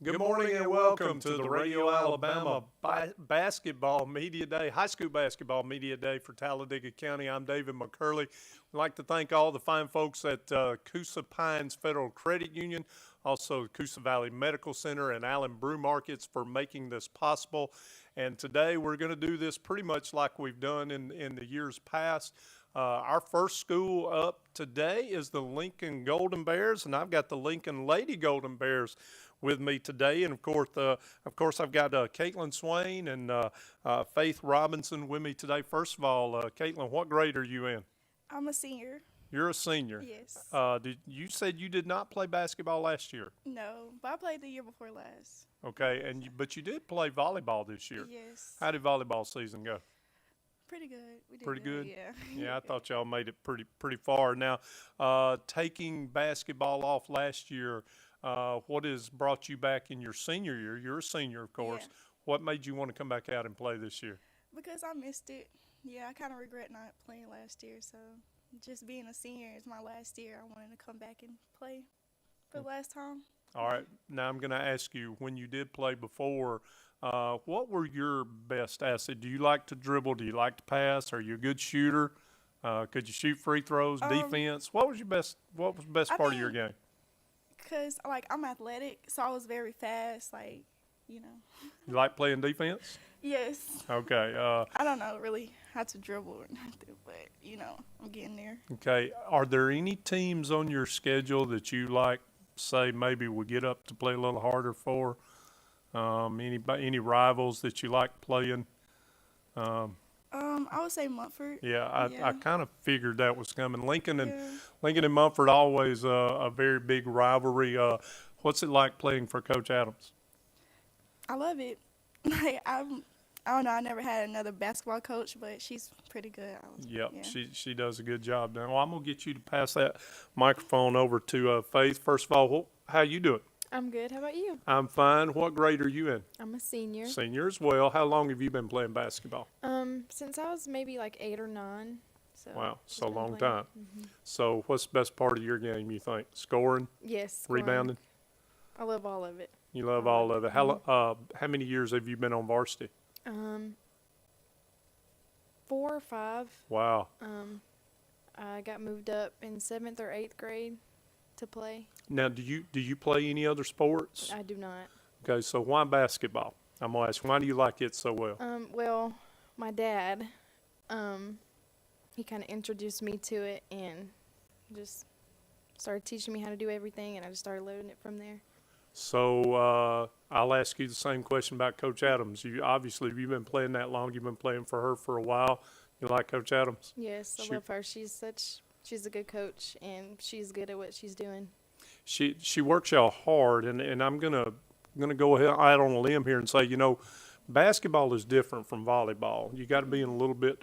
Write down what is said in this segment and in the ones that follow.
Good morning and welcome to the Radio Alabama Basketball Media Day, High School Basketball Media Day for Talladega County. I'm David McCurley. I'd like to thank all the fine folks at Coosa Pines Federal Credit Union, also Coosa Valley Medical Center and Allen Brew Markets for making this possible. And today we're going to do this pretty much like we've done in the years past. Our first school up today is the Lincoln Golden Bears, and I've got the Lincoln Lady Golden Bears with me today. And of course, I've got Caitlin Swain and Faith Robinson with me today. First of all, Caitlin, what grade are you in? I'm a senior. You're a senior. Yes. You said you did not play basketball last year? No, but I played the year before last. Okay, but you did play volleyball this year. Yes. How did volleyball season go? Pretty good. We did Pretty good? Yeah. Yeah, I thought y'all made it pretty far. Now, taking basketball off last year, what has brought you back in your senior year? You're a senior, of course. Yeah. What made you want to come back out and play this year? Because I missed it. Yeah, I kind of regret not playing last year. So just being a senior is my last year. I wanted to come back and play for the last time. All right. Now I'm going to ask you, when you did play before, what were your best assets? Do you like to dribble? Do you like to pass? Are you a good shooter? Could you shoot free throws, defense? What was the best part of your game? Because, I'm athletic, so I was very fast, You like playing defense? Yes. Okay. I don't know really how to dribble or nothing, but, I'm getting there. Okay. Are there any teams on your schedule that you like, say, maybe we get up to play a little harder for? Any rivals that you like playing? I would say Mumford. Yeah, I kind of figured that was coming. Lincoln and Yeah. Mumford always a very big rivalry. What's it like playing for Coach Adams? I love it. I don't know. I never had another basketball coach, but she's pretty good. Yep, Yeah. she does a good job. Now, I'm gonna get you to pass that microphone over to Faith. First of all, how you doing? I'm good. How about you? I'm fine. What grade are you in? I'm a senior. Senior as well. How long have you been playing basketball? Since I was maybe like 8 or 9. So Wow, just so been long playing. time. So what's the best part of your game, you think? Scoring, Yes. Scoring. rebounding? I love all of it. You love all of it. How many years have you been on varsity? 4 or 5. Wow. I got moved up in 7th or 8th grade to play. Now, do you play any other sports? I do not. Okay, so why basketball? I'm gonna ask, why do you like it so well? Well, my dad, he kind of introduced me to it and just started teaching me how to do everything, and I just started learning it from there. So I'll ask you the same question about Coach Adams. You've been playing that long. You've been playing for her for a while. You like Coach Adams? Yes, I love her. She's a good coach, and she's good at what she's doing. She works y'all hard, and I'm gonna go ahead out on a limb here and say, basketball is different from volleyball. You got to be in a little bit,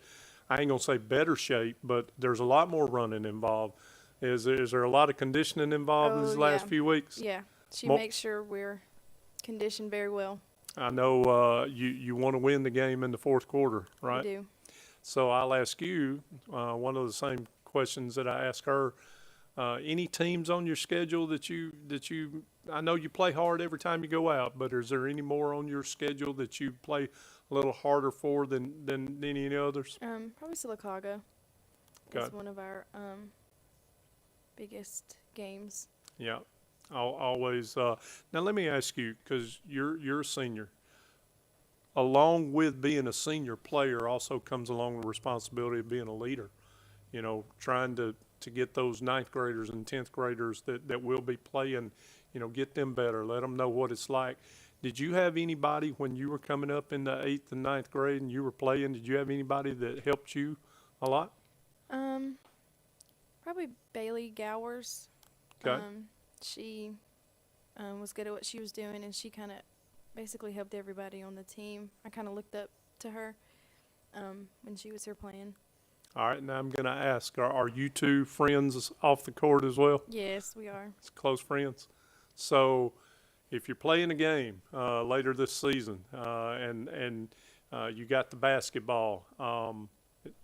I ain't gonna say better shape, but there's a lot more running involved. Is there a lot of conditioning involved in these last few weeks? Yeah, she makes sure we're conditioned very well. I know you want to win the game in the fourth quarter, right? We do. So I'll ask you one of the same questions that I asked her. Any teams on your schedule that you I know you play hard every time you go out, but is there any more on your schedule that you play a little harder for than any others? Probably Sylacauga. Okay. It's one of our biggest games. Yeah, I'll always. Now let me ask you, because you're a senior. Along with being a senior player, also comes along the responsibility of being a leader. Trying to get those 9th graders and 10th graders that will be playing, get them better, let them know what it's like. Did you have anybody when you were coming up in the 8th and 9th grade and you were playing, did you have anybody that helped you a lot? Probably Bailey Gowers. Okay. She was good at what she was doing, and she kind of basically helped everybody on the team. I kind of looked up to her when she was here playing. All right, now I'm going to ask, are you two friends off the court as well? Yes, we are. It's close friends. So if you're playing a game later this season and you got the basketball,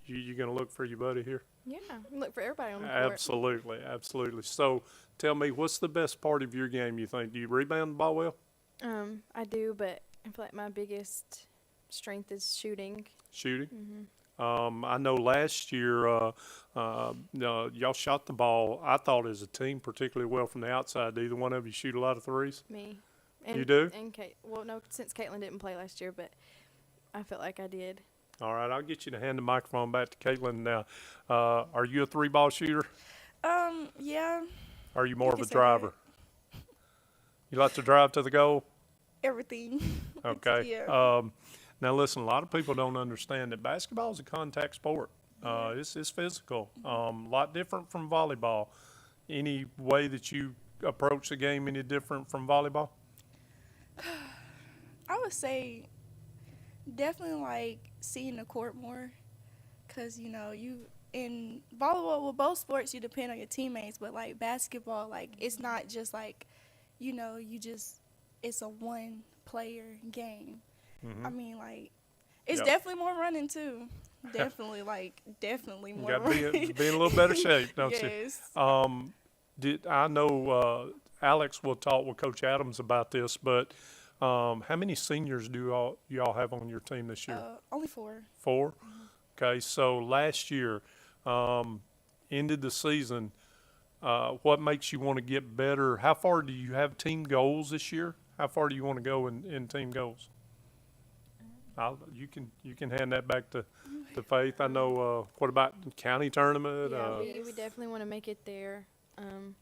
you going to look for your buddy here? Yeah, we look for everybody on the court. Absolutely, absolutely. So tell me, what's the best part of your game, you think? Do you rebound the ball well? I do, but I feel like my biggest strength is shooting. Shooting. Mm-hmm. I know last year y'all shot the ball, I thought, as a team particularly well from the outside. Do either one of you shoot a lot of threes? Me. You do? And Kate. Well, no, since Caitlin didn't play last year, but I felt like I did. All right, I'll get you to hand the microphone back to Caitlin now. Are you a three-ball shooter? Yeah, Or are you more you of can a say driver? You like to drive to the goal? everything. Okay. Yeah. Now, listen, a lot of people don't understand that basketball is a contact sport. It's physical, a lot different from volleyball. Any way that you approach the game any different from volleyball? I would say definitely like seeing the court more, cause you in volleyball with both sports you depend on your teammates, but like basketball, like it's not just like, you just it's a one player game. I mean, like it's Yep. definitely more running too. Definitely You more got to running. be in a little better shape, don't Yes. you? I know Alex will talk with Coach Adams about this, but how many seniors do y'all have on your team this year? Only four. 4? Okay, so last year, ended the season. What makes you want to get better? How far do you have team goals this year? How far do you want to go in team goals? You can hand that back to Faith. I know. What about county tournament? Yeah, we definitely want to make it there. And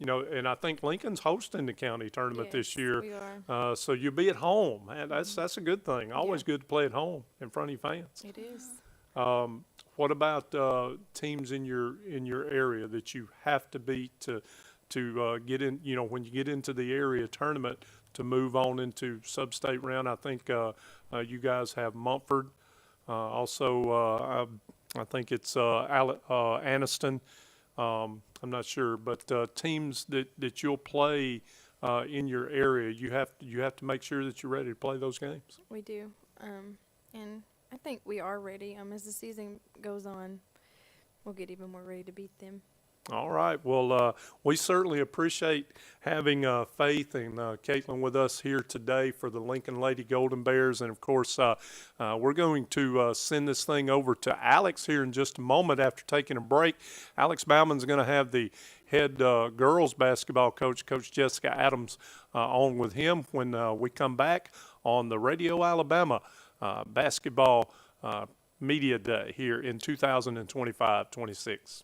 And I think Lincoln's hosting the county tournament this yes, year. we are. So you'll be at home, and that's a good thing. Always Yeah. good to play at home in front of your fans. It is. What about teams in your area that you have to beat to get in? When you get into the area tournament to move on into sub-state round. I think you guys have Mumford. Also, I think it's Anniston. I'm not sure, but teams that you'll play in your area, you have to make sure that you're ready to play those games. We do. And I think we are ready. As the season goes on, we'll get even more ready to beat them. All right. Well, we certainly appreciate having Faith and Caitlin with us here today for the Lincoln Lady Golden Bears. And, of course, we're going to send this thing over to Alex here in just a moment after taking a break. Alex Bauman's going to have the head girls basketball coach, Coach Jessica Adams, on with him when we come back on the Radio Alabama Basketball Media Day here in 2025-26.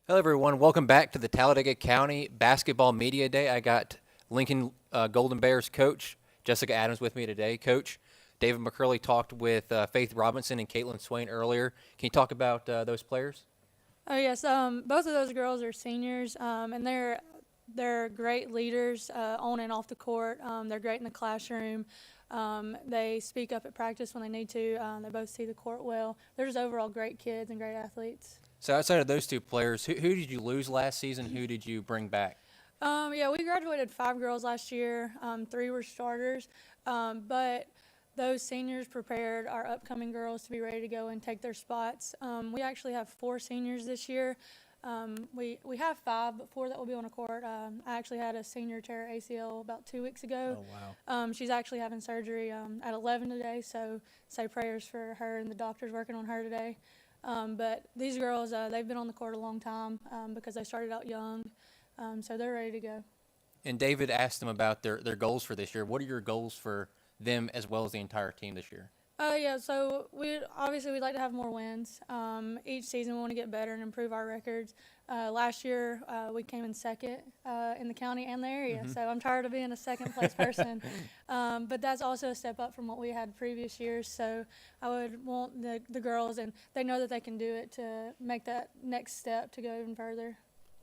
Hello, everyone. Welcome back to the Talladega County Basketball Media Day. I got Lincoln Golden Bears coach Jessica Adams with me today. Coach, David McCurley talked with Faith Robinson and Caitlin Swain earlier. Can you talk about those players? Oh yes, both of those girls are seniors, and they're great leaders on and off the court. They're great in the classroom. They speak up at practice when they need to. They both see the court well. They're just overall great kids and great athletes. So outside of those two players, who did you lose last season? Who did you bring back? Yeah, we graduated 5 girls last year. 3 were starters, but those seniors prepared our upcoming girls to be ready to go and take their spots. We actually have 4 seniors this year. We have 5, but 4 that will be on the court. I actually had a senior tear ACL about 2 weeks ago. Oh, wow. She's actually having surgery at 11 today, so say prayers for her, and the doctor's working on her today. But these girls, they've been on the court a long time because they started out young, so they're ready to go. And David asked them about their goals for this year. What are your goals for them as well as the entire team this year? Yeah, so we'd like to have more wins. Each season we want to get better and improve our records. Last year we came in second in the county and the area, so I'm tired of being a second place person. But that's also a step up from what we had previous years. So I would want the girls, and they know that they can do it, to make that next step to go even further.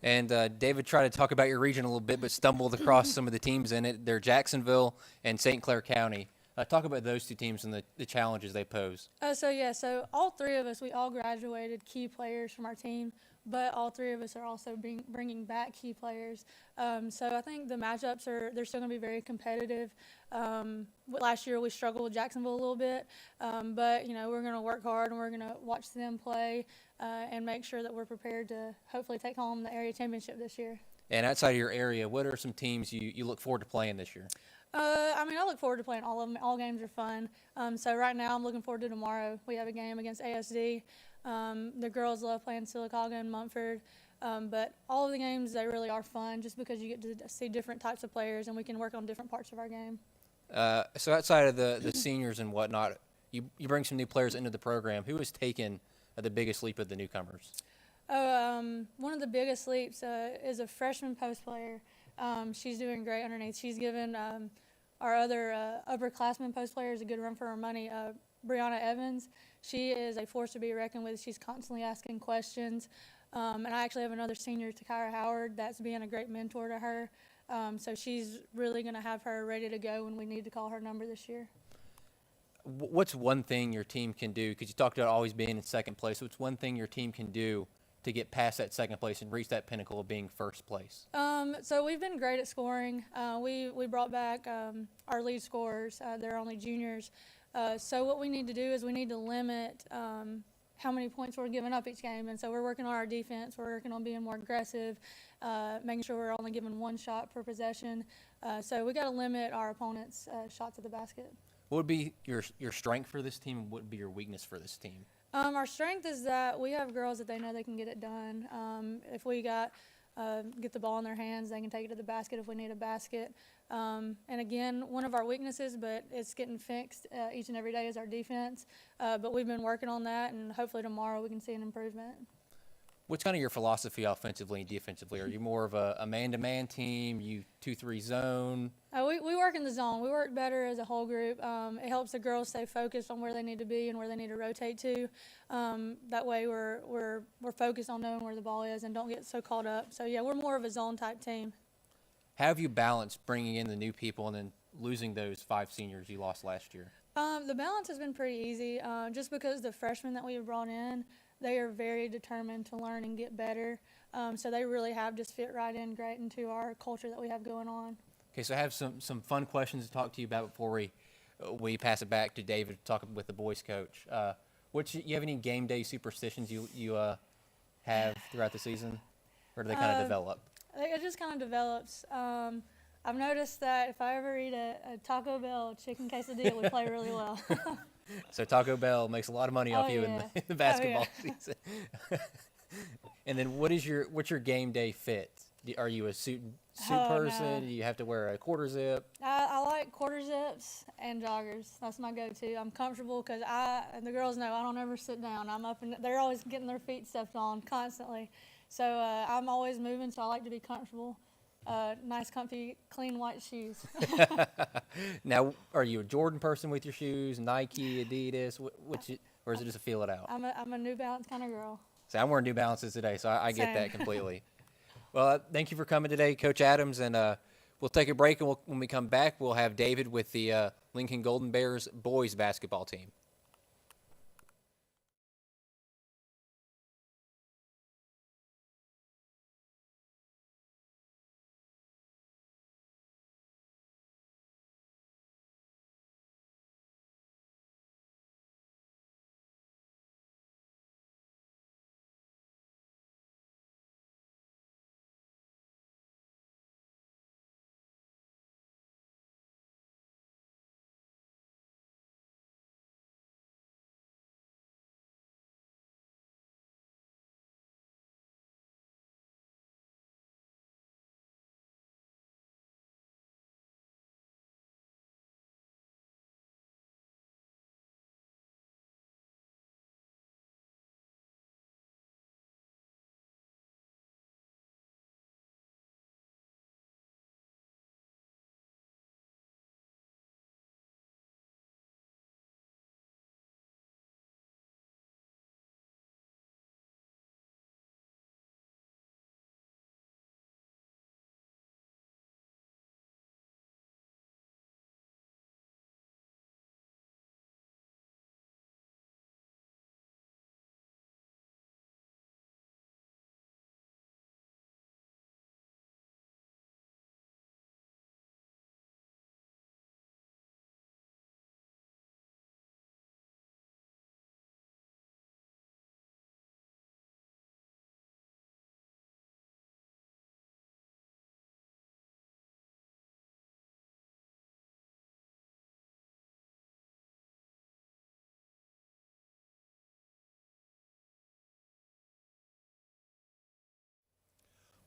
And David tried to talk about your region a little bit, but stumbled across some of the teams in it. They're Jacksonville and St. Clair County. Talk about those 2 teams and the challenges they pose. So all 3 of us, we all graduated key players from our team, but all 3 of us are also bringing back key players. So I think the matchups they're still going to be very competitive. Last year we struggled with Jacksonville a little bit, but we're going to work hard and we're going to watch them play and make sure that we're prepared to hopefully take home the area championship this year. And outside of your area, what are some teams you look forward to playing this year? I look forward to playing all of them. All games are fun. So right now I'm looking forward to tomorrow. We have a game against ASD. The girls love playing Sylacauga and Mumford. But all of the games, they really are fun just because you get to see different types of players and we can work on different parts of our game. So outside of the seniors and whatnot, you bring some new players into the program. Who has taken the biggest leap of the newcomers? One of the biggest leaps is a freshman post player. She's doing great underneath. She's given our other upperclassmen post players a good run for her money. Brianna Evans, she is a force to be reckoned with. She's constantly asking questions. And I actually have another senior, Takira Howard, that's being a great mentor to her. So she's really going to have her ready to go when we need to call her number this year. What's one thing your team can do? Because you talked about always being in second place. What's one thing your team can do to get past that second place and reach that pinnacle of being first place? So we've been great at scoring. We brought back our lead scorers. They're only juniors. So what we need to do is we need to limit how many points we're giving up each game. And so we're working on our defense. We're working on being more aggressive, making sure we're only giving 1 shot per possession. So we got to limit our opponent's shots at the basket. What would be your strength for this team, and what would be your weakness for this team? Our strength is that we have girls that they know they can get it done. If we get the ball in their hands, they can take it to the basket if we need a basket. And again, one of our weaknesses, but it's getting fixed each and every day, is our defense. But we've been working on that, and hopefully tomorrow we can see an improvement. What's kind of your philosophy offensively and defensively? Are you more of a man-to-man team, you 2-3 zone? We work in the zone. We work better as a whole group. It helps the girls stay focused on where they need to be and where they need to rotate to. That way we're focused on knowing where the ball is and don't get so caught up. So, yeah, we're more of a zone-type team. How have you balanced bringing in the new people and then losing those 5 seniors you lost last year? The balance has been pretty easy just because the freshmen that we have brought in, they are very determined to learn and get better. So they really have just fit right in great into our culture that we have going on. Okay, so I have some fun questions to talk to you about before we pass it back to David to talk with the boys coach. You have any game day superstitions you have throughout the season, or do they kind of develop? It just kind of develops. I've noticed that if I ever eat a Taco Bell chicken quesadilla, we play really well. So Taco Bell makes a lot of money off you in the basketball season. And then what's your game day fit? Are you a suit person? No. Do you have to wear a quarter zip? I like quarter zips and joggers. That's my go-to. I'm comfortable because and the girls know I don't ever sit down. I'm up and they're always getting their feet stepped on constantly. So I'm always moving, so I like to be comfortable. Nice, comfy, clean white shoes. Now, are you a Jordan person with your shoes, Nike, Adidas, or is it just a feel it out? I'm a New Balance kind of girl. So I'm wearing New Balances today, so I get Same. that completely. Well, thank you for coming today, Coach Adams, and we'll take a break, and when we come back, we'll have David with the Lincoln Golden Bears boys basketball team.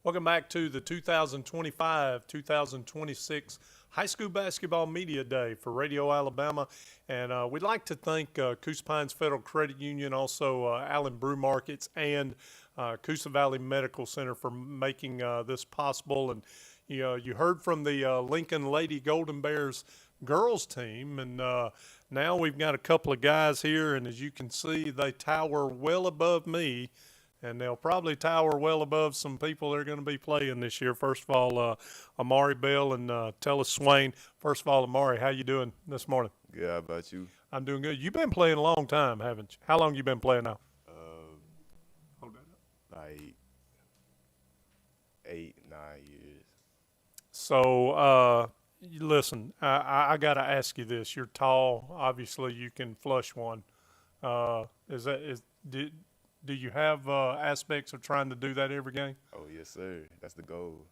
Welcome back to the 2025-2026 High School Basketball Media Day for Radio Alabama. And we'd like to thank Coosa Pines Federal Credit Union, also Allen Brew Markets, and Coosa Valley Medical Center for making this possible. And you heard from the Lincoln Lady Golden Bears girls team, and now we've got a couple of guys here, and as you can see, they tower well above me. And they'll probably tower well above some people that are going to be playing this year. First of all, Amari Bell and Tellis Swain. First of all, Amari, how you doing this morning? Good. How about you? I'm doing good. You've been playing a long time, haven't you? How long you been playing now? Hold that up. Like 8, 9 years. So, listen, I got to ask you this. You're tall. Obviously, you can flush one. Do you have aspects of trying to do that every game? Oh, yes, sir. That's the goal.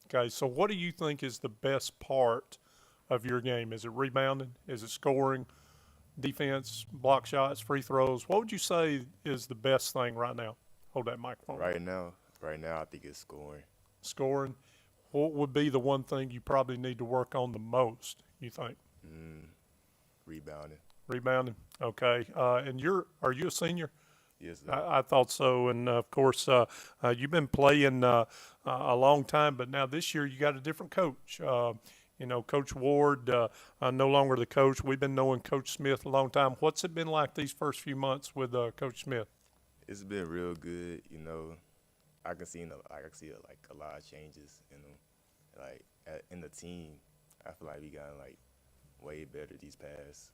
Okay, so what do you think is the best part of your game? Is it rebounding? Is it scoring, defense, block shots, free throws? What would you say is the best thing right now? Hold that microphone. Right now, I think it's scoring. Scoring. What would be the one thing you probably need to work on the most, you think? Rebounding. Rebounding. Okay. And are you a senior? Yes, sir. I thought so, and of course, you've been playing a long time, but now this year you got a different coach. Coach Ward, no longer the coach. We've been knowing Coach Smith a long time. What's it been like these first few months with Coach Smith? It's been real good. I can see a lot of changes. In the team, I feel like we got way better these past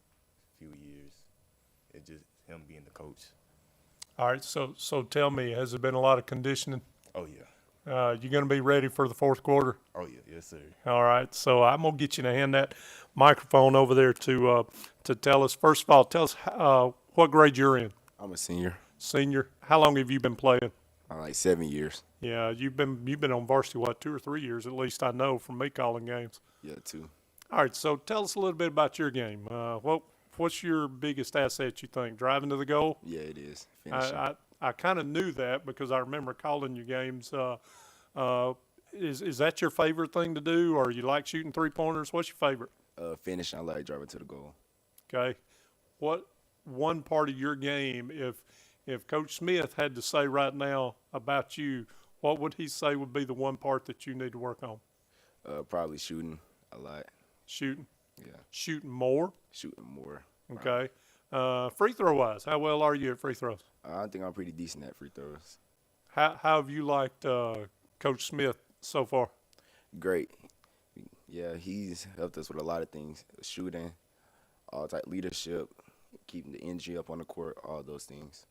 few years. It's just him being the coach. All right, so tell me, has there been a lot of conditioning? Oh, yeah. You going to be ready for the fourth quarter? Oh, yeah. Yes, sir. All right, so I'm going to get you to hand that microphone over there to tell us. First of all, tell us what grade you're in. I'm a senior. Senior. How long have you been playing? Like 7 years. Yeah, you've been on varsity, 2 or 3 years at least, I know, from me calling games. Yeah, 2. All right, so tell us a little bit about your game. What's your biggest asset, you think? Driving to the goal? Yeah, it is. Finishing. I kind of knew that because I remember calling your games. Is that your favorite thing to do, or you like shooting three-pointers? What's your favorite? Finishing. I like driving to the goal. Okay. What one part of your game, if Coach Smith had to say right now about you, what would he say would be the one part that you need to work on? Probably shooting a lot. Shooting? Yeah. Shooting more? Shooting more. Okay. Free throw-wise, how well are you at free throws? I think I'm pretty decent at free throws. How have you liked Coach Smith so far? Great. Yeah, he's helped us with a lot of things. Shooting, all type leadership, keeping the energy up on the court, all those things.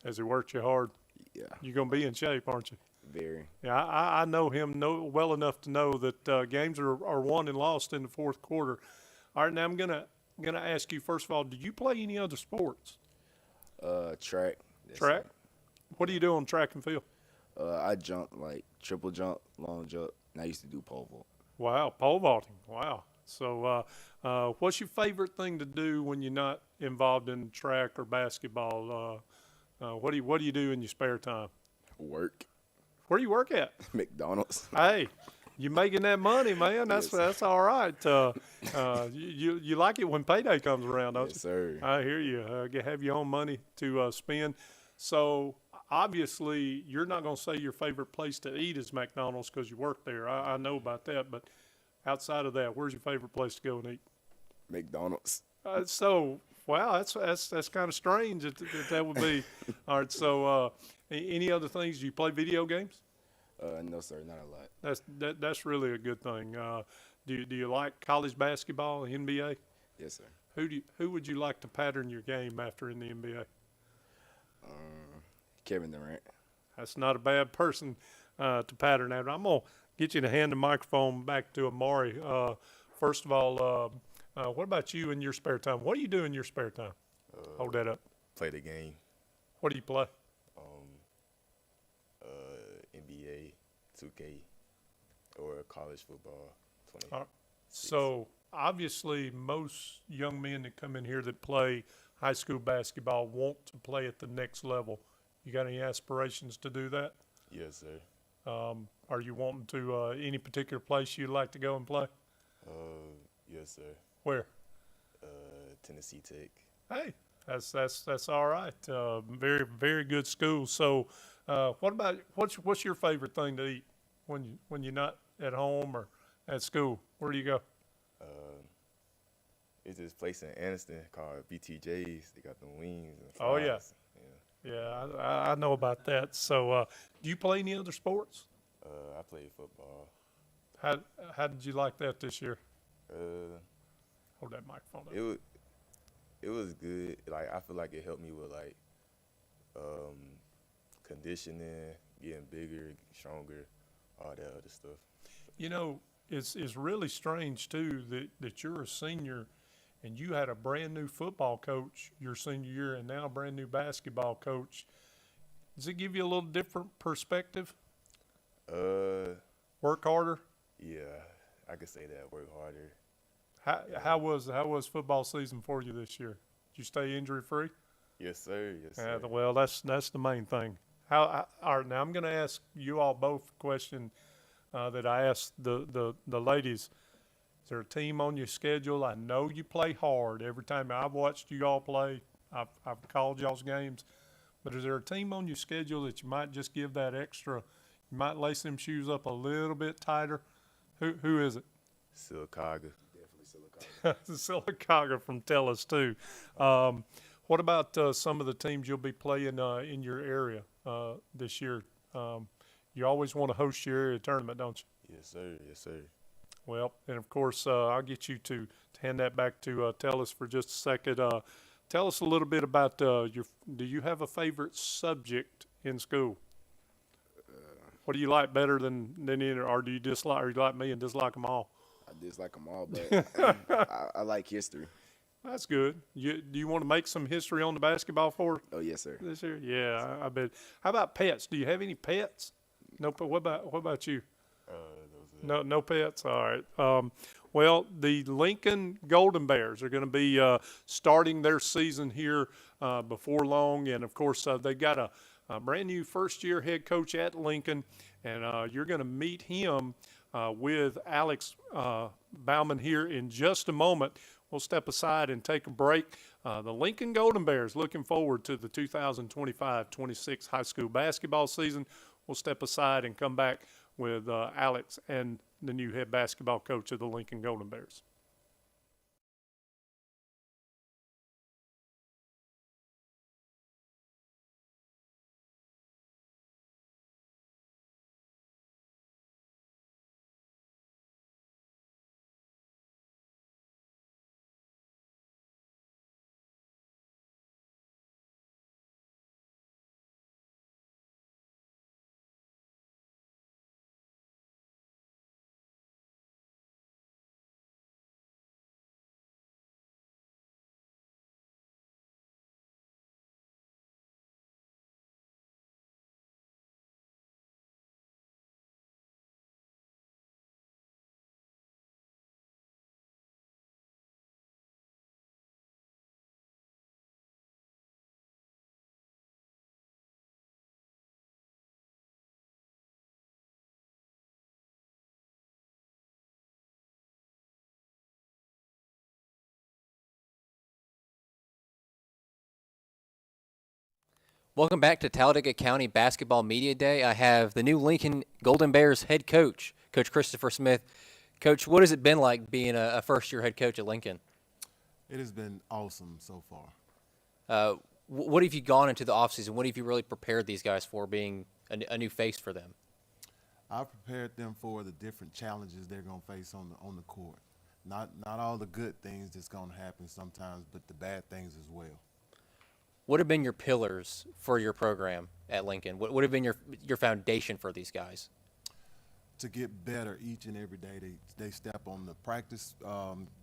Has he worked you hard? Yeah. You're going to be in shape, aren't you? Very. Yeah, I know him well enough to know that games are won and lost in the fourth quarter. All right, now I'm gonna ask you, first of all, do you play any other sports? Track. Track? What do you do on track and field? I jump, like triple jump, long jump, and I used to do pole vault. Wow, pole vaulting. Wow. So what's your favorite thing to do when you're not involved in track or basketball? What do you do in your spare time? Work. Where do you work at? McDonald's. Hey, you making that money, man. That's all right. You like it when payday comes around, don't you? Yes, sir. I hear you. Have your own money to spend. So obviously, you're not going to say your favorite place to eat is McDonald's because you work there. I know about that. But outside of that, where's your favorite place to go and eat? McDonald's. Wow, that's kind of strange that would be. All right. So any other things? Do you play video games? No, sir, not a lot. That's really a good thing. Do you like college basketball, NBA? Yes, sir. Who would you like to pattern your game after in the NBA? Kevin Durant. That's not a bad person to pattern after. I'm gonna get you to hand the microphone back to Amari. First of all, what about you in your spare time? What do you do in your spare time? Hold that up. Play the game. What do you play? NBA, 2K, or college football. 20. All right. So obviously, most young men that come in here that play high school basketball want to play at the next level. You got any aspirations to do that? Yes, sir. Are you wanting to any particular place you'd like to go and play? Yes, sir. Where? Tennessee Tech. Hey, that's all right. Very very good school. So, what about what's your favorite thing to eat when you're not at home or at school? Where do you go? It's this place in Anniston called BTJ's. They got the wings and Oh, yeah. fries. Yeah, I know about that. So, do you play any other sports? I played football. How did you like that this year? Uh, Hold that microphone up. it was good. Like I feel like it helped me with like conditioning, getting bigger, stronger, all that other stuff. You know, it's really strange too that you're a senior and you had a brand new football coach your senior year and now a brand new basketball coach. Does it give you a little different perspective? Work harder? Yeah, I could say that. Work harder. How was football season for you this year? Did you stay injury free? Yes, sir. Yes, Yeah, sir. well, that's the main thing. All right, now I'm going to ask you all both a question that I asked the ladies. Is there a team on your schedule? I know you play hard. Every time I've watched you all play, I've called y'all's games. But is there a team on your schedule that you might just give that extra? You might lace them shoes up a little bit tighter. Who is it? Sylacauga. Sylacauga from Tellus too. What about some of the teams you'll be playing in your area this year? You always want to host your area tournament, don't you? Yes, sir. Yes, sir. Well, and of course, I'll get you to hand that back to Tellus for just a second. Tell us a little bit about do you have a favorite subject in school? What do you like better than any, or do you dislike, or you like me and dislike them all? I dislike them all, but I like history. That's good. Do you want to make some history on the basketball floor Oh, yes, sir. this year? Yeah, I bet. How about pets? Do you have any pets? No. What about you? No pets. All right. Well, the Lincoln Golden Bears are going to be starting their season here before long, and of course they got a brand new first-year head coach at Lincoln, and you're going to meet him with Alex Bauman here in just a moment. We'll step aside and take a break. The Lincoln Golden Bears looking forward to the 2025-26 high school basketball season. We'll step aside and come back with Alex and the new head basketball coach of the Lincoln Golden Bears. Welcome back to Talladega County Basketball Media Day. I have the new Lincoln Golden Bears head coach, Coach Christopher Smith. Coach, what has it been like being a first-year head coach at Lincoln? It has been awesome so far. What have you gone into the offseason? What have you really prepared these guys for, being a new face for them? I've prepared them for the different challenges they're going to face on the court. Not all the good things that's going to happen sometimes, but the bad things as well. What have been your pillars for your program at Lincoln? What have been your foundation for these guys? To get better each and every day, they step on the practice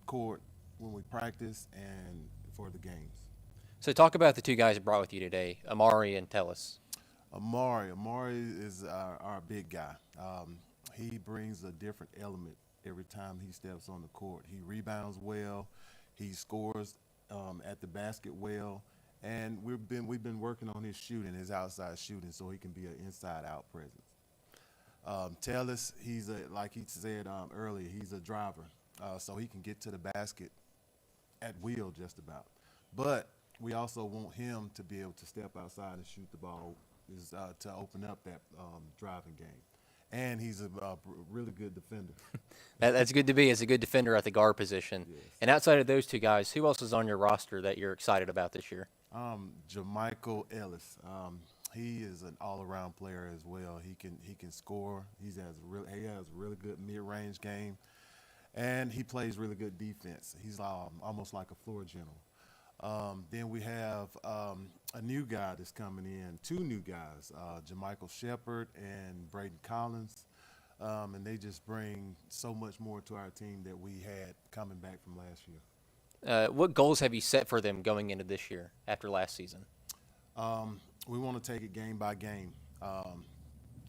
court when we practice and for the games. So talk about the two guys you brought with you today, Amari and Tellus. Amari is our big guy. He brings a different element every time he steps on the court. He rebounds well, he scores at the basket well, and we've been working on his shooting, his outside shooting, so he can be an inside-out presence. Tellis, like he said earlier, he's a driver, so he can get to the basket at will just about. But we also want him to be able to step outside and shoot the ball, to open up that driving game. And he's a really good defender. That's good to be as a good defender at the guard position. Yes. And outside of those two guys, who else is on your roster that you're excited about this year? Jamichael Ellis. He is an all-around player as well. He can score. He has a really good mid-range game, and he plays really good defense. He's almost like a floor general. Then we have a new guy that's coming in, two new guys, Jamichael Shepard and Braden Collins, and they just bring so much more to our team that we had coming back from last year. What goals have you set for them going into this year after last season? We want to take it game by game.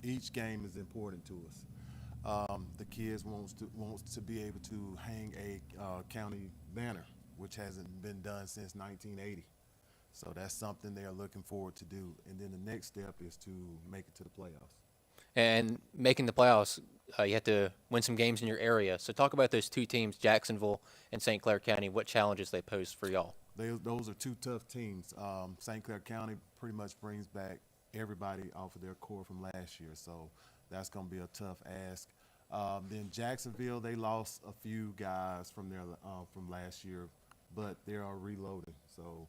Each game is important to us. The kids wants to be able to hang a county banner, which hasn't been done since 1980. So that's something they're looking forward to do. And then the next step is to make it to the playoffs. And making the playoffs, you have to win some games in your area. So talk about those two teams, Jacksonville and St. Clair County, what challenges they pose for y'all. Those are two tough teams. St. Clair County pretty much brings back everybody off of their core from last year, so that's going to be a tough ask. Then Jacksonville, they lost a few guys from last year, but they are reloading. So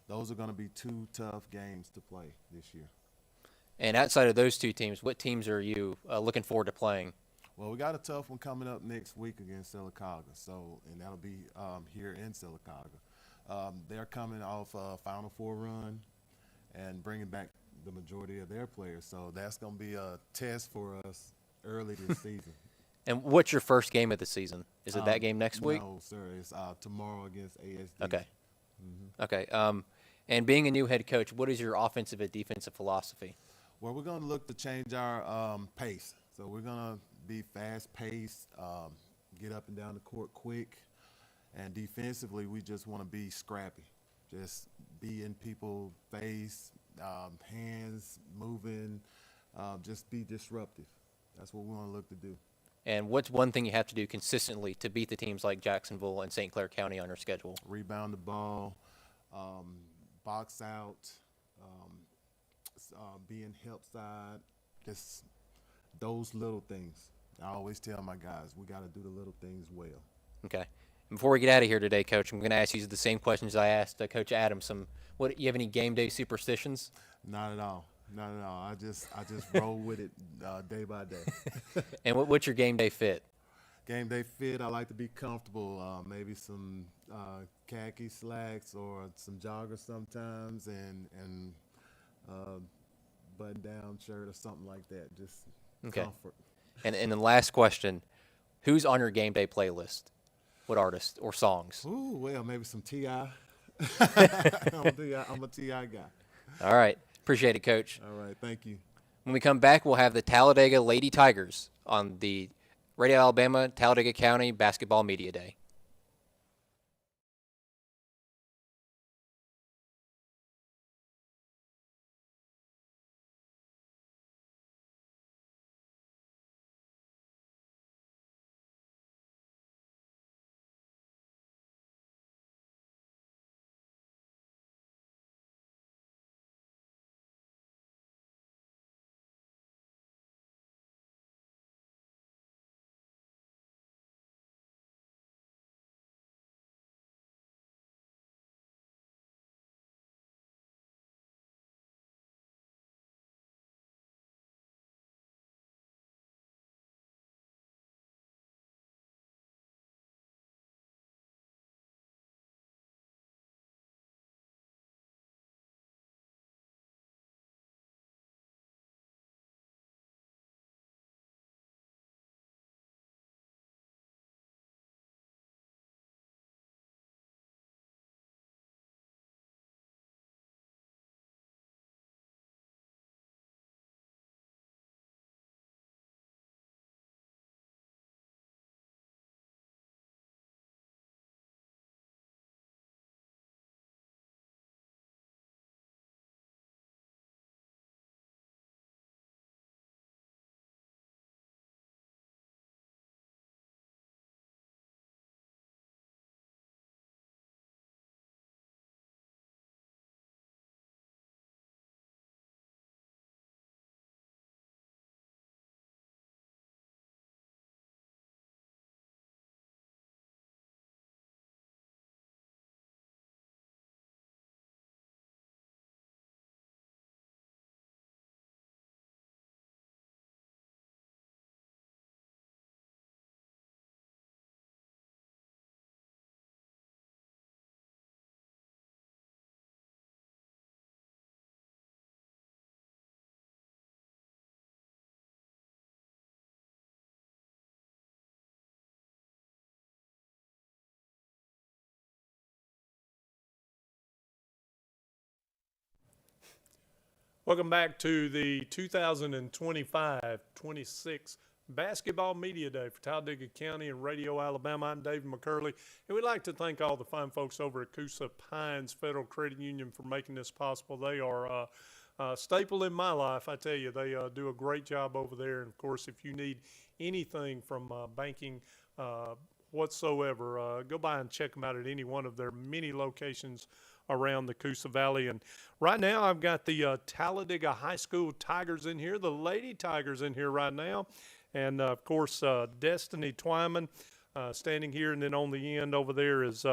those are going to be two tough games to play this year. And outside of those two teams, what teams are you looking forward to playing? Well, we got a tough one coming up next week against Sylacauga, and that'll be here in Sylacauga. They're coming off a Final Four run and bringing back the majority of their players, so that's going to be a test for us early this season. And what's your first game of the season? Is it that game next week? No, sir. It's tomorrow against ASD. Okay. Mm-hmm. Okay. And being a new head coach, what is your offensive and defensive philosophy? Well, we're going to look to change our pace. So we're going to be fast-paced, get up and down the court quick, and defensively we just want to be scrappy. Just be in people's face, hands moving, just be disruptive. That's what we want to look to do. And what's one thing you have to do consistently to beat the teams like Jacksonville and St. Clair County on your schedule? Rebound the ball, box out, being help side, just those little things. I always tell my guys, we got to do the little things well. Okay. Before we get out of here today, Coach, I'm going to ask you the same questions I asked Coach Adams. You have any game day superstitions? Not at all. Not at all. I just roll with it day by day. And what's your game day fit? Game day fit, I like to be comfortable. Maybe some khaki slacks or some joggers sometimes, and button-down shirt or something like that. Just comfort. And the last question, who's on your game day playlist? What artist or songs? Ooh, well, maybe some T.I. I'm a T.I. guy. All right. Appreciate it, Coach. All right. Thank you. When we come back, we'll have the Talladega Lady Tigers on the Radio Alabama Talladega County Basketball Media Day. Welcome back to the 2025-26 Basketball Media Day for Talladega County and Radio Alabama. I'm David McCurley, and we'd like to thank all the fine folks over at Coosa Pines Federal Credit Union for making this possible. They are a staple in my life. I tell you, they do a great job over there. And, of course, if you need anything from banking whatsoever, go by and check them out at any one of their many locations around the Coosa Valley. And right now I've got the Talladega High School Tigers in here, the Lady Tigers in here right now. And, of course, Destiny Twyman standing here. And then on the end over there is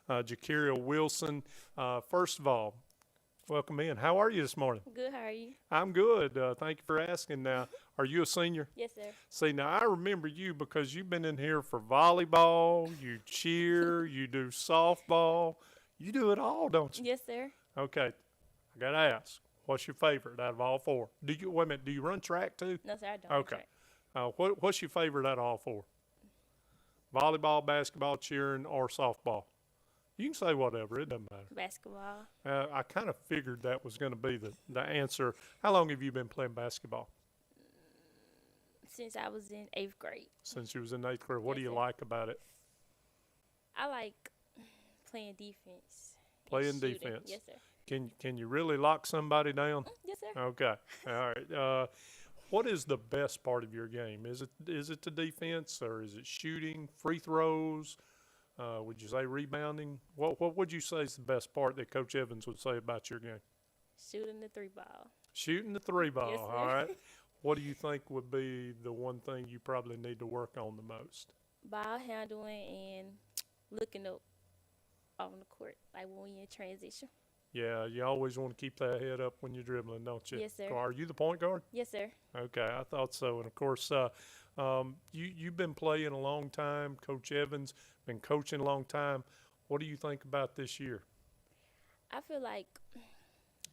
Jakiria Wilson. First of all, welcome in. How are you this morning? Good, how are you? I'm good. Thank you for asking. Now, are you a senior? Yes, sir. See, now I remember you because you've been in here for volleyball, you cheer, you do softball. You do it all, don't you? Yes, sir. Okay. I got to ask, what's your favorite out of all four? Wait a minute, do you run track too? No, sir, I don't. Okay. What's your favorite out of all four? Volleyball, basketball, cheering, or softball? You can say whatever. It doesn't matter. Basketball. I kind of figured that was going to be the answer. How long have you been playing basketball? Since I was in 8th grade. Since you was in 8th grade. What do Yes, you sir. like about it? I like playing defense. and Playing shooting. defense. Yes, sir. Can you really lock somebody down? Yes, sir. Okay. All right. What is the best part of your game? Is it the defense, or is it shooting, free throws? Would you say rebounding? What would you say is the best part that Coach Evans would say about your game? Shooting the 3-ball. Shooting the 3-ball. Yes, sir. All right. What do you think would be the one thing you probably need to work on the most? Ball handling and looking up on the court, like when you're in transition. Yeah, you always want to keep that head up when you're dribbling, don't you? Yes, sir. Are you the point guard? Yes, sir. Okay, I thought so. And, of course, you've been playing a long time. Coach Evans been coaching a long time. What do you think about this year? I feel like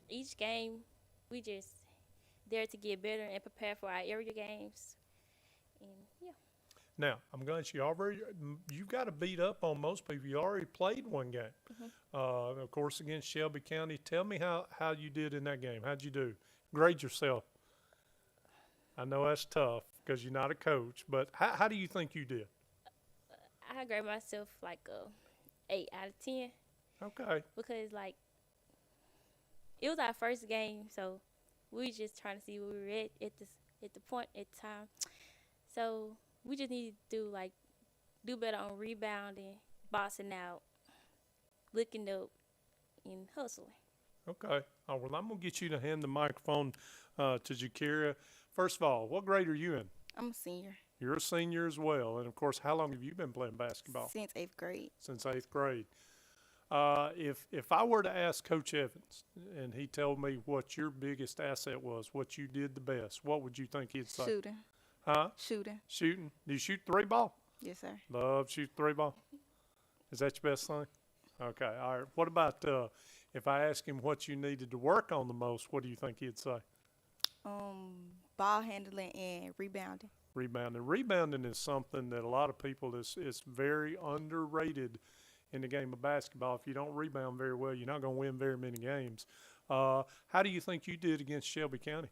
each game we just there to get better and prepare for our area games. And, yeah. Now, I'm glad you got to beat up on most people. You already played one game, of course, against Shelby County. Tell me how you did in that game. How'd you do? Grade yourself. I know that's tough because you're not a coach, but how do you think you did? I grade myself like a 8 out of 10 Okay. because, like, it was our first game, so we just trying to see where we were at the point at the time. So we just need to do better on rebounding, boxing out, looking up, and hustling. Okay. Oh, well, I'm going to get you to hand the microphone to Jakiria. First of all, what grade are you in? I'm a senior You're a senior as well. And, of course, how long have you been playing basketball? since 8th grade. Since 8th grade. If I were to ask Coach Evans and he told me what your biggest asset was, what you did the best, what would you think he'd say? Shooting. Huh? Shooting. Shooting? Do you shoot 3-ball? Yes, sir. Love shoot 3-ball? Is that your best thing? Okay. All right. What about if I ask him what you needed to work on the most, what do you think he'd say? Ball handling and rebounding. Rebounding. Rebounding is something that a lot of people is very underrated in the game of basketball. If you don't rebound very well, you're not going to win very many games. How do you think you did against Shelby County?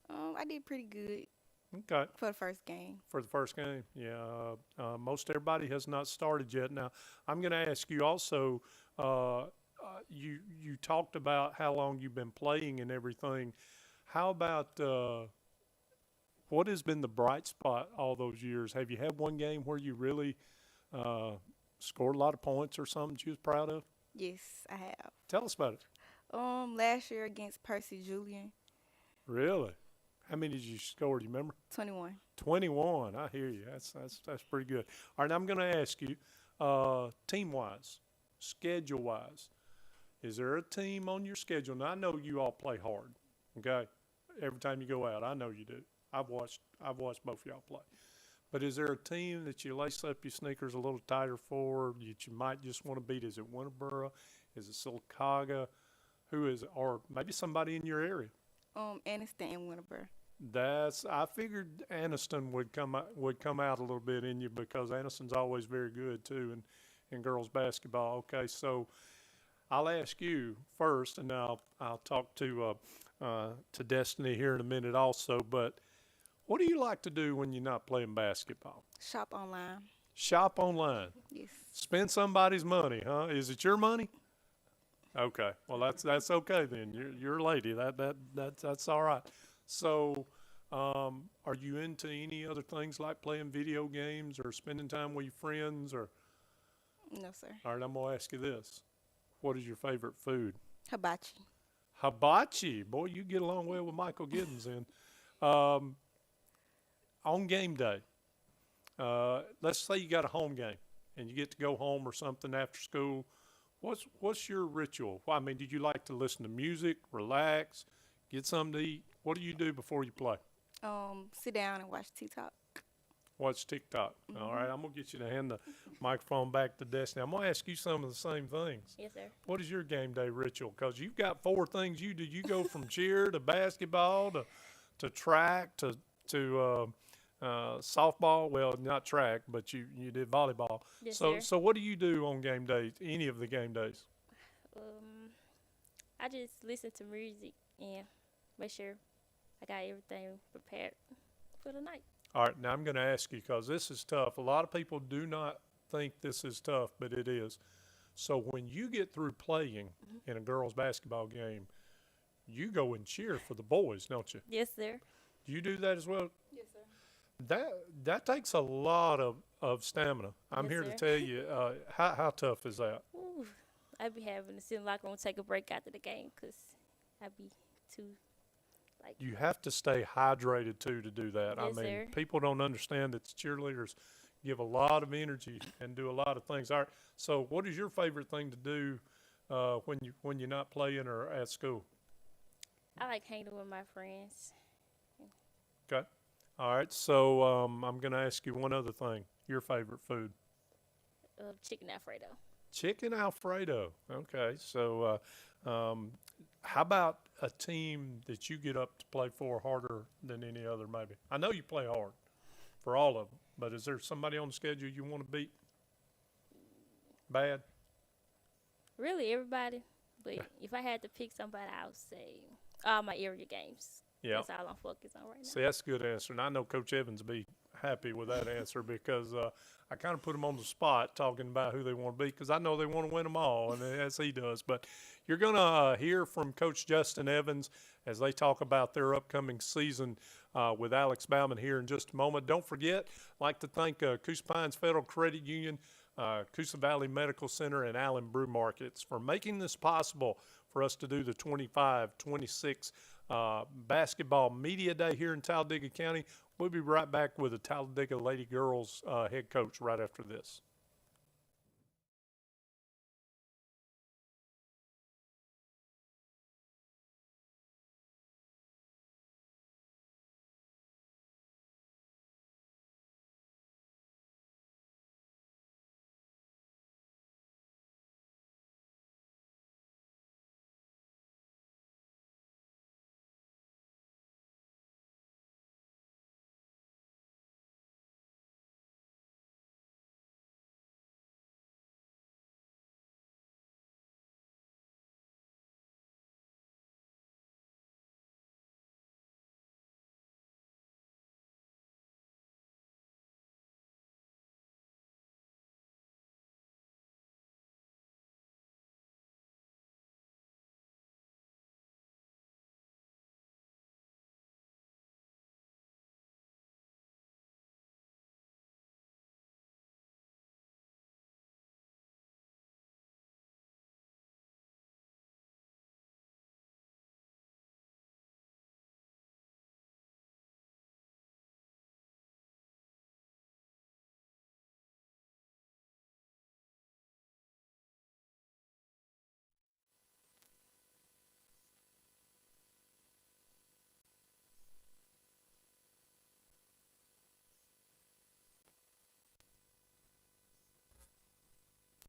I did pretty good Okay. for the first game. For the first game, yeah. Most everybody has not started yet. Now, I'm going to ask you also, you talked about how long you've been playing and everything. How about what has been the bright spot all those years? Have you had one game where you really scored a lot of points or something that you was proud of? Yes, I have. Tell us about it. Last year against Percy Julian, Really? How many did you score? Do you remember? 21. 21. I hear you. That's pretty good. All right, I'm going to ask you, team-wise, schedule-wise, is there a team on your schedule? Now, I know you all play hard, okay? Every time you go out, I know you do. I've watched both of y'all play. But is there a team that you lace up your sneakers a little tighter for that you might just want to beat? Is it Winterboro? Is it Sylacauga? Who is it? Or maybe somebody in your area? Aniston and Winterboro. I figured Aniston would come out a little bit in you because Aniston's always very good too in girls basketball. Okay, so I'll ask you first, and then I'll talk to to Destiny here in a minute also. But what do you like to do when you're not playing basketball? Shop online. Shop online. Yes. Spend somebody's money, huh? Is it your money? Okay. Well, that's okay then. You're a lady. That's all right. So, are you into any other things like playing video games or spending time with your friends? Or No, sir. all right, I'm gonna ask you this: what is your favorite food? Hibachi. Hibachi. Boy, you get along well with Michael Giddens then. On game day, let's say you got a home game and you get to go home or something after school. What's your ritual? Well, I mean, do you like to listen to music, relax, get something to eat? What do you do before you play? Sit down and watch TikTok. Watch TikTok. All right, I'm going to get you to hand the microphone back to Destiny. I'm going to ask you some of the same things. Yes, sir. What is your game day ritual? Because you've got 4 things you do. You go from cheer to basketball to track to softball. Well, not track, but you did volleyball. Yes, so sir. so what do you do on game day? Any of the game days? I just listen to music and make sure I got everything prepared for the night. All right, now I'm going to ask you because this is tough. A lot of people do not think this is tough, but it is. So when you get through playing in a girls' basketball game, you go and cheer for the boys, don't you? Yes, sir. Do you do that as well? Yes, sir. That takes a lot of stamina. I'm Yes, here sir. to tell you, how tough is that? Ooh, I be having to sit in the locker room, take a break after the game, cause I be too. You have to stay hydrated too to do that. I Yes, mean, sir. people don't understand that cheerleaders give a lot of energy and do a lot of things. All right. So, what is your favorite thing to do when you're not playing or at school? I like hanging with my friends. Okay. All right. So, I'm going to ask you one other thing. Your favorite food? Chicken Alfredo. Chicken Alfredo. Okay. So, how about a team that you get up to play for harder than any other, maybe? I know you play hard for all of them, but is there somebody on the schedule you want to beat? Bad? Really, everybody. But if I had to pick somebody, I would say all my area games. Yeah. That's all I'm focused on right now. See, that's a good answer. And I know Coach Evans will be happy with that answer because I kind of put him on the spot talking about who they want to be because I know they want to win them all, and as he does. But you're going to hear from Coach Justin Evans as they talk about their upcoming season with Alex Bauman here in just a moment. Don't forget, I'd like to thank Coosa Pines Federal Credit Union, Coosa Valley Medical Center, and Allen Brew Markets for making this possible for us to do the 25-26 Basketball Media Day here in Talladega County. We'll be right back with the Talladega Lady Girls head coach right after this.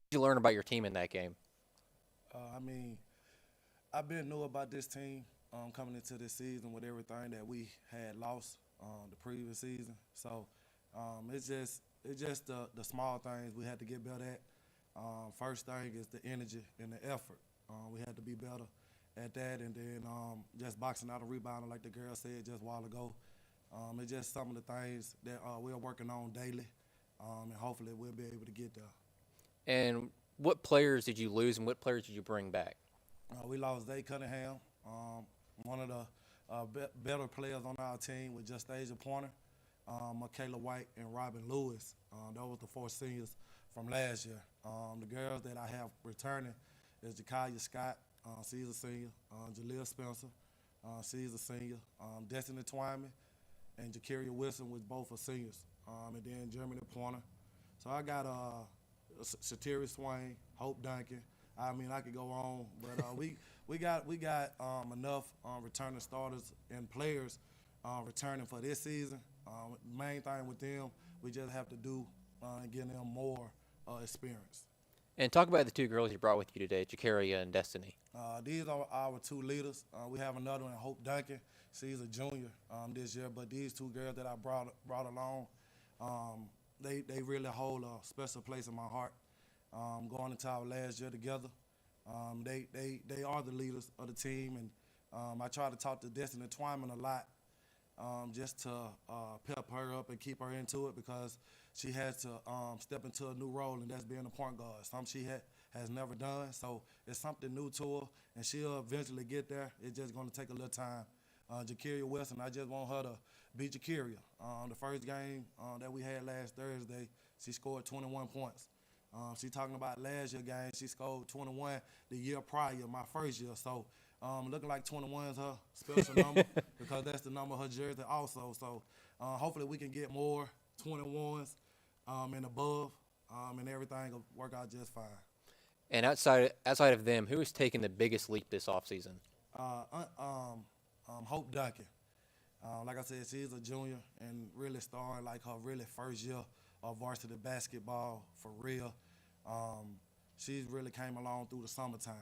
What did you learn about your team in that game? I mean, I've been new about this team coming into this season with everything that we had lost the previous season. So it's just the small things we had to get better at. First thing is the energy and the effort. We had to be better at that, and then just boxing out a rebounder like the girl said just a while ago. It's just some of the things that we're working on daily, and hopefully we'll be able to get there. And what players did you lose, and what players did you bring back? We lost Zay Cunningham, one of the better players on our team with just Asia Pointer, Michaela White, and Robin Lewis. Those were the 4 seniors from last year. The girls that I have returning is Jakaya Scott, she's a senior, Jalea Spencer, she's a senior, Destiny Twyman, and Jacaria Wilson, was both are seniors, and then Germany Pointer. So I got Shatiri Swain, Hope Duncan. I mean, I could go on, but we got enough returning starters and players returning for this season. Main thing with them, we just have to do and give them more experience. And talk about the 2 girls you brought with you today, Jacaria and Destiny. These are our 2 leaders. We have another one, Hope Duncan. She's a junior this year, but these 2 girls that I brought along, they really hold a special place in my heart. Going into our last year together, they are the leaders of the team, and I try to talk to Destiny Twyman a lot, just to pep her up and keep her into it, because she has to step into a new role, and that's being a point guard, something she has never done. So it's something new to her, and she'll eventually get there. It's just going to take a little time. Jacaria Wilson, I just want her to beat Jacaria. The first game that we had last Thursday, she scored 21 points. She talking about last year game, she scored 21 the year prior, my first year. So looking like 21 is her special number, because that's the number of her jersey also. So hopefully we can get more 21s and above, and everything will work out just fine. And outside of them, who has taken the biggest leap this offseason? Hope Duncan. Like I said, she's a junior and really starting like her really first year of varsity basketball for real. She's really came along through the summertime.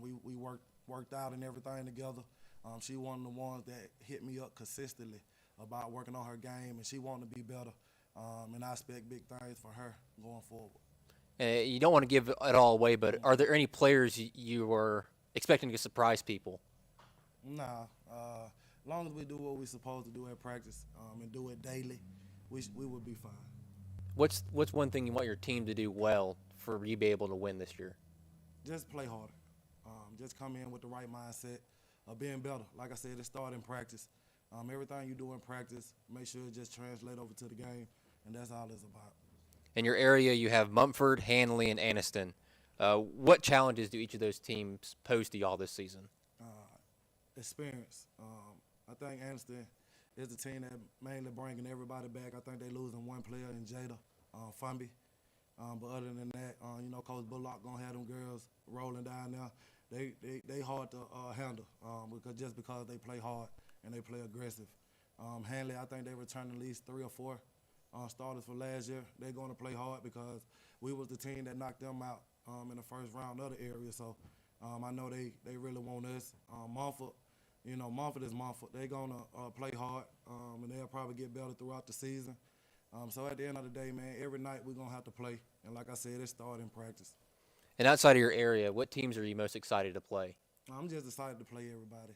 We worked out and everything together. She one of the ones that hit me up consistently about working on her game, and she wanted to be better. And I expect big things for her going forward. You don't want to give it all away, but are there any players you were expecting to surprise people? Nah. As long as we do what we're supposed to do at practice and do it daily, we would be fine. What's one thing you want your team to do well for you to be able to win this year? Just play harder. Just come in with the right mindset of being better. Like I said, it started in practice. Everything you do in practice, make sure it just translate over to the game, and that's all it's about. In your area, you have Mumford, Hanley, and Anniston. What challenges do each of those teams pose to y'all this season? Experience. I think Anniston is the team that mainly bringing everybody back. I think they losing one player in Jada, Fumby. But other than that, Coach Bullock gonna have them girls rolling down there. They hard to handle because they play hard and they play aggressive. Hanley, I think they returned at least 3 or 4 starters for last year. They're going to play hard because we was the team that knocked them out in the first round of the area. So I know they really want us. Mumford, Mumford is Mumford. They're going to play hard, and they'll probably get better throughout the season. So at the end of the day, man, every night we're going to have to play. And like I said, it started in practice. And outside of your area, what teams are you most excited to play? I'm just excited to play everybody.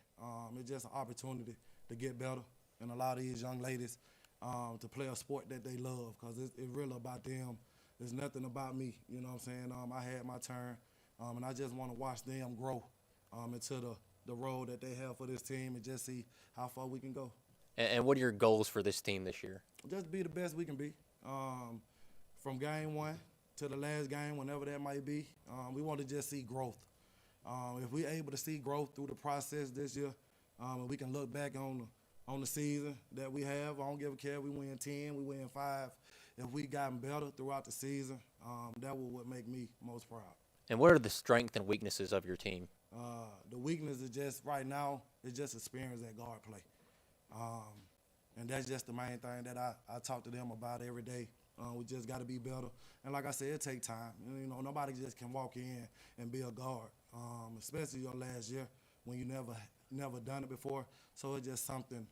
It's just an opportunity to get better and allow these young ladies to play a sport that they love, because it's really about them. It's nothing about me, you know what I'm saying? I had my turn, and I just want to watch them grow into the role that they have for this team and just see how far we can go. And what are your goals for this team this year? Just be the best we can be. From game 1 to the last game, whenever that might be, we want to just see growth. If we're able to see growth through the process this year, and we can look back on the season that we have, I don't give a care. We win 10, we win 5. If we gotten better throughout the season, that would make me most proud. And what are the strengths and weaknesses of your team? The weakness is just right now, it's just experience at guard play. And that's just the main thing that I talk to them about every day. We just got to be better. And like I said, it takes time. Nobody just can walk in and be a guard, especially your last year when you never done it before. So it's just something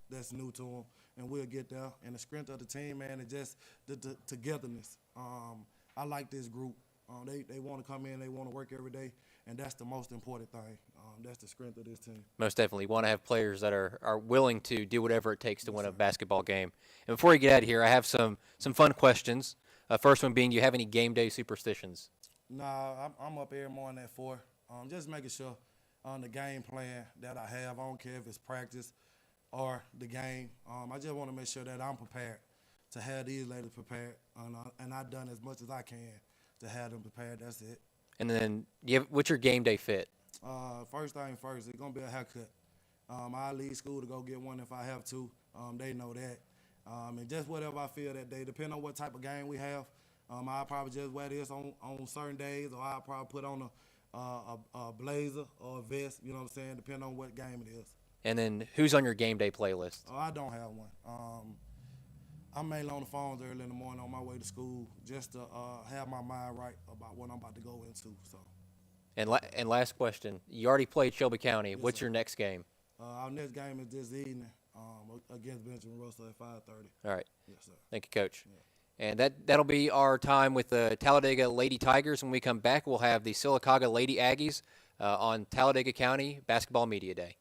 that's new to them, and we'll get there. And the strength of the team, man, is just the togetherness. I like this group. They want to come in, they want to work every day, and that's the most important thing. That's the strength of this team. Most definitely. Want to have players that are willing to do whatever it takes to win a basketball game. And before you get out of here, I have some fun questions. First one being, do you have any game day superstitions? Nah, I'm up every morning at 4. Just making sure on the game plan that I have. I don't care if it's practice or the game. I just want to make sure that I'm prepared to have these ladies prepared, and I've done as much as I can to have them prepared. That's it. And then, what's your game day fit? First thing first, it's going to be a haircut. I leave school to go get one if I have to. They know that. And just whatever I feel that day, depending on what type of game we have, I'll probably just wear this on certain days, or I'll probably put on a blazer or a vest, you know what I'm saying, depending on what game it is. And then, who's on your game day playlist? Oh, I don't have one. I'm mainly on the phones early in the morning on my way to school just to have my mind right about what I'm about to go into. So. And last question, you already played Shelby County. Yes, What's sir. your next game? Our next game is this evening against Benjamin Russell at 5:30. All right. Yes, sir. Thank you, Coach. Yeah. And that'll be our time with the Talladega Lady Tigers. When we come back, we'll have the Sylacauga Lady Aggies on Talladega County Basketball Media Day.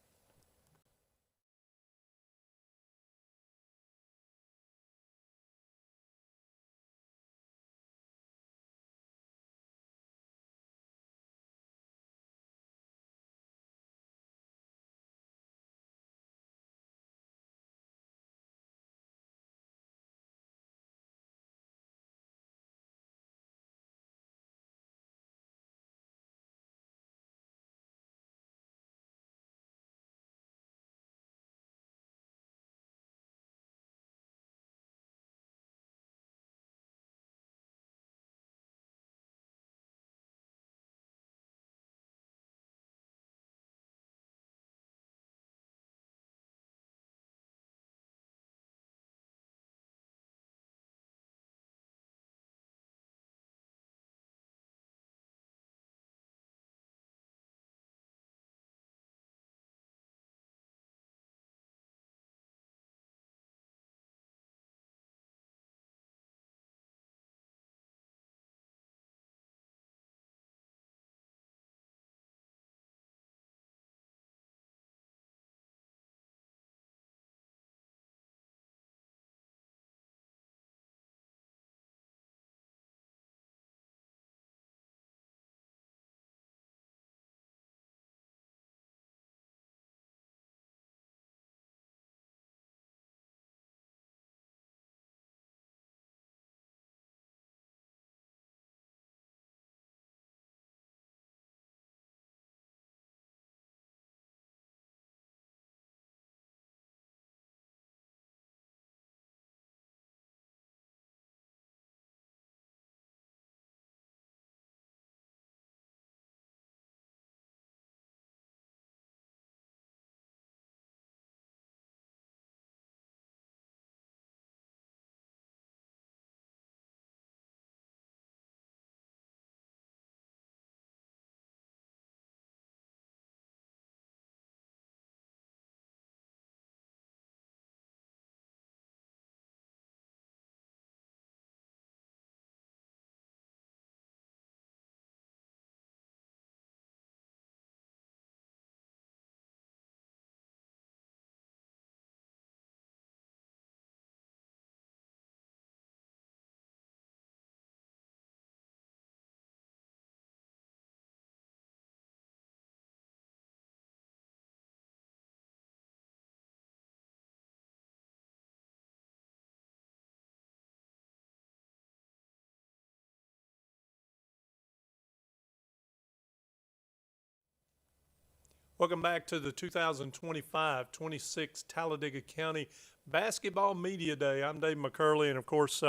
Welcome back to the 2025-26 Talladega County Basketball Media Day. I'm Dave McCurley, and of course,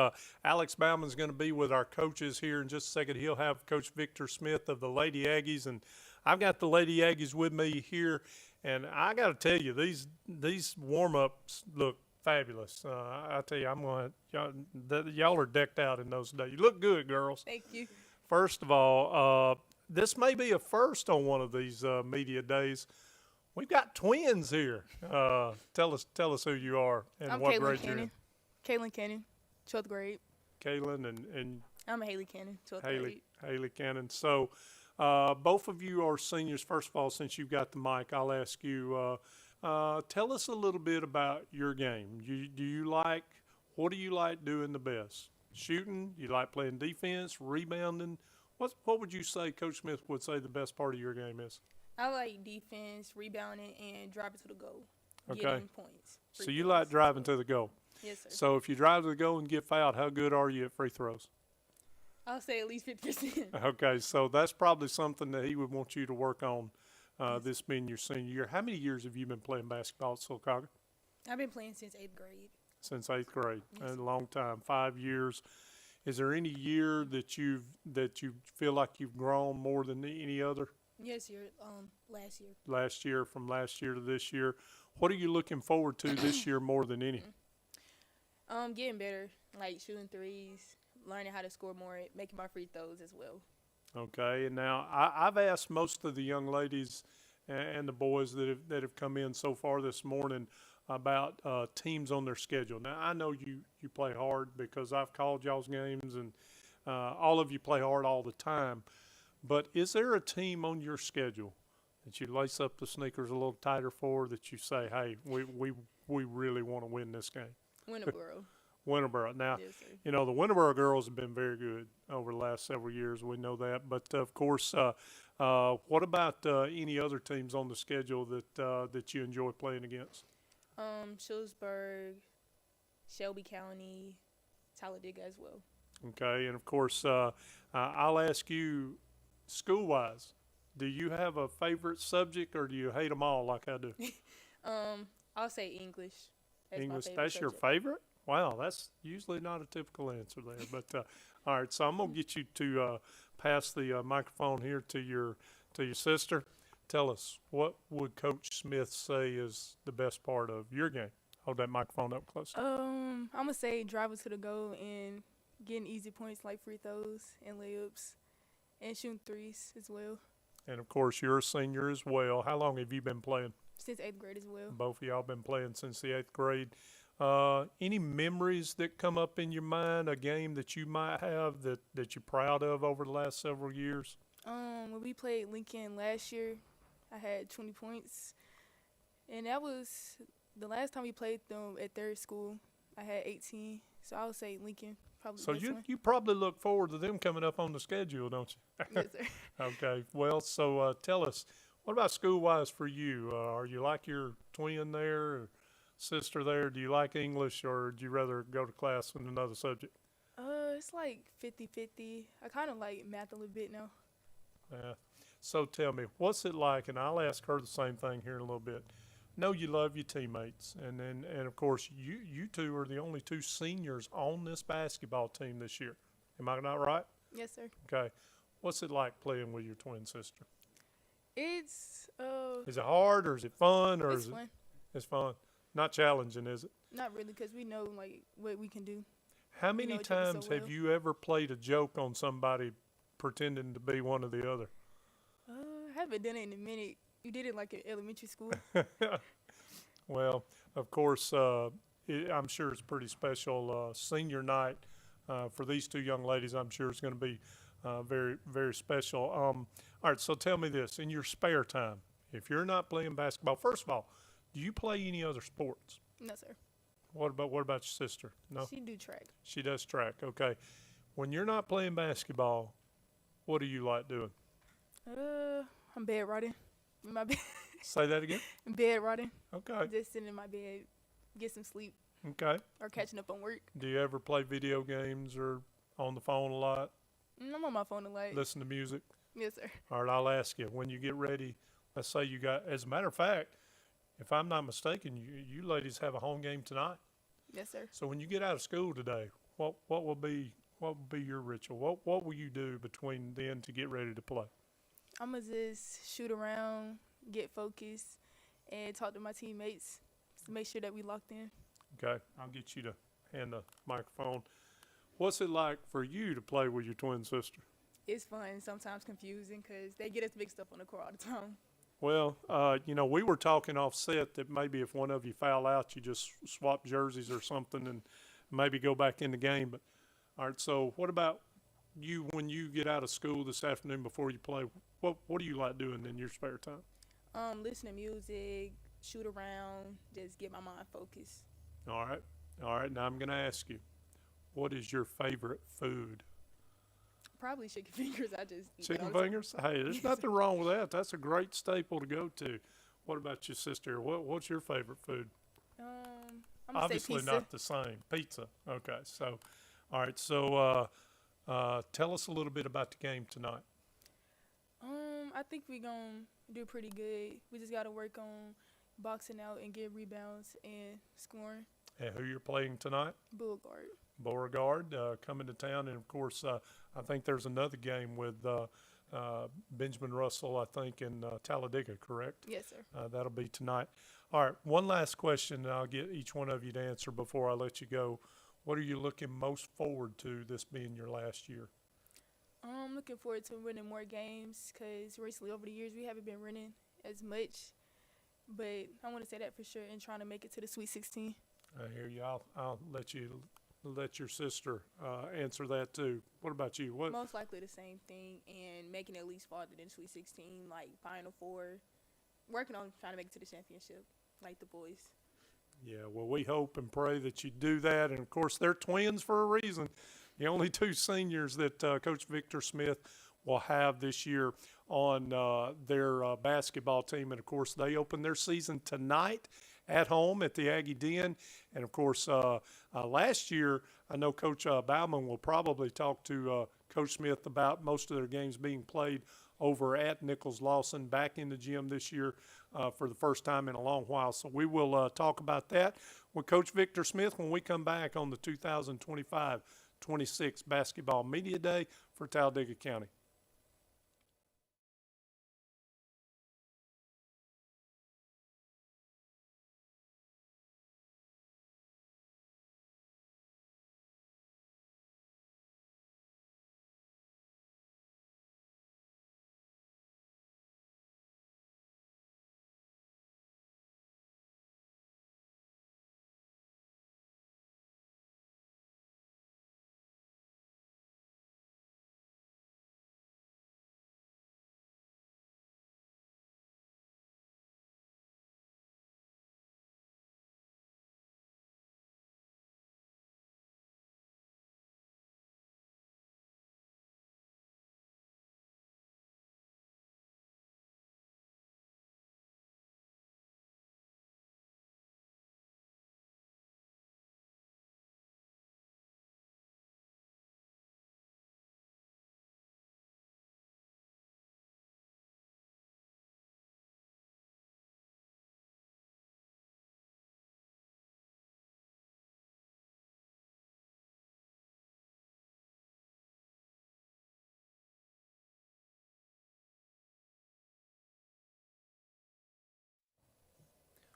Alex Bauman's going to be with our coaches here in just a second. He'll have Coach Victor Smith of the Lady Aggies, and I've got the Lady Aggies with me here. And I got to tell you, these warm-ups look fabulous. I tell you, y'all are decked out in those days. You look good, girls. Thank you. First of all, this may be a first on one of these media days. We've got twins here. Tell us who you are and I'm what Caitlin grade you're Cannon. in. Caitlin Cannon, 12th grade. Kaylin and I'm Haley Cannon, 12th Haley grade. Haley Cannon. So, Both of you are seniors. First of all, since you've got the mic, I'll ask you, tell us a little bit about your game. What do you like doing the best? Shooting? You like playing defense, rebounding? What would you say, Coach Smith would say the best part of your game is? I like defense, rebounding, and driving to the goal. Okay. Getting points. So you like driving to the goal. Yes, sir. So if you drive to the goal and get fouled, how good are you at free throws? I'll say at least 50%. Okay, so that's probably something that he would want you to work on this being your senior year. How many years have you been playing basketball at Sylacauga? I've been playing since 8th grade. Since 8th grade. Yes. A long time, 5 years. Is there any year that you feel like you've grown more than any other? Yes, last year. Last year, from last year to this year. What are you looking forward to this year more than any? Getting better, like shooting threes, learning how to score more, making my free throws as well. Okay, and now I've asked most of the young ladies and the boys that have come in so far this morning about teams on their schedule. Now, I know you play hard because I've called y'all's games, and all of you play hard all the time. But is there a team on your schedule that you lace up the sneakers a little tighter for, that you say, hey, we really want to win this game? Winterboro. Winterboro. Now, Yes, sir. you know, the Winterboro girls have been very good over the last several years. We know that. But, of course, what about any other teams on the schedule that you enjoy playing against? Schullsburg, Shelby County, Talladega as well. Okay, and, of course, I'll ask you, school-wise, do you have a favorite subject or do you hate them all like I do? I'll say English. That's English, my favorite that's your subject. favorite? Wow, that's usually not a typical answer there. But all right, so I'm gonna get you to pass the microphone here to your sister. Tell us, what would Coach Smith say is the best part of your game? Hold that microphone up close. I'm gonna say driving to the goal and getting easy points like free throws and layups, and shooting threes as well. And of course, you're a senior as well. How long have you been playing? Since 8th grade as well. Both of y'all been playing since the 8th grade. Any memories that come up in your mind, a game that you might have that you're proud of over the last several years? When we played Lincoln last year, I had 20 points. And that was the last time we played them at their school. I had 18. So I would say Lincoln probably. So this one. you probably look forward to them coming up on the schedule, don't you? Yes, sir. Okay. Well, so tell us, what about school-wise for you? Are you like your twin there, or sister there? Do you like English, or do you rather go to class in another subject? It's like 50-50. I kind of like math a little bit now. So tell me, what's it like? And I'll ask her the same thing here in a little bit. Know you love your teammates, and of course you two are the only two seniors on this basketball team this year. Am I not right? Yes, sir. Okay. What's it like playing with your twin sister? It's Is it hard, or is it fun, or it's is fun. it? It's fun. Not challenging, is it? Not really, because we know like what we can do. How know many each other so times have well. you ever played a joke on somebody pretending to be one or the other? I haven't done it in a minute. You did it like in elementary school. Well, of course, I'm sure it's pretty special. Senior night for these two young ladies, I'm sure it's going to be very, very special. All right, so tell me this. In your spare time, if you're not playing basketball, first of all, do you play any other sports? No, sir. What about your sister? No? She do track. She does track, okay. When you're not playing basketball, what do you like doing? I'm bed rotting. In my bed. Say that again? Bed rotting. Okay, Just sitting in my bed, get some sleep, okay. or catching up on work. Do you ever play video games or on the phone a lot, I'm on my phone a lot. listen to music? Yes, sir. All right, I'll ask you, when you get ready, let's say you got, as a matter of fact, if I'm not mistaken, you ladies have a home game tonight. Yes, sir. So when you get out of school today, what will be your ritual? What will you do between then to get ready to play? I'm going to just shoot around, get focused, and talk to my teammates to make sure that we locked in. Okay, I'll get you to hand the microphone. What's it like for you to play with your twin sister? It's fun, sometimes confusing, because they get us mixed up on the court all the time. Well, we were talking off set that maybe if one of you foul out, you just swap jerseys or something and maybe go back in the game. But all right, so what about when you get out of school this afternoon before you play, what do you like doing in your spare time? Listen to music, shoot around, just get my mind focused. All right. All right. Now I'm going to ask you, what is your favorite food? Probably chicken fingers. I just eat Chicken all the time. fingers? Hey, there's nothing wrong with that. That's a great staple to go to. What about your sister? What's your favorite food? I'm gonna Obviously say pizza. not the same. Pizza. Okay. So, all right. So, tell us a little bit about the game tonight. I think we gonna do pretty good. We just gotta work on boxing out and get rebounds and scoring. And who you're playing tonight? Beauregard. Beauregard coming to town, and of course, I think there's another game with Benjamin Russell. I think in Talladega, correct? Yes, sir. That'll be tonight. All right. One last question, and I'll get each one of you to answer before I let you go. What are you looking most forward to, this being your last year? I'm looking forward to winning more games because recently over the years we haven't been winning as much. But I want to say that for sure and trying to make it to the Sweet 16. I hear you. I'll let your sister answer that too. What about you? What? Most likely the same thing and making it at least farther than Sweet 16, like Final Four. Working on trying to make it to the championship, like the boys. Yeah, well, we hope and pray that you do that. And, of course, they're twins for a reason. The only two seniors that Coach Victor Smith will have this year on their basketball team. And, of course, they open their season tonight at home at the Aggie Den. And, of course, last year, I know Coach Bauman will probably talk to Coach Smith about most of their games being played over at Nichols Lawson, back in the gym this year for the first time in a long while. So we will talk about that with Coach Victor Smith when we come back on the 2025-26 Basketball Media Day for Talladega County.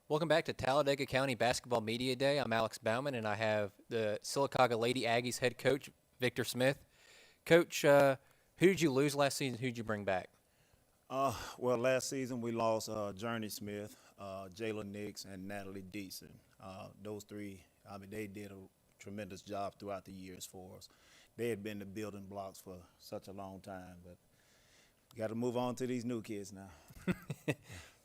Welcome back to Talladega County Basketball Media Day. I'm Alex Bauman, and I have the Sylacauga Lady Aggies head coach, Victor Smith. Coach, who did you lose last season? Who did you bring back? Well, last season we lost Journey Smith, Jayla Nix, and Natalie Deason. Those three, I mean, they did a tremendous job throughout the years for us. They had been the building blocks for such a long time, but we got to move on to these new kids now.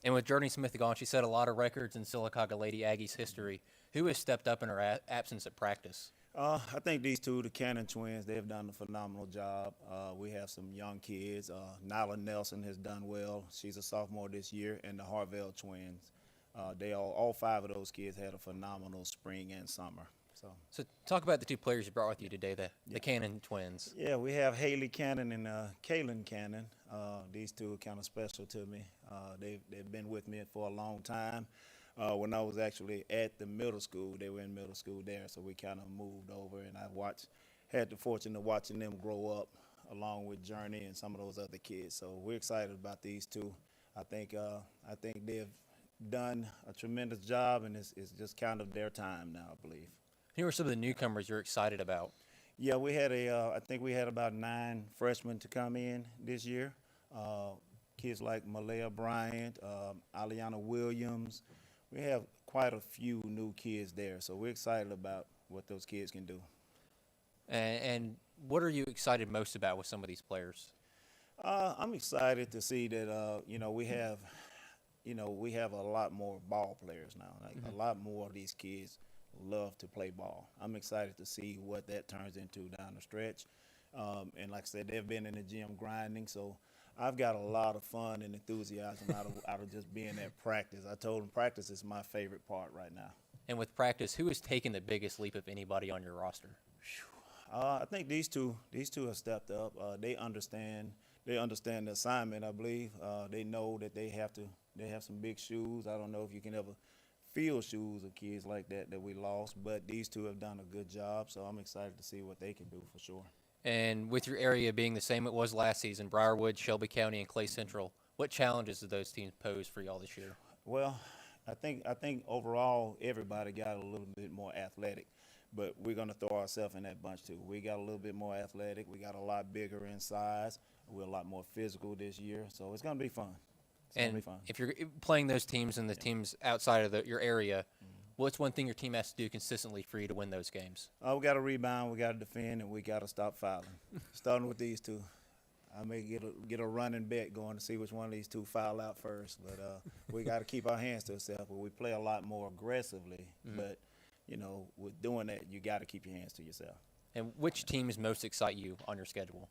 And with Journey Smith gone, she set a lot of records in Sylacauga Lady Aggies history. Who has stepped up in her absence at practice? I think these two, the Cannon twins, they've done a phenomenal job. We have some young kids. Nyla Nelson has done well. She's a sophomore this year, and the Harvell twins. All five of those kids had a phenomenal spring and summer. So talk about the two players you brought with you today, the Cannon twins. Yeah, we have Haley Cannon and Kaylin Cannon. These two are kind of special to me. They've been with me for a long time. When I was actually at the middle school, they were in middle school there, so we kind of moved over, and had the fortune of watching them grow up along with Journey and some of those other kids. So we're excited about these two. I think they've done a tremendous job, and it's just kind of their time now, I believe. Who are some of the newcomers you're excited about? Yeah, I think we had about 9 freshmen to come in this year. Kids like Malaya Bryant, Aliana Williams. We have quite a few new kids there, so we're excited about what those kids can do. And what are you excited most about with some of these players? I'm excited to see that we have a lot more ball players now. Like a lot more of these kids love to play ball. I'm excited to see what that turns into down the stretch. And like I said, they've been in the gym grinding, so I've got a lot of fun and enthusiasm out of just being at practice. I told them practice is my favorite part right now. And with practice, who has taken the biggest leap of anybody on your roster? I think these two have stepped up. They understand the assignment. I believe they know that they have some big shoes. I don't know if you can ever fill shoes of kids like that we lost, but these two have done a good job. So I'm excited to see what they can do for sure. And with your area being the same it was last season, Briarwood, Shelby County, and Clay Central, what challenges do those teams pose for y'all this year? Well, I think overall everybody got a little bit more athletic, but we're going to throw ourselves in that bunch too. We got a little bit more athletic. We got a lot bigger in size. We're a lot more physical this year, so it's going to be fun. It's going to be fun. If you're playing those teams and the teams outside of your area, what's one thing your team has to do consistently for you to win those games? We got to rebound, we got to defend, and we got to stop fouling. Starting with these two. I may get a running bet going to see which one of these two foul out first, but we got to keep our hands to ourselves. But we play a lot more aggressively, but with doing that, you got to keep your hands to yourself. And which teams most excite you on your schedule,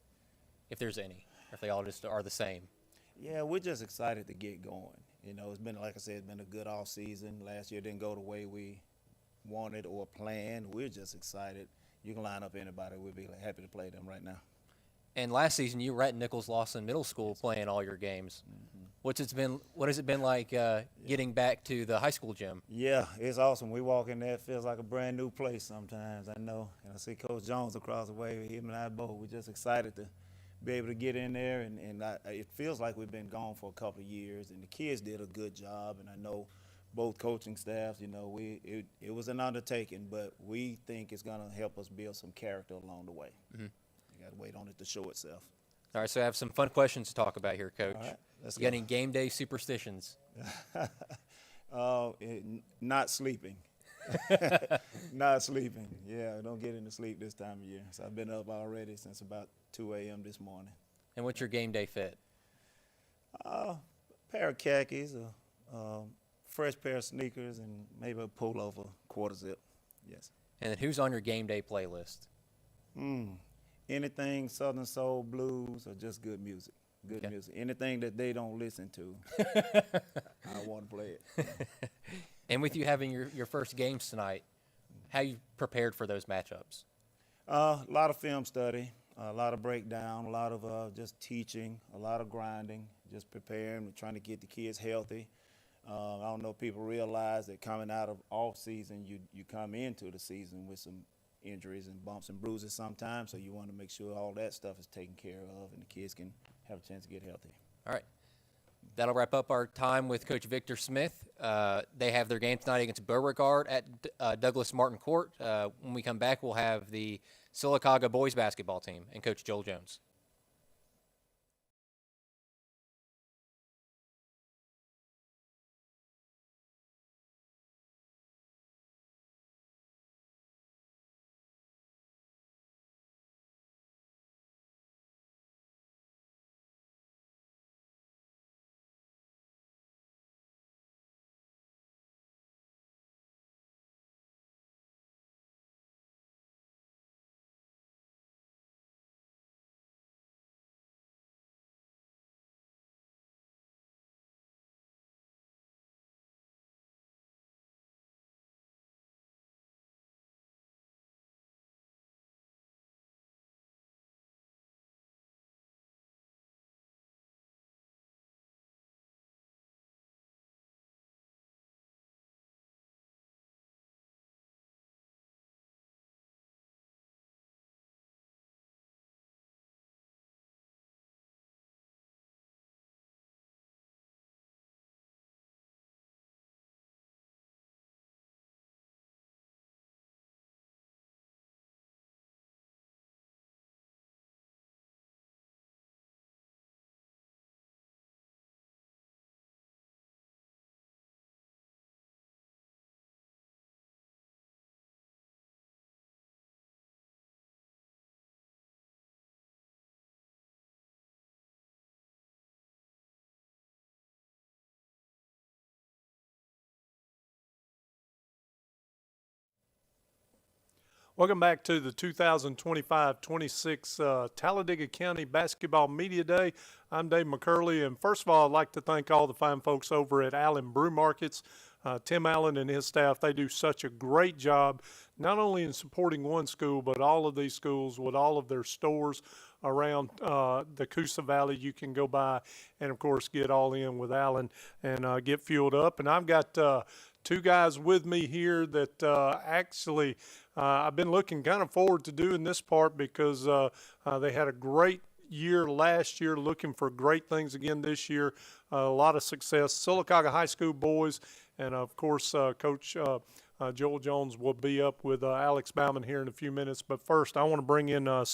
if there's any, or if they all just are the same? Yeah, we're just excited to get going. It's been, like I said, it's been a good off season. Last year didn't go the way we wanted or planned. We're just excited. You can line up anybody. We'd be happy to play them right now. And last season, you were at Nichols Lawson Middle School playing all your games. What has it been like getting back to the high school gym? Yeah, it's awesome. We walk in there, it feels like a brand new place sometimes. I know. And I see Coach Jones across the way. Him and I both. We're just excited to be able to get in there, and it feels like we've been gone for a couple of years, and the kids did a good job, and I know both coaching staffs, it was an undertaking, but we think it's going to help us build some character along the way. You got to wait on it to show itself. All right, so I have some fun questions to talk about here, Coach. All right, let's You got go. any game day superstitions? Not sleeping. Not sleeping. Yeah, I don't get into sleep this time of year. So I've been up already since about 2 a.m. this morning. And what's your game day fit? Pair of khakis, a fresh pair of sneakers, and maybe a pullover quarter zip. Yes. And then who's on your game day playlist? Anything Southern Soul, blues, or just good music. Good music. Anything that they don't listen to, I want to play it. And with you having your first games tonight, how you prepared for those matchups? A lot of film study, a lot of breakdown, a lot of just teaching, a lot of grinding, just preparing, trying to get the kids healthy. I don't know if people realize that coming out of off season, you come into the season with some injuries and bumps and bruises sometimes, so you want to make sure all that stuff is taken care of and the kids can have a chance to get healthy. All right. That'll wrap up our time with Coach Victor Smith. They have their game tonight against Beauregard at Douglas Martin Court. When we come back, we'll have the Sylacauga boys basketball team and Coach Joel Jones. Welcome back to the 2025-26 Talladega County Basketball Media Day. I'm Dave McCurley, and first of all, I'd like to thank all the fine folks over at Allen Brew Markets. Tim Allen and his staff, they do such a great job, not only in supporting one school, but all of these schools with all of their stores around the Coosa Valley. You can go by and, of course, get all in with Allen and get fueled up. And I've got two guys with me here that actually I've been looking kind of forward to doing this part because they had a great year last year, looking for great things again this year. A lot of success. Sylacauga High School boys, and of course, Coach Joel Jones will be up with Alex Bauman here in a few minutes. But first, I want to bring in a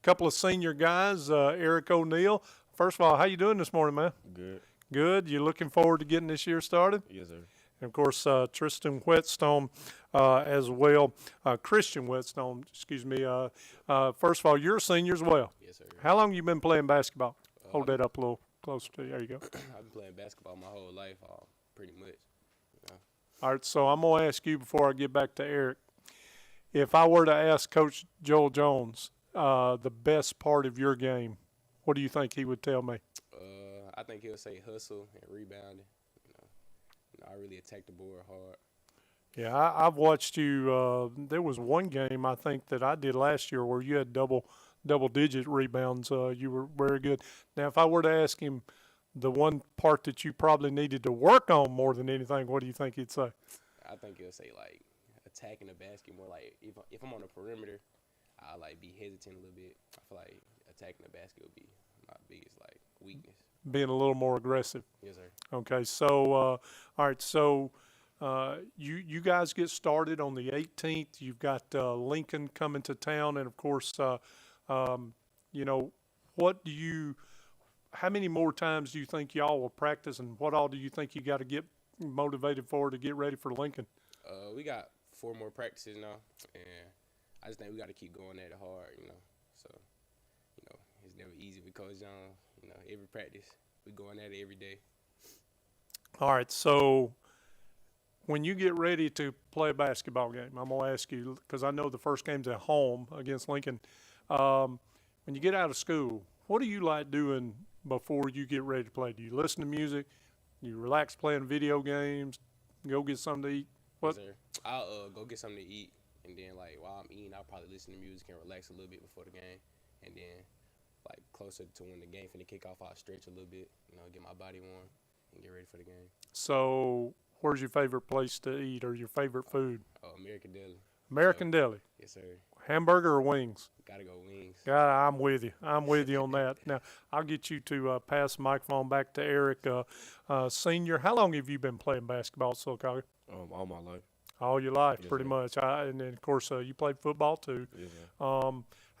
couple of senior guys. Eric O'Neill. First of all, how you doing this morning, man? Good. Good. You looking forward to getting this year started? Yes, sir. And, of course, Tristan Whetstone as well. Christian Whetstone, excuse me. First of all, you're a senior as well. Yes, sir. How long you been playing basketball? Hold that up a little closer to you. There you go. I've been playing basketball my whole life, pretty much. All right, so I'm going to ask you before I get back to Eric. If I were to ask Coach Joel Jones the best part of your game, what do you think he would tell me? I think he'll say hustle and rebounding. I really attack the board hard. Yeah, I've watched you. There was one game I think that I did last year where you had double-digit rebounds. You were very good. Now, if I were to ask him the one part that you probably needed to work on more than anything, what do you think he'd say? I think he'll say, like, attacking the basket more. Like, if I'm on the perimeter, I like be hesitant a little bit. I feel like attacking the basket would be my biggest, like, weakness. Being a little more aggressive. Yes, sir. Okay, so all right, so you guys get started on the 18th. You've got Lincoln coming to town, and of course, you know, how many more times do you think y'all will practice, and what all do you think you got to get motivated for to get ready for Lincoln? We got 4 more practices now, and I just think we got to keep going at it hard, So, it's never easy with Coach John. Every practice, we going at it every day. All right, so when you get ready to play a basketball game, I'm going to ask you, because I know the first game's at home against Lincoln. When you get out of school, what do you like doing before you get ready to play? Do you listen to music? Do you relax playing video games? Go get something to eat? What? Yes, sir. I'll go get something to eat, and then, like, while I'm eating, I'll probably listen to music and relax a little bit before the game. And then, like, closer to when the game finna kick off, I'll stretch a little bit, get my body warm and get ready for the game. So where's your favorite place to eat or your favorite food? American Deli. American Deli. Yes, sir. Hamburger or wings? Gotta go wings. Yeah, I'm with you. I'm with you on that. Now, I'll get you to pass the microphone back to Eric. Senior, how long have you been playing basketball at Sylacauga? All my life. All your life, Yes, pretty sir. much. And then, of course, you played football too. Yes, sir.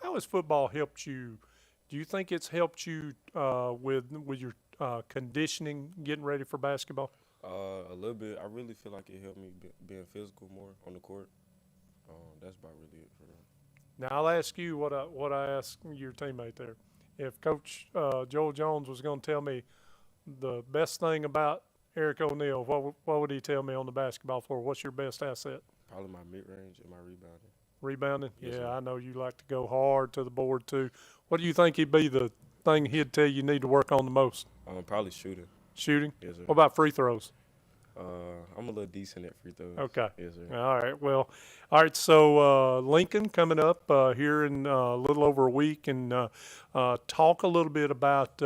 How has football helped you? Do you think it's helped you with your conditioning, getting ready for basketball? A little bit. I really feel like it helped me being physical more on the court. That's about really it for me. Now, I'll ask you what I asked your teammate there. If Coach Joel Jones was going to tell me the best thing about Eric O'Neill, what would he tell me on the basketball floor? What's your best asset? Probably my mid-range and my rebounding. Rebounding? Yes, Yeah, sir. I know you like to go hard to the board too. What do you think he'd be the thing he'd tell you need to work on the most? Probably shooting. Shooting? Yes, sir. What about free throws? I'm a little decent at free throws. Okay. Yes, sir. All right. Well, all right. So Lincoln coming up here in a little over a week, and talk a little bit about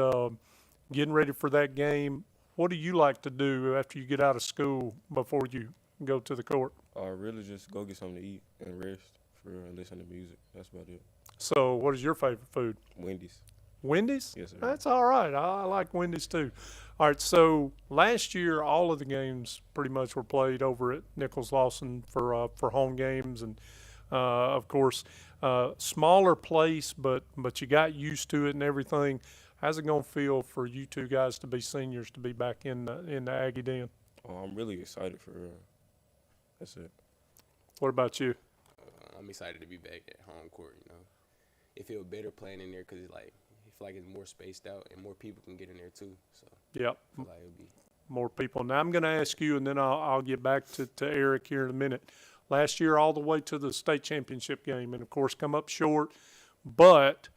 getting ready for that game. What do you like to do after you get out of school before you go to the court? Really just go get something to eat and rest and listen to music. That's about it. So what is your favorite food? Wendy's. Wendy's? Yes, sir. That's all right. I like Wendy's too. All right, so last year all of the games pretty much were played over at Nichols Lawson for home games, and of course smaller place, but you got used to it and everything. How's it gonna feel for you two guys to be seniors to be back in the Aggie Den? I'm really excited for. That's it. What about you? I'm excited to be back at home court. It feels better playing in there because I feel like it's more spaced out and more people can get in there too. So Yep. I feel like it'll be More people. Now I'm going to ask you, and then I'll get back to Eric here in a minute. last year all the way to the state championship game, and of course come up short. But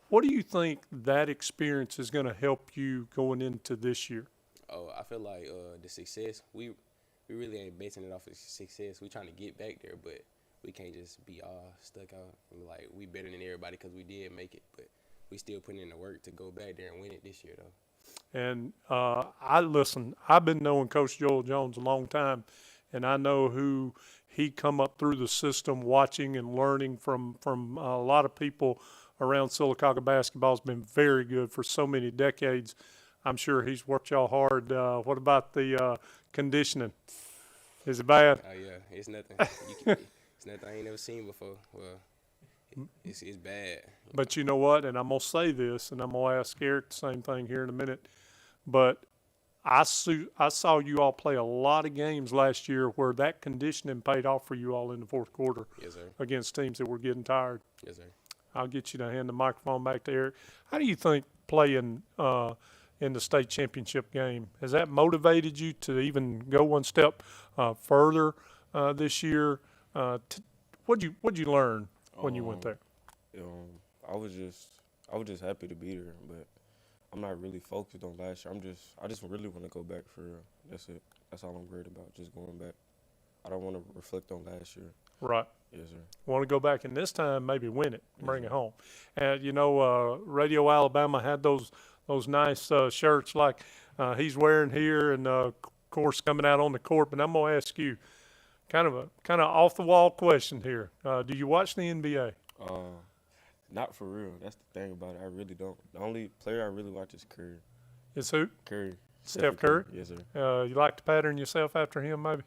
what do you think that experience is going to help you going into this year? Oh, I feel like the success, we really ain't basing it off of success. We trying to get back there, but we can't just be all stuck out and like we better than everybody because we did make it, but we still putting in the work to go back there and win it this year though. And I've been knowing Coach Joel Jones a long time, and I know who he come up through the system, watching and learning from a lot of people around Sylacauga basketball. Has been very good for so many decades. I'm sure he's worked y'all hard. What about the conditioning? Is it bad? Oh yeah, it's nothing. It's nothing I ain't never seen before. Well, it's bad. But you know what? And I'm gonna say this, and I'm gonna ask Eric the same thing here in a minute. But I saw you all play a lot of games last year where that conditioning paid off for you all in the fourth quarter. Yes, sir. Against teams that were getting tired. Yes, sir. I'll get you to hand the microphone back to Eric. How do you think playing in the state championship game, has that motivated you to even go one step further this year? What'd you learn when you went there? I was just happy to be there, but I'm not really focused on last year. I just really want to go back for real. That's it. That's all I'm worried about, just going back. I don't want to reflect on last year. Right. Yes, sir. Want to go back and this time maybe win it, bring it home. And Radio Alabama had those nice shirts like he's wearing here, and of course coming out on the court. But I'm gonna ask you kind of off the wall question here. Do you watch the NBA? Not for real. That's the thing about it. I really don't. The only player I really watch is Curry. Is who? Curry. Steph Curry? Yes, sir. You like to pattern yourself after him, maybe?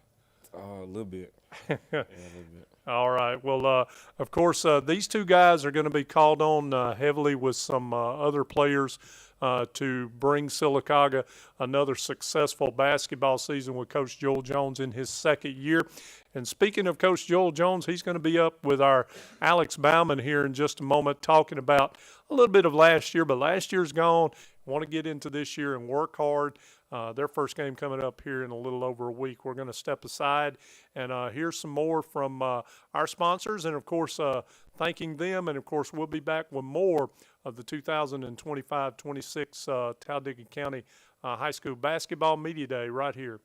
A little bit. Yeah, a little bit. All right. Well, of course, these two guys are going to be called on heavily with some other players to bring Sylacauga another successful basketball season with Coach Joel Jones in his second year. And speaking of Coach Joel Jones, he's going to be up with our Alex Bauman here in just a moment talking about a little bit of last year, but last year's gone. Want to get into this year and work hard. Their first game coming up here in a little over a week. We're going to step aside and hear some more from our sponsors and, of course, thanking them. And, of course, we'll be back with more of the 2025-26 Talladega County High School Basketball Media Day right here.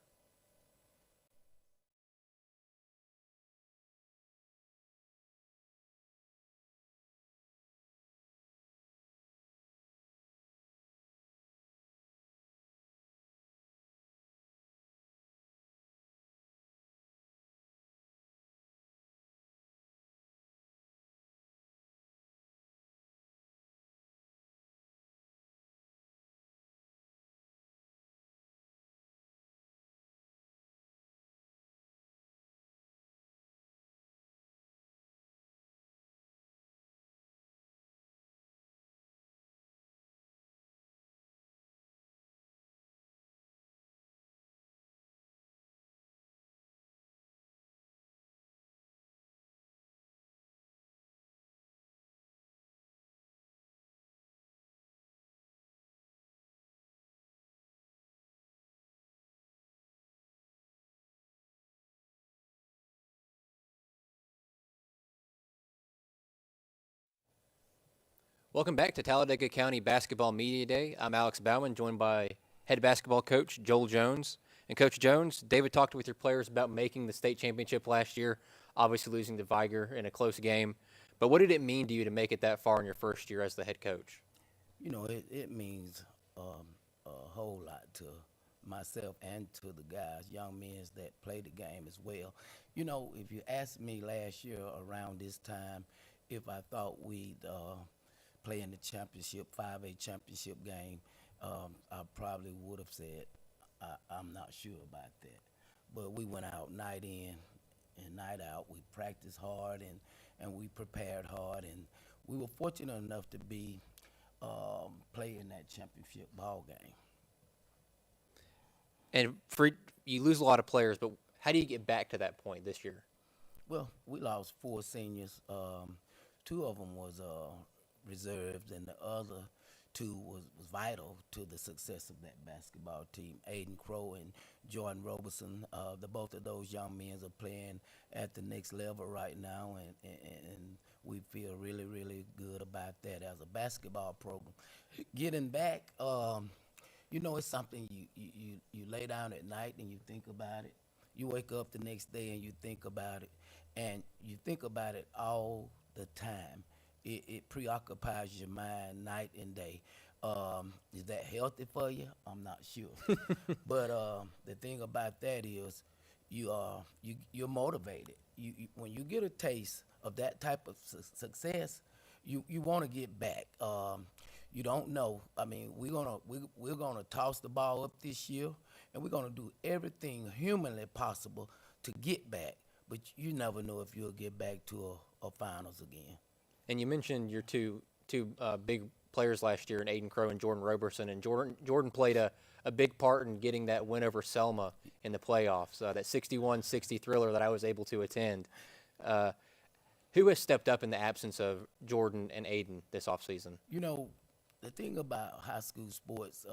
Welcome back to Talladega County Basketball Media Day. I'm Alex Bauman, joined by head basketball coach Joel Jones. And Coach Jones, David talked with your players about making the state championship last year, obviously losing to Viger in a close game. But what did it mean to you to make it that far in your first year as the head coach? You know, it means a whole lot to myself and to the guys, young men that play the game as well. You know, if you asked me last year around this time if I thought we'd play in the championship, 5A championship game, I probably would have said I'm not sure about that. But we went out night in and night out. We practiced hard and we prepared hard, and we were fortunate enough to be playing that championship ball game. And you lose a lot of players, but how do you get back to that point this year? Well, we lost 4 seniors. 2 of them was reserves, and the other two was vital to the success of that basketball team. Aiden Crow and Jordan Roberson, the both of those young men are playing at the next level right now, and we feel really, really good about that as a basketball program. Getting back, it's something you lay down at night and you think about it. You wake up the next day and you think about it, and you think about it all the time. It preoccupies your mind night and day. Is that healthy for you? I'm not sure. But the thing about that is you're motivated. When you get a taste of that type of success, you want to get back. You don't know. I mean, we're gonna toss the ball up this year, and we're gonna do everything humanly possible to get back. But you never know if you'll get back to a finals again. And you mentioned your two big players last year in Aiden Crow and Jordan Roberson, and Jordan played a big part in getting that win over Selma in the playoffs, that 61-60 thriller that I was able to attend. Who has stepped up in the absence of Jordan and Aiden this offseason? The thing about high school sports,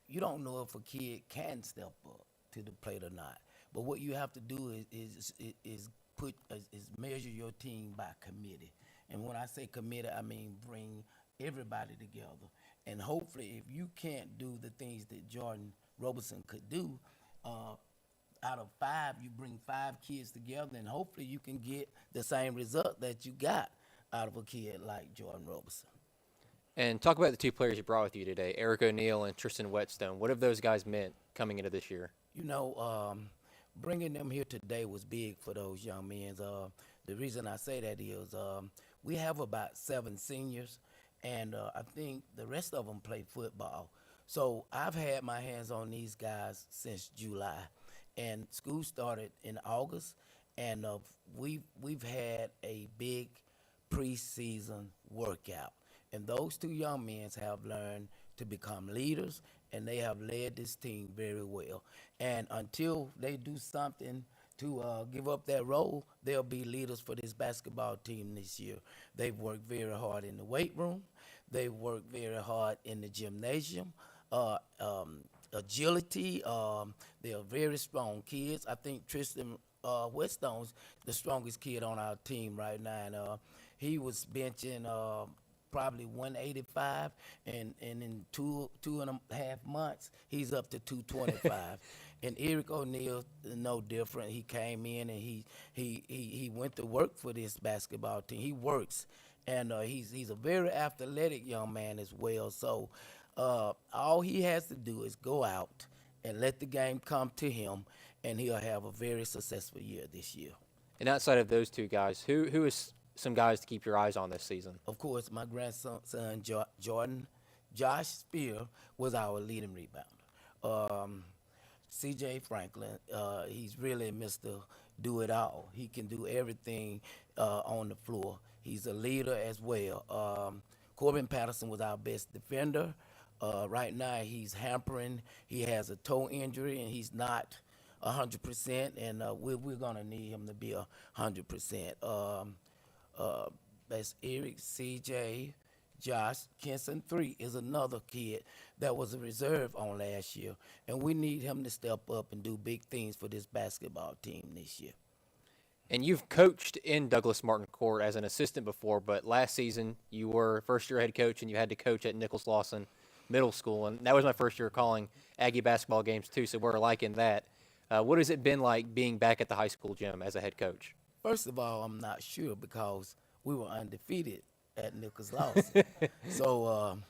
you don't know if a kid can step up to the plate or not. But what you have to do is measure your team by committee. And when I say committee, I mean bring everybody together. And hopefully, if you can't do the things that Jordan Roberson could do, out of 5, you bring 5 kids together, and hopefully you can get the same result that you got out of a kid like Jordan Roberson. And talk about the two players you brought with you today, Eric O'Neill and Tristan Whetstone. What have those guys meant coming into this year? Bringing them here today was big for those young men. The reason I say that is we have about 7 seniors, and I think the rest of them play football. So I've had my hands on these guys since July, and school started in August, and we've had a big preseason workout. And those 2 young men have learned to become leaders, and they have led this team very well. And until they do something to give up that role, they'll be leaders for this basketball team this year. They've worked very hard in the weight room. They've worked very hard in the gymnasium. Agility, they are very strong kids. I think Tristan Whetstone's the strongest kid on our team right now. And he was benching probably 185, and in two and a half months, he's up to 225. And Eric O'Neill, no different. He came in and he went to work for this basketball team. He works, and he's a very athletic young man as well. So all he has to do is go out and let the game come to him, and he'll have a very successful year this year. And outside of those 2 guys, who is some guys to keep your eyes on this season? Of course, my grandson, Josh Spear, was our leading rebounder. C.J. Franklin, he's really Mr. Do-It-All. He can do everything on the floor. He's a leader as well. Corbin Patterson was our best defender. Right now, he's hampering. He has a toe injury, and he's not 100%, and we're going to need him to be 100%. That's Eric, CJ, Josh. Kenson 3 is another kid that was a reserve on last year, and we need him to step up and do big things for this basketball team this year. And you've coached in Douglas Martin Court as an assistant before, but last season you were first-year head coach and you had to coach at Nichols Lawson Middle School, and that was my first year calling Aggie basketball games too, so we're liking that. What has it been like being back at the high school gym as a head coach? First of all, I'm not sure because we were undefeated at Nichols Lawson. So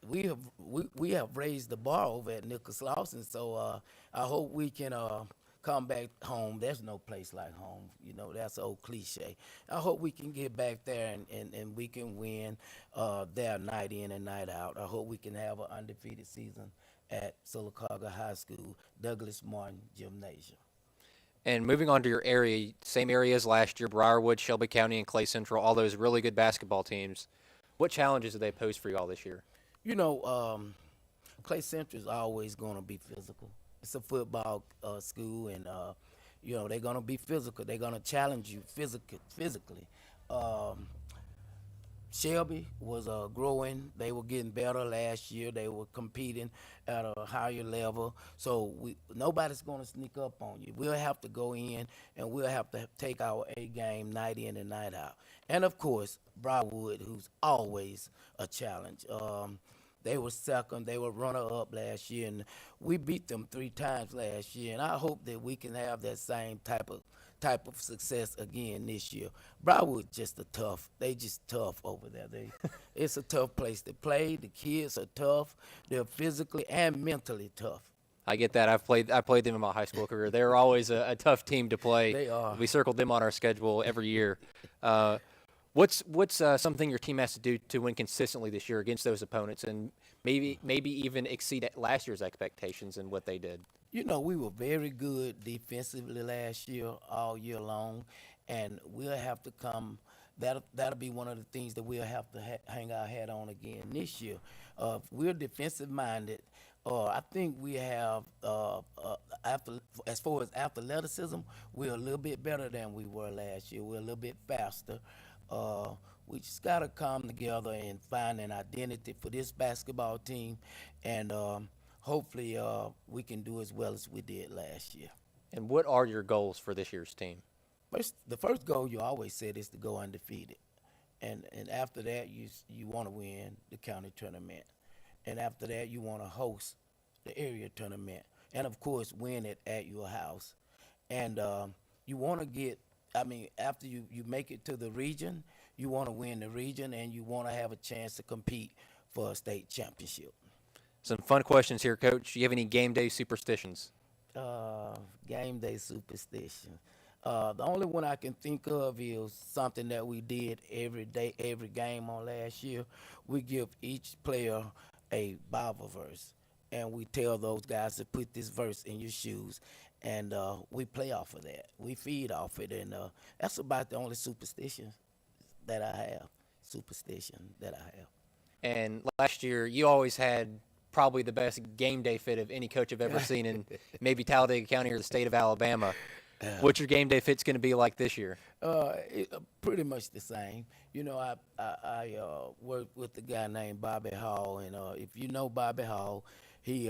we have raised the bar over at Nichols Lawson. So I hope we can come back home. There's no place like home. That's an old cliche. I hope we can get back there and we can win there night in and night out. I hope we can have an undefeated season at Sylacauga High School, Douglas Martin Gymnasium. And moving on to your area, same area as last year, Briarwood, Shelby County, and Clay Central, all those really good basketball teams. What challenges do they pose for you all this year? Clay Central is always going to be physical. It's a football school, and, they're going to be physical. They're going to challenge you physically. Shelby was growing. They were getting better last year. They were competing at a higher level. So nobody's going to sneak up on you. We'll have to go in and we'll have to take our A game night in and night out. And of course, Briarwood, who's always a challenge. They were second. They were runner-up last year, and we beat them 3 times last year. And I hope that we can have that same type of success again this year. Broward they just tough over there. It's a tough place to play. The kids are tough. They're physically and mentally tough. I get that. I played them in my high school career. They're always a tough team to play. They are. We circled them on our schedule every year. What's something your team has to do to win consistently this year against those opponents, and maybe even exceed last year's expectations and what they did? You know, we were very good defensively last year, all year long, and we'll have to come. That'll be one of the things that we'll have to hang our hat on again this year. We're defensive minded. I think we have, as far as athleticism, we're a little bit better than we were last year. We're a little bit faster. We just got to come together and find an identity for this basketball team, and hopefully we can do as well as we did last year. And what are your goals for this year's team? The first goal you always said is to go undefeated, and after that you want to win the county tournament, and after that you want to host the area tournament, and of course win it at your house, and you want to get. I mean, after you make it to the region, you want to win the region, and you want to have a chance to compete for a state championship. Some fun questions here, Coach. Do you have any game day superstitions? Game day superstition. The only one I can think of is something that we did every day, every game on last year. We give each player a Bible verse, and we tell those guys to put this verse in your shoes, and we play off of that. We feed off it, and that's about the only superstition that I have. And last year, you always had probably the best game day fit of any coach I've ever seen in maybe Talladega County or the state of Alabama. What's your game day fit's going to be like this year? Pretty much the same. You know, I work with a guy named Bobby Hall, and if you know Bobby Hall, he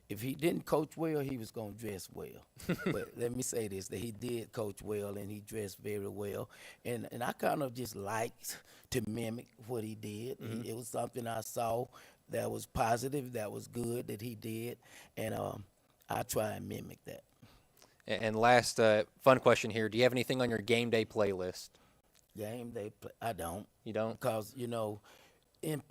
if he didn't coach well, he was going to dress well. But let me say this, that he did coach well, and he dressed very well. And I kind of just liked to mimic what he did. Mm-hmm. It was something I saw that was positive, that was good, that he did. And I try and mimic that. And last fun question here. Do you have anything on your game day playlist? Game day I don't. You don't? Because, you know, in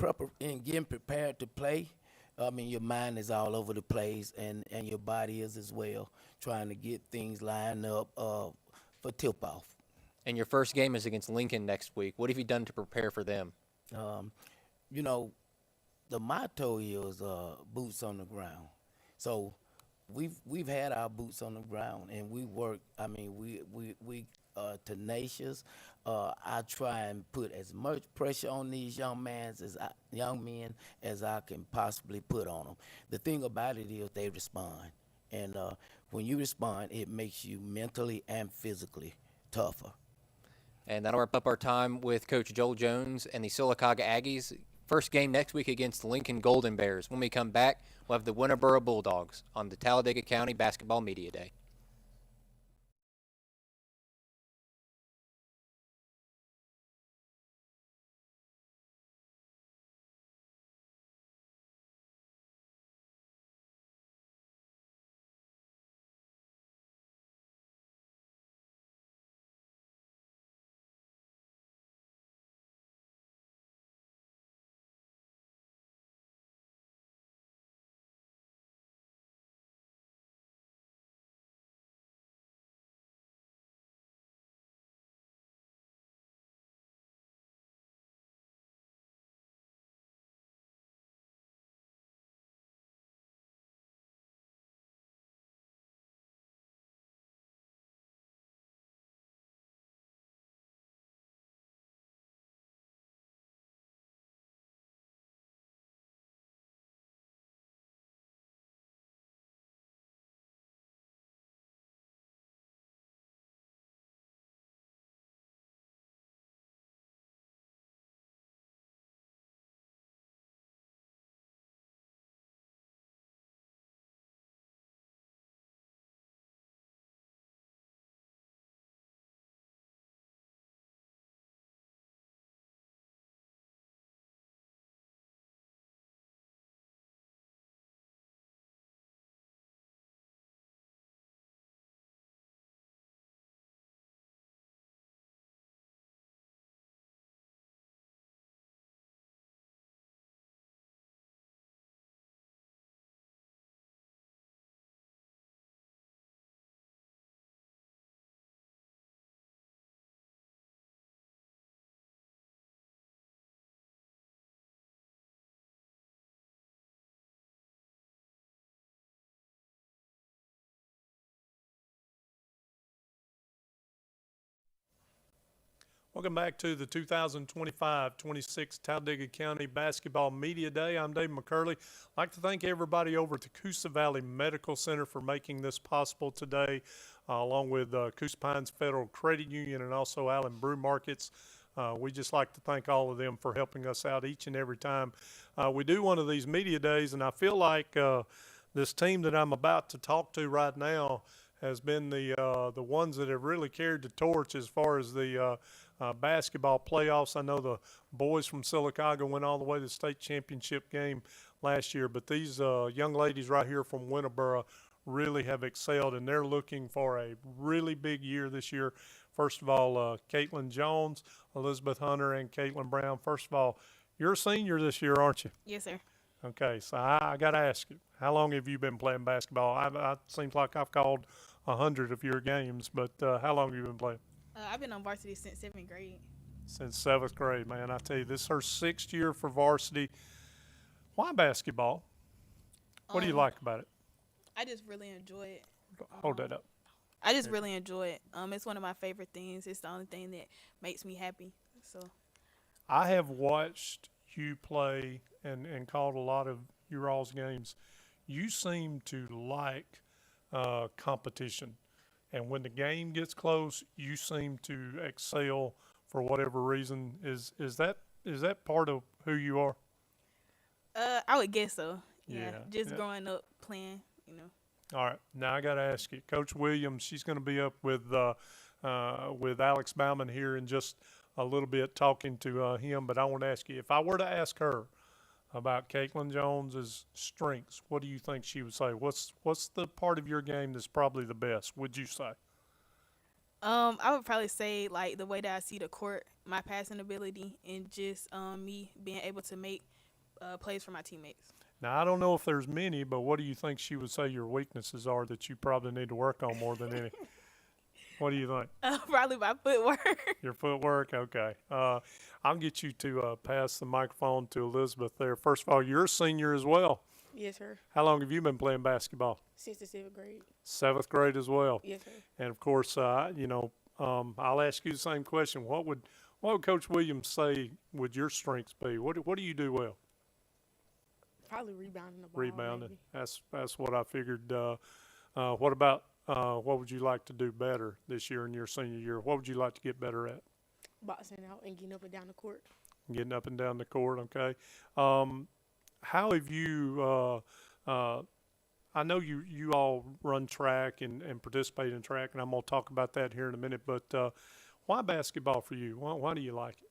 getting prepared to play, I mean, your mind is all over the place, and your body is as well, trying to get things lined up for tip-off. And your first game is against Lincoln next week. What have you done to prepare for them? You know, the motto is boots on the ground. So we've had our boots on the ground, and we work. I mean, we tenacious. I try and put as much pressure on these young men as I can possibly put on them. The thing about it is they respond, and when you respond, it makes you mentally and physically tougher. And that'll wrap up our time with Coach Joel Jones and the Sylacauga Aggies. First game next week against the Lincoln Golden Bears. When we come back, we'll have the Winterboro Bulldogs on the Talladega County Basketball Media Day. Welcome back to the 2025-26 Talladega County Basketball Media Day. I'm Dave McCurley. I'd like to thank everybody over at the Coosa Valley Medical Center for making this possible today, along with Coosa Pines Federal Credit Union and also Allen Brew Markets. We just like to thank all of them for helping us out each and every time we do one of these media days, and I feel like this team that I'm about to talk to right now has been the ones that have really carried the torch as far as the basketball playoffs. I know the boys from Sylacauga went all the way to the state championship game last year, but these young ladies right here from Winterboro really have excelled, and they're looking for a really big year this year. First of all, Caitlin Jones, Elizabeth Hunter, and Caitlin Brown. First of all, you're a senior this year, aren't you? Yes, sir. Okay, so I got to ask you, how long have you been playing basketball? It seems like I've called 100 of your games, but how long have you been playing? I've been on varsity since 7th grade. Since 7th grade, man. I tell you, this is her 6th year for varsity. Why basketball? What do you like about it? I just really enjoy it. Hold that up. I just really enjoy it. It's one of my favorite things. It's the only thing that makes me happy. So I have watched you play and called a lot of your all's games. You seem to like competition. And when the game gets close, you seem to excel for whatever reason. Is that part of who you are? I would guess so. Yeah, Just growing up playing, All right. Now I got to ask you, Coach Williams. She's going to be up with Alex Bauman here in just a little bit, talking to him. But I want to ask you, if I were to ask her about Caitlin Jones's strengths, what do you think she would say? What's the part of your game that's probably the best, would you say? I would probably say like the way that I see the court, my passing ability, and just me being able to make plays for my teammates. Now, I don't know if there's many, but what do you think she would say your weaknesses are that you probably need to work on more than any? What do you think? Probably my footwork. Your footwork? Okay. I'll get you to pass the microphone to Elizabeth there. First of all, you're a senior as well. Yes, sir. How long have you been playing basketball? Since the 7th grade. 7th grade as well. Yes, sir. And, of course, I'll ask you the same question. What would Coach Williams say would your strengths be? What do you do well? Probably rebounding the ball. Rebounding. Maybe. That's what I figured. What about what would you like to do better this year in your senior year? What would you like to get better at? Boxing out and getting up and down the court. Getting up and down the court, okay. How have you I know you all run track and participate in track, and I'm going to talk about that here in a minute, but why basketball for you? Why do you like it?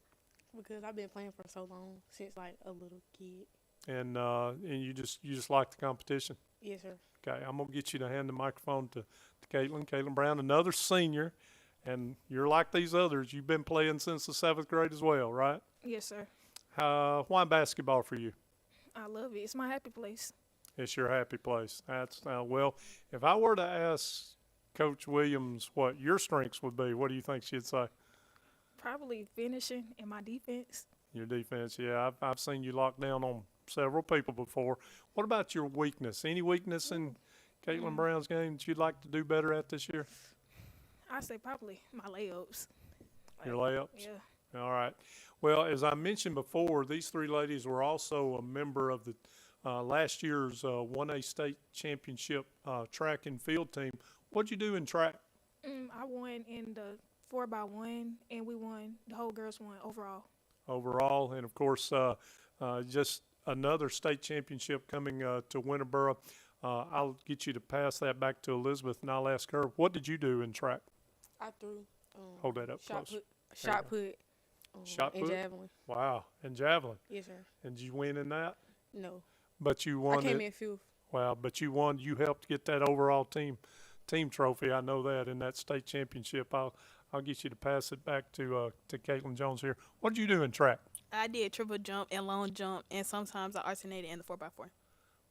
Because I've been playing for so long, since like a little kid. And you just like the competition? Yes, sir. Okay, I'm going to get you to hand the microphone to Caitlin Brown, another senior, and you're like these others. You've been playing since the 7th grade as well, right? Yes, sir. Why basketball for you? I love it. It's my happy place. It's your happy place. That's well, if I were to ask Coach Williams what your strengths would be, what do you think she'd say? Probably finishing and my defense. Your defense, yeah. I've seen you lock down on several people before. What about your weakness? Any weakness in Caitlin Brown's game that you'd like to do better at this year? I say probably my layups. Your layups? Yeah. All right. Well, as I mentioned before, these three ladies were also a member of the last year's 1A state championship track and field team. What'd you do in track? I won in the 4x1, and we won. The whole girls won overall. Overall, and of course, just another state championship coming to Winterboro. I'll get you to pass that back to Elizabeth, and I'll ask her, what did you do in track? I threw. Hold that up close. Shot put. Shot and put? javelin. Wow, and javelin. Yes, sir. And did you win in that? No. But you won. I came in 5th. Wow, but you won. You helped get that overall team trophy. I know that in that state championship. I'll get you to pass it back to Caitlin Jones here. What did you do in track? I did triple jump and long jump, and sometimes I alternated in the 4x4.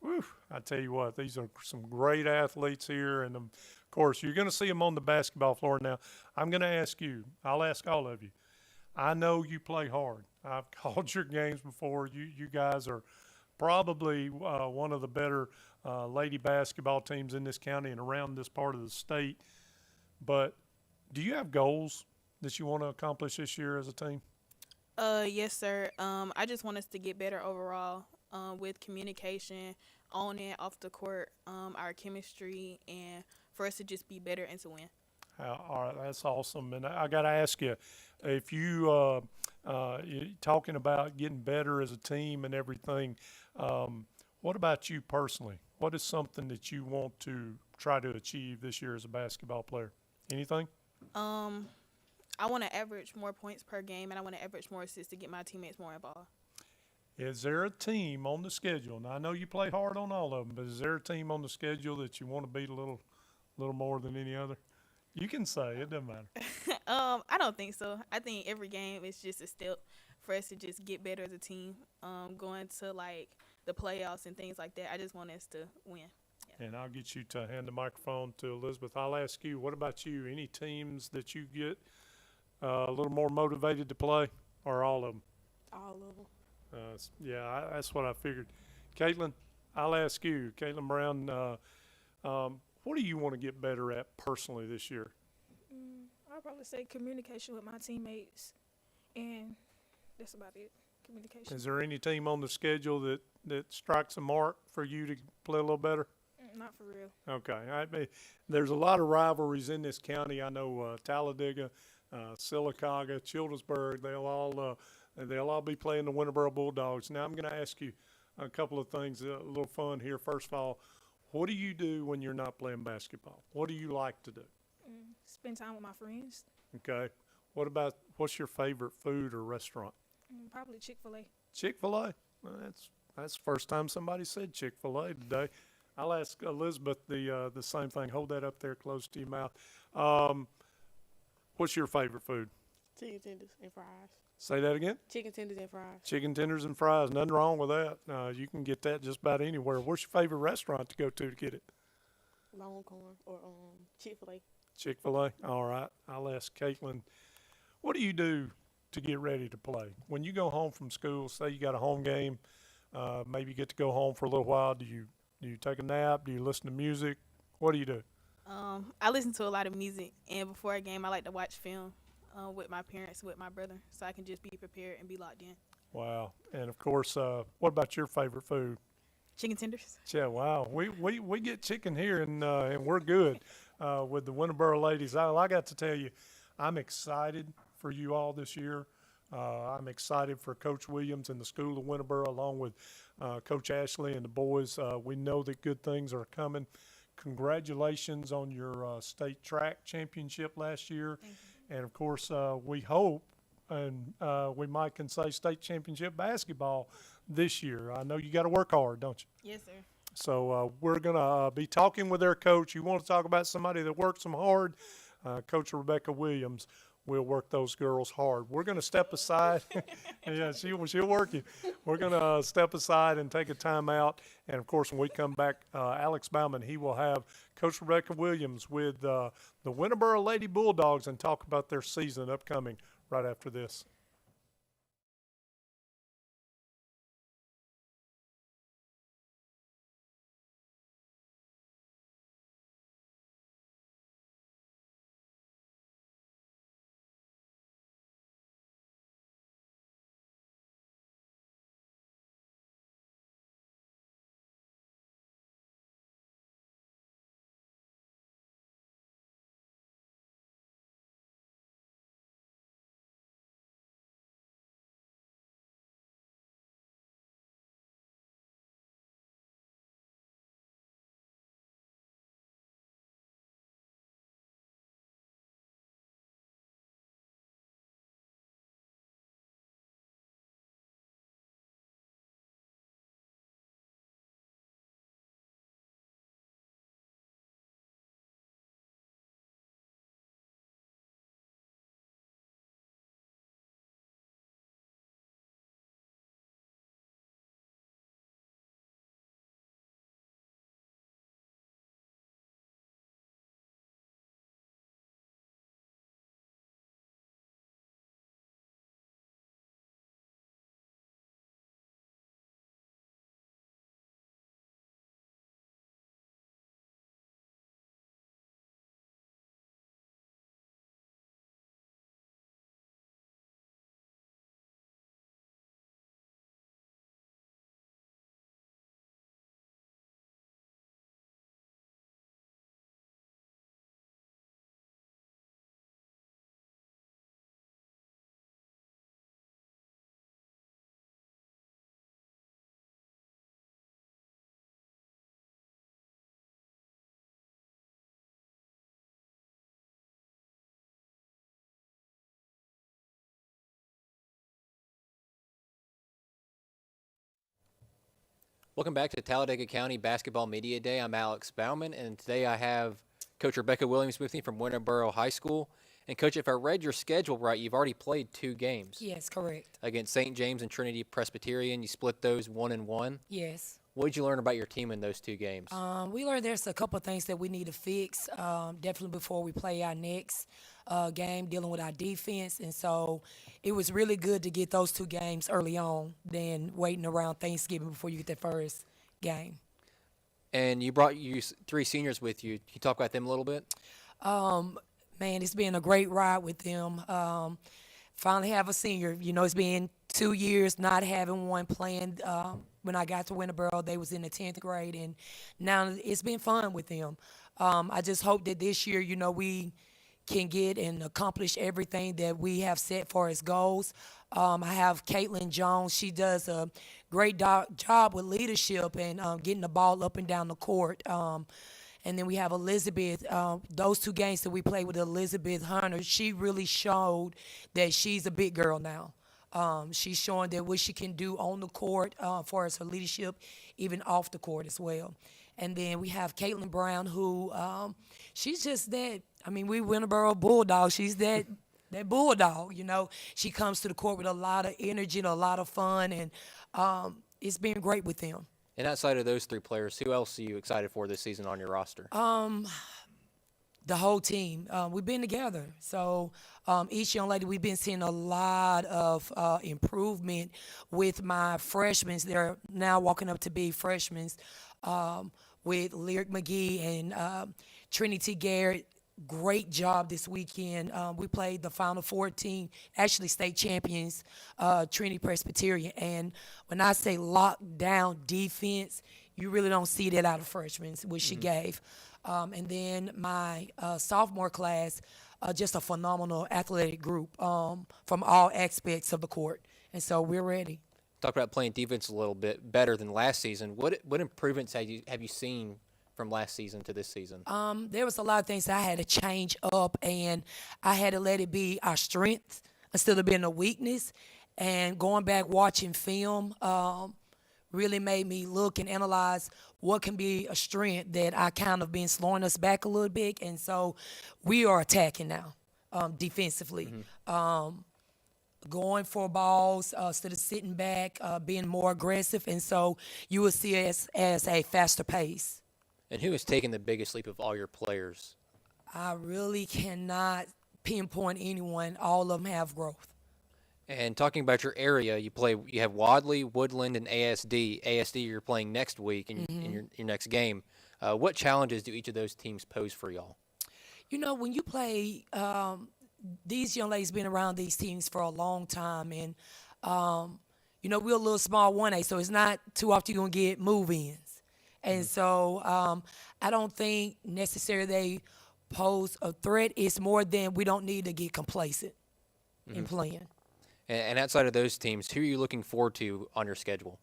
Whew, I tell you what, these are some great athletes here, and of course, you're going to see them on the basketball floor. Now, I'm going to ask you. I'll ask all of you. I know you play hard. I've called your games before. You guys are probably one of the better lady basketball teams in this county and around this part of the state. But do you have goals that you want to accomplish this year as a team? Yes, sir. I just want us to get better overall with communication on and off the court, our chemistry, and for us to just be better and to win. All right, that's awesome. And I got to ask you, if you're talking about getting better as a team and everything, what about you personally? What is something that you want to try to achieve this year as a basketball player? Anything? I want to average more points per game, and I want to average more assists to get my teammates more involved. Is there a team on the schedule? Now I know you play hard on all of them, but is there a team on the schedule that you want to beat a little more than any other? You can say it doesn't matter. I don't think so. I think every game is just a step for us to just get better as a team. Going to like the playoffs and things like that. I just want us to win. Yeah. And I'll get you to hand the microphone to Elizabeth. I'll ask you, what about you? Any teams that you get a little more motivated to play, or all of them? All of them. That's what I figured. Caitlin, I'll ask you. Caitlin Brown, what do you want to get better at personally this year? I'll probably say communication with my teammates, and that's about it. Communication. Is there any team on the schedule that strikes a mark for you to play a little better? Not for real. Okay. I mean, there's a lot of rivalries in this county. I know Talladega, Sylacauga, Childersburg, they'll all be playing the Winterboro Bulldogs. Now I'm going to ask you a couple of things, a little fun here. First of all, what do you do when you're not playing basketball? What do you like to do? Spend time with my friends. Okay. What's your favorite food or restaurant? Probably Chick-fil-A. Chick-fil-A? Well, that's the first time somebody said Chick-fil-A today. I'll ask Elizabeth the same thing. Hold that up there close to your mouth. What's your favorite food? Chicken tenders and fries. Say that again? Chicken tenders and fries. Chicken tenders and fries. Nothing wrong with that. You can get that just about anywhere. What's your favorite restaurant to go to get it? Longhorn or Chick-fil-A. Chick-fil-A. All right. I'll ask Caitlin, what do you do to get ready to play? When you go home from school, say you got a home game, maybe you get to go home for a little while. Do you take a nap? Do you listen to music? What do you do? I listen to a lot of music, and before a game, I like to watch film with my parents, with my brother, so I can just be prepared and be locked in. Wow. And, of course, what about your favorite food? Chicken tenders. Yeah, wow. We get chicken here, and we're good with the Winterboro ladies. I got to tell you, I'm excited for you all this year. I'm excited for Coach Williams and the School of Winterboro, along with Coach Ashley and the boys. We know that good things are coming. Congratulations on your state track championship last year. And, of course, we hope, and we might can say state championship basketball this year. I know you got to work hard, don't you? Yes, sir. So we're going to be talking with their coach. You want to talk about somebody that works them hard? Coach Rebecca Williams will work those girls hard. We're going to step aside. Yeah, she'll work you. We're going to step aside and take a timeout. And, of course, when we come back, Alex Bauman, he will have Coach Rebecca Williams with the Winterboro Lady Bulldogs and talk about their season upcoming right after this. Welcome back to Talladega County Basketball Media Day. I'm Alex Bauman, and today I have Coach Rebecca Williams with me from Winterboro High School. And, Coach, if I read your schedule right, you've already played 2 games. Yes, correct. Against St. James and Trinity Presbyterian. You split those 1-1. Yes. What did you learn about your team in those 2 games? We learned there's a couple of things that we need to fix, definitely before we play our next game, dealing with our defense. And so it was really good to get those 2 games early on than waiting around Thanksgiving before you get that first game. And you brought 3 seniors with you. Can you talk about them a little bit? Man, it's been a great ride with them. Finally have a senior. You know, it's been 2 years not having one playing. When I got to Winterboro, they was in the 10th grade, and now it's been fun with them. I just hope that this year, you know, we can get and accomplish everything that we have set for as goals. I have Caitlin Jones. She does a great job with leadership and getting the ball up and down the court. And then we have Elizabeth. Those 2 games that we played with Elizabeth Hunter, she really showed that she's a big girl now. She's showing that what she can do on the court as far as her leadership, even off the court as well. And then we have Caitlin Brown, who she's just that. I mean, we Winterboro Bulldog. She's that bulldog. You know, she comes to the court with a lot of energy and a lot of fun, and it's been great with them. And outside of those 3 players, who else are you excited for this season on your roster? The whole team. We've been together. So each young lady, we've been seeing a lot of improvement with my freshmen. They're now walking up to be freshmen with Lyric McGee and Trinity Garrett. Great job this weekend. We played the Final Four team, actually state champions, Trinity Presbyterian. And when I say lockdown defense, you really don't see that out of freshmen, which she gave. And then my sophomore class, just a phenomenal athletic group from all aspects of the court. And so we're ready. Talk about playing defense a little bit better than last season. What improvements have you seen from last season to this season? There was a lot of things I had to change up, and I had to let it be our strength instead of being a weakness. And going back watching film really made me look and analyze what can be a strength that I kind of been slowing us back a little bit. And so we are attacking now defensively. Going for balls instead of sitting back, being more aggressive. And so you will see us as a faster pace. And who has taken the biggest leap of all your players? I really cannot pinpoint anyone. All of them have growth. And talking about your area, you have Wadley, Woodland, and ASD. ASD you're playing next week in your next game. What challenges do each of those teams pose for y'all? You know, when you play, these young ladies been around these teams for a long time, and you know, we're a little small 1A, so it's not too often you're gonna get move-ins. And so I don't think necessarily they pose a threat. It's more than we don't need to get complacent in playing. And outside of those teams, who are you looking forward to on your schedule?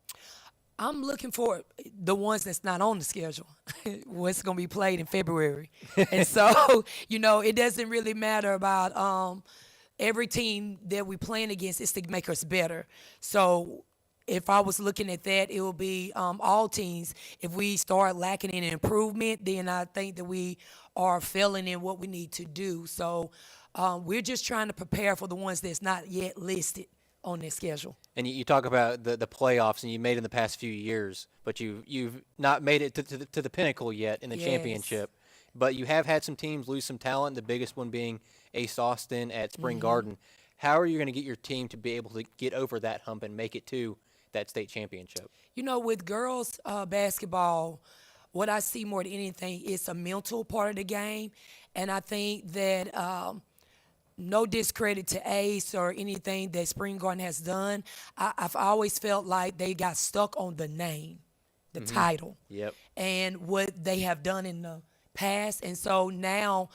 I'm looking for the ones that's not on the schedule. What's going to be played in February. And so, you know, it doesn't really matter about every team that we're playing against is to make us better. So if I was looking at that, it will be all teams. If we start lacking in improvement, then I think that we are failing in what we need to do. So we're just trying to prepare for the ones that's not yet listed on their schedule. And you talk about the playoffs, and you made it in the past few years, but you've not made it to the pinnacle yet in the championship. But you have had some teams lose some talent, the biggest one being Ace Austin at Spring Garden. How are you going to get your team to be able to get over that hump and make it to that state championship? You know, with girls basketball, what I see more than anything is a mental part of the game. And I think that no discredit to Ace or anything that Spring Garden has done, I've always felt like they got stuck on the name, the title, and what they have done in the past. And so now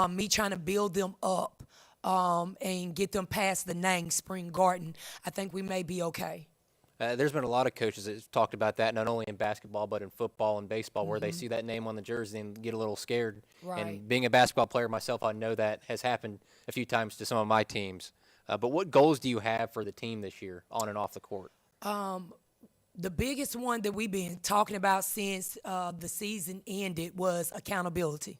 me trying to build them up and get them past the name Spring Garden, I think we may be okay. There's been a lot of coaches that have talked about that, not only in basketball but in football and baseball, where they see that name on the jersey and get a little scared. Right. And being a basketball player myself, I know that has happened a few times to some of my teams. But what goals do you have for the team this year, on and off the court? The biggest one that we've been talking about since the season ended was accountability.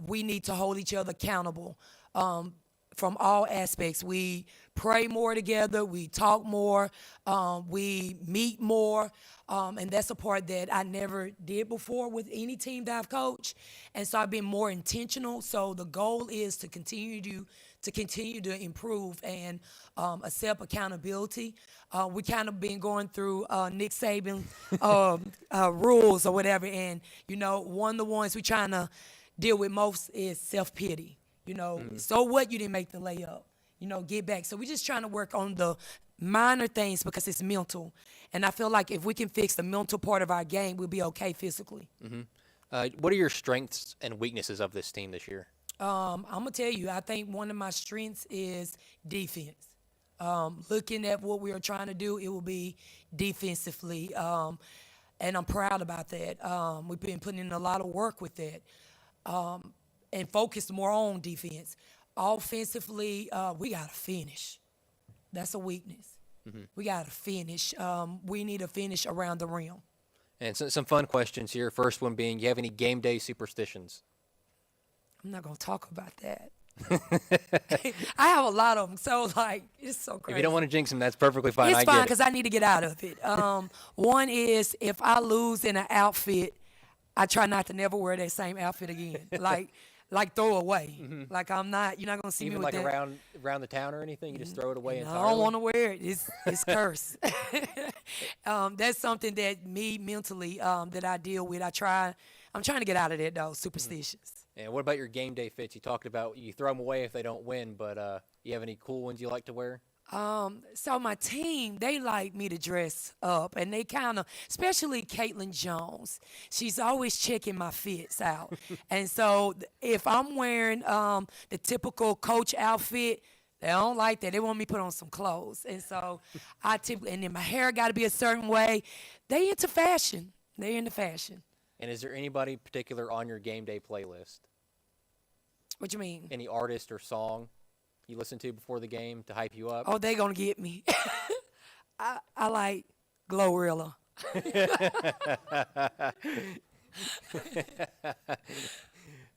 We need to hold each other accountable from all aspects. We pray more together, we talk more, we meet more, and that's a part that I never did before with any team that I've coached. And so I've been more intentional. So the goal is to continue to improve and accept accountability. We kind of been going through Nick Saban rules or whatever, and one of the ones we trying to deal with most is self-pity. So what you didn't make the layup, get back. So we're just trying to work on the minor things because it's mental. And I feel like if we can fix the mental part of our game, we'll be okay physically. What are your strengths and weaknesses of this team this year? I'm going to tell you, I think one of my strengths is defense. Looking at what we are trying to do, it will be defensively. And I'm proud about that. We've been putting in a lot of work with that. And focus more on defense. Offensively, we got to finish. That's a weakness. We got to finish. We need to finish around the rim. And some fun questions here. First one being, you have any game day superstitions? I'm not going to talk about that. I have a lot of them, so it's so crazy. If you don't want to jinx them, that's perfectly fine. It's fine because I need to get out of it. One is if I lose in an outfit, I try not to never wear that same outfit again. Like throw away. Like you're not gonna see Even me with that. around the town or anything, you just throw it away entirely. I don't want to wear it. It's cursed. That's something that me mentally that I deal with. I'm trying to get out of that though. Superstitions. And what about your game day fits? You talked about you throw them away if they don't win, but you have any cool ones you like to wear? So my team, they like me to dress up, and they kind of, especially Caitlin Jones, she's always checking my fits out. And so if I'm wearing the typical coach outfit, they don't like that. They want me to put on some clothes. And so and then my hair got to be a certain way. They into fashion. They're into fashion. And is there anybody particular on your game day playlist? What you mean? Any artist or song you listen to before the game to hype you up? Oh, they gonna get me. I like Glorilla.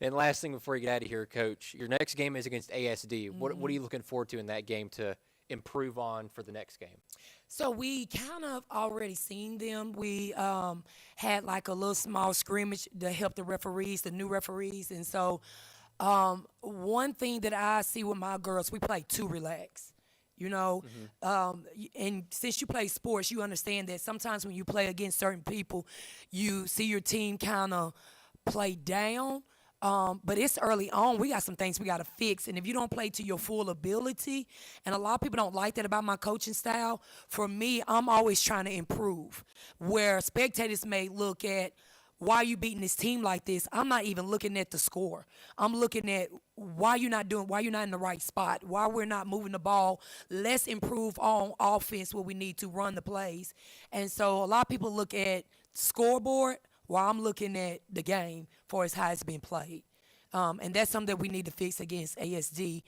And last thing before you get out of here, Coach, your next game is against ASD. What are you looking forward to in that game to improve on for the next game? So we kind of already seen them. We had like a little small scrimmage to help the referees, the new referees. And so one thing that I see with my girls, we play too relaxed. And since you play sports, you understand that sometimes when you play against certain people, you see your team kind of play down. But it's early on. We got some things we got to fix. And if you don't play to your full ability, and a lot of people don't like that about my coaching style, for me, I'm always trying to improve. Where spectators may look at, why are you beating this team like this? I'm not even looking at the score. I'm looking at why you're not in the right spot, why we're not moving the ball. Let's improve on offense where we need to run the plays. And so a lot of people look at scoreboard while I'm looking at the game for as how it's been played. And that's something that we need to fix against ASD,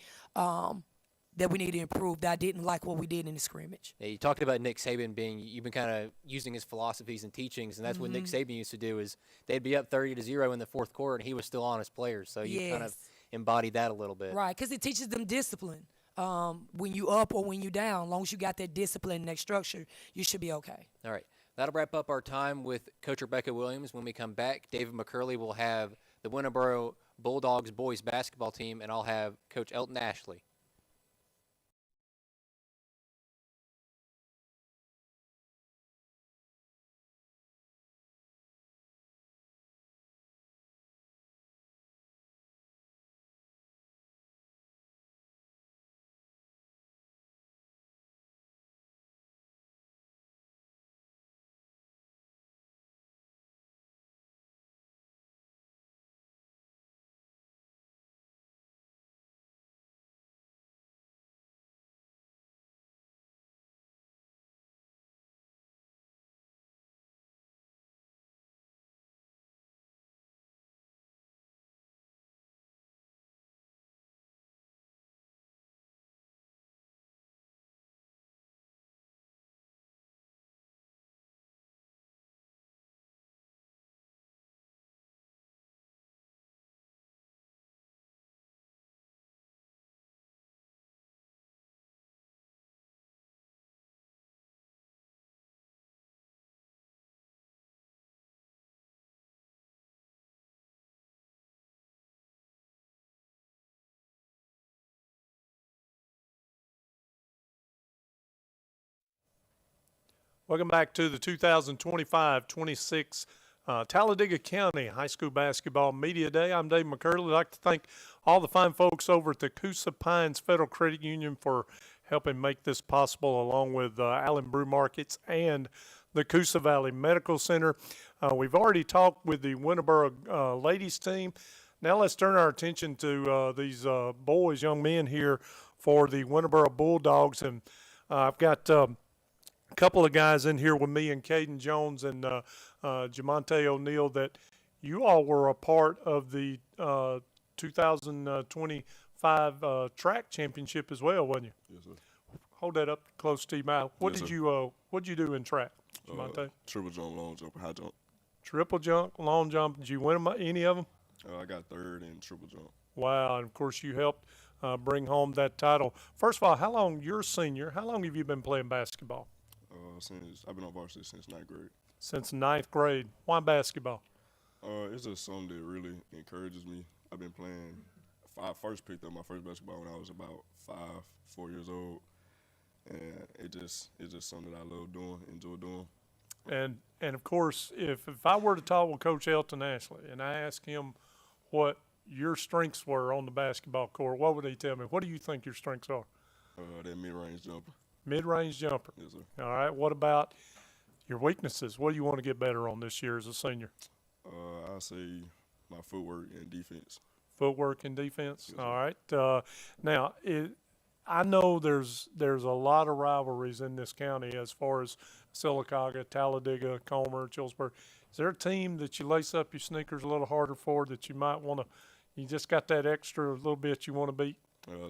that we need to improve, that I didn't like what we did in the scrimmage. Yeah, you talked about Nick Saban you've been kind of using his philosophies and teachings, and that's what Nick Saban used to do is they'd be up 30-0 in the fourth quarter, and he was still on his players. So you kind of embodied that a little bit. Right, because it teaches them discipline. When you up or when you down, as long as you got that discipline and that structure, you should be okay. All right. That'll wrap up our time with Coach Rebecca Williams. When we come back, David McCurley will have the Winterboro Bulldogs boys basketball team, and I'll have Coach Elton Ashley. Welcome back to the 2025-26 Talladega County High School Basketball Media Day. I'm Dave McCurley. I'd like to thank all the fine folks over at the Coosa Pines Federal Credit Union for helping make this possible, along with Allen Brew Markets and the Coosa Valley Medical Center. We've already talked with the Winterboro ladies team. Now let's turn our attention to these boys, young men here for the Winterboro Bulldogs. And I've got a couple of guys in here with me, and Caden Jones and Jamonte O'Neal, that you all were a part of the 2025 track championship as well, wasn't you? Yes, sir. Hold that up close to your mouth. What Yes, did sir. you what did you do in track, Jamonte? Triple jump, long jump, and high jump. Triple jump, long jump. Did you win any of them? I got third in triple jump. Wow, and of course you helped bring home that title. First of all, how long, you're a senior, how long have you been playing basketball? Since I've been on varsity since 9th grade. Since 9th grade. Why basketball? It's just something that really encourages me. I've been playing. I first picked up my first basketball when I was about 4 years old, and it's just something that I love doing, enjoy doing. And of course, if I were to talk with Coach Elton Ashley and I asked him what your strengths were on the basketball court, what would he tell me? What do you think your strengths are? That mid-range jumper. Mid-range jumper. Yes, sir. All right. What about your weaknesses? What do you want to get better on this year as a senior? I'll say my footwork and defense. Footwork and defense. Yes, all right. Now, I know there's a lot of rivalries in this county as far as Sylacauga, Talladega, Comer, Chillsburg. Is there a team that you lace up your sneakers a little harder for that you might want to? You just got that extra little bit you want to beat?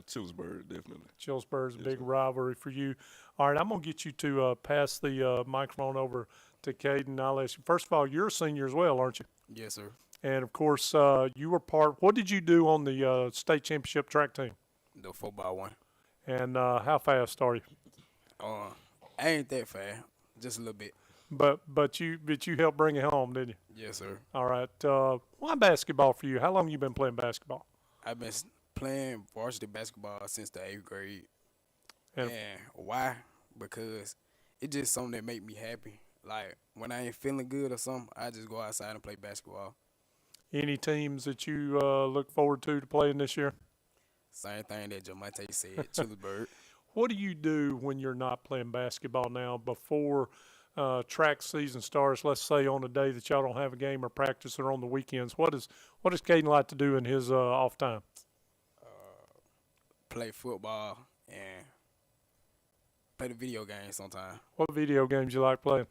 Chillsburg, definitely. Chillsburg's a Yes, big sir. rivalry for you. All right, I'm going to get you to pass the microphone over to Caden. I'll ask you. First of all, you're a senior as well, aren't you? Yes, sir. And, of course, you were what did you do on the state championship track team? The 4x1. And how fast are you? I ain't that fast, just a little bit. But you helped bring it home, didn't you? Yes, sir. All right. Why basketball for you? How long you been playing basketball? I've been playing varsity basketball since the 8th grade. And why? Because it's just something that make me happy. Like, when I ain't feeling good or something, I just go outside and play basketball. Any teams that you look forward to playing this year? Same thing that Jamonte said, Chillsburg. What do you do when you're not playing basketball now before track season starts? Let's say on a day that y'all don't have a game or practice, or on the weekends. What does Caden like to do in his off time? Play football and play the video games sometimes. What video games you like playing?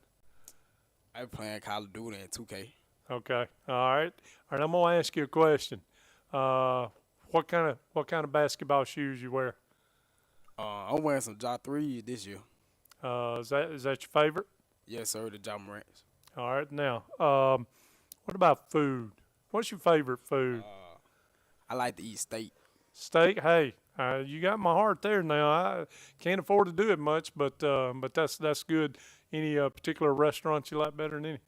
I be playing Call of Duty and 2K. Okay. All right. I'm gonna ask you a question. What kind of basketball shoes you wear? I'm wearing some Ja 3s this year. Is that your favorite? Yes, sir, the Ja Morants. All right. Now, what about food? What's your favorite food? I like to eat steak. Steak. Hey, you got my heart there. Now I can't afford to do it much, but that's good. Any particular restaurants you like better than any?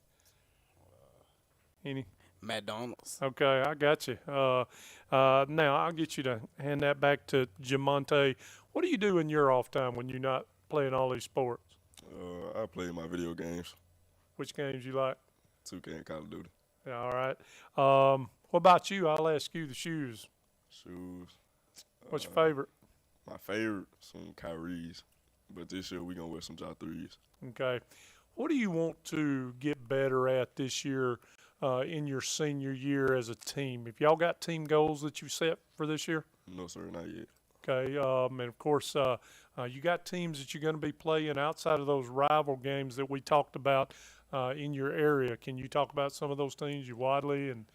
Any? McDonald's. Okay, I got you. Now I'll get you to hand that back to Jamonte. What do you do in your off time when you're not playing all these sports? I play my video games. Which games you like? 2K and Call of Duty. Yeah, all right. What about you? I'll ask you the shoes. Shoes. What's your favorite? My favorite, some Kyrie's. But this year we gonna wear some Ja 3s. Okay. What do you want to get better at this year in your senior year as a team? If y'all got team goals that you set for this year? No, sir, not yet. Okay. And of course, you got teams that you're going to be playing outside of those rival games that we talked about in your area. Can you talk about some of those teams? You Wadley and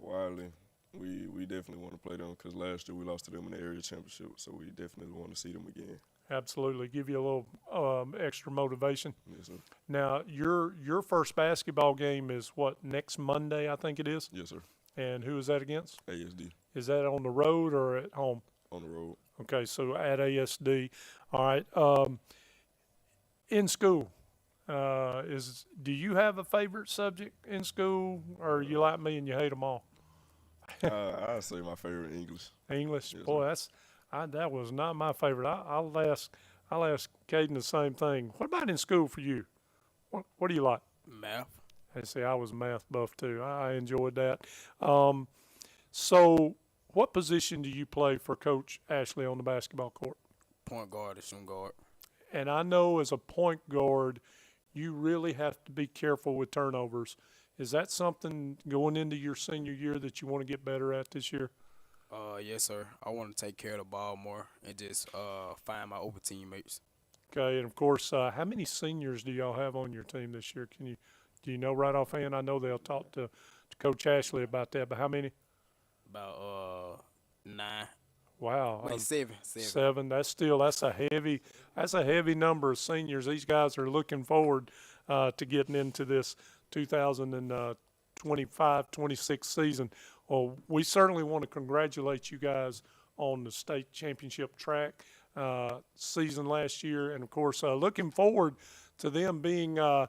Wiley. We definitely want to play them because last year we lost to them in the area championship, so we definitely want to see them again. Absolutely. Give you a little extra motivation. Yes, sir. Now, your first basketball game is what, next Monday, I think it is? Yes, sir. And who is that against? ASD. Is that on the road or at home? On the road. Okay, so at ASD. All right. In school, do you have a favorite subject in school, or you like me and you hate them all? I'd say my favorite English. English? Yes, Boy, that was not my favorite. I'll ask I'll ask Caden the same thing. What about in school for you? What do you like? Math. I see. I was a math buff too. I enjoyed that. So, what position do you play for Coach Ashley on the basketball court? Point guard or shooting guard. And I know as a point guard, you really have to be careful with turnovers. Is that something going into your senior year that you want to get better at this year? Yes, sir. I want to take care of the ball more and just find my open teammates. Okay, and of course, how many seniors do y'all have on your team this year? Do you know right offhand? I know they'll talk to Coach Ashley about that, but how many? About 9. Wow, Wait, 7. Seven. That's a heavy number of seniors. These guys are looking forward to getting into this 2025-26 season. Well, we certainly want to congratulate you guys on the state championship track season last year, and of course, looking forward to them being on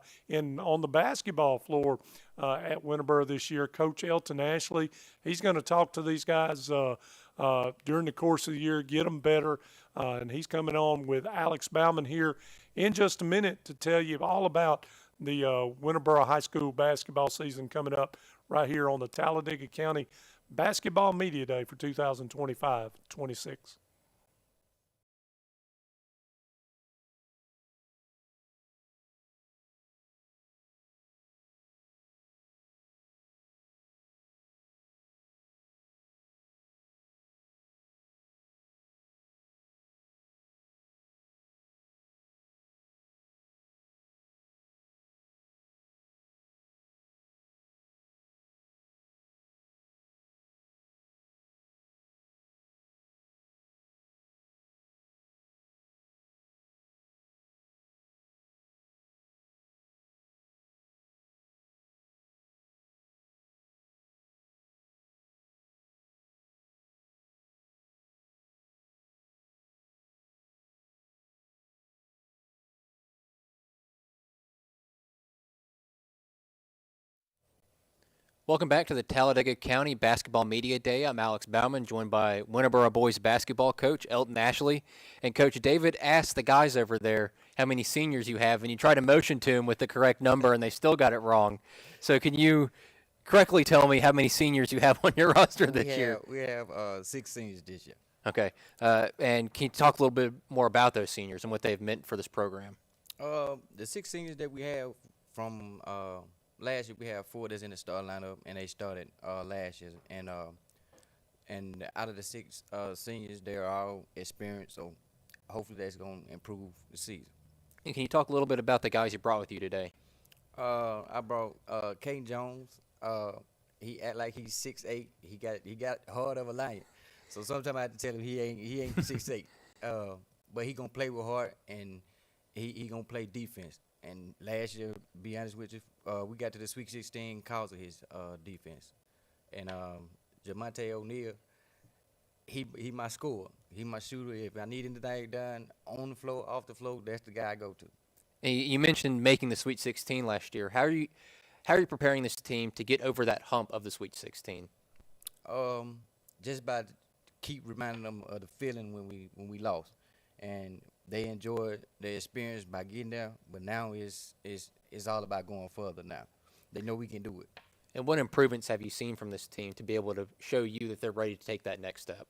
the basketball floor at Winterboro this year. Coach Elton Ashley, he's going to talk to these guys during the course of the year, get them better, and he's coming on with Alex Bauman here in just a minute to tell you all about the Winterboro High School basketball season coming up right here on the Talladega County Basketball Media Day for 2025-26. Welcome back to the Talladega County Basketball Media Day. I'm Alex Bauman, joined by Winterboro boys basketball coach Elton Ashley. And Coach David asked the guys over there how many seniors you have, and you tried to motion to them with the correct number, and they still got it wrong. So can you correctly tell me how many seniors you have on your roster this year? We have 6 seniors this year. Okay. And can you talk a little bit more about those seniors and what they've meant for this program? The 6 seniors that we have from last year, we have 4 that's in the start lineup, and they started last year. And out of the 6 seniors, they're all experienced, so hopefully that's going to improve the season. And can you talk a little bit about the guys you brought with you today? I brought Kane Jones. He act like he's 6'8". He got heart of a lion. So sometimes I have to tell him he ain't 6'8". But he gonna play with heart, and he gonna play defense. And last year, be honest with you, we got to the Sweet 16 because of his defense. And Jamonte O'Neal, he my scorer. He my shooter. If I need anything done on the floor, off the floor, that's the guy I go to. And you mentioned making the Sweet 16 last year. How are you preparing this team to get over that hump of the Sweet 16? Just by keep reminding them of the feeling when we lost, and they enjoyed the experience by getting there. But now it's all about going further. Now they know we can do it. And what improvements have you seen from this team to be able to show you that they're ready to take that next step?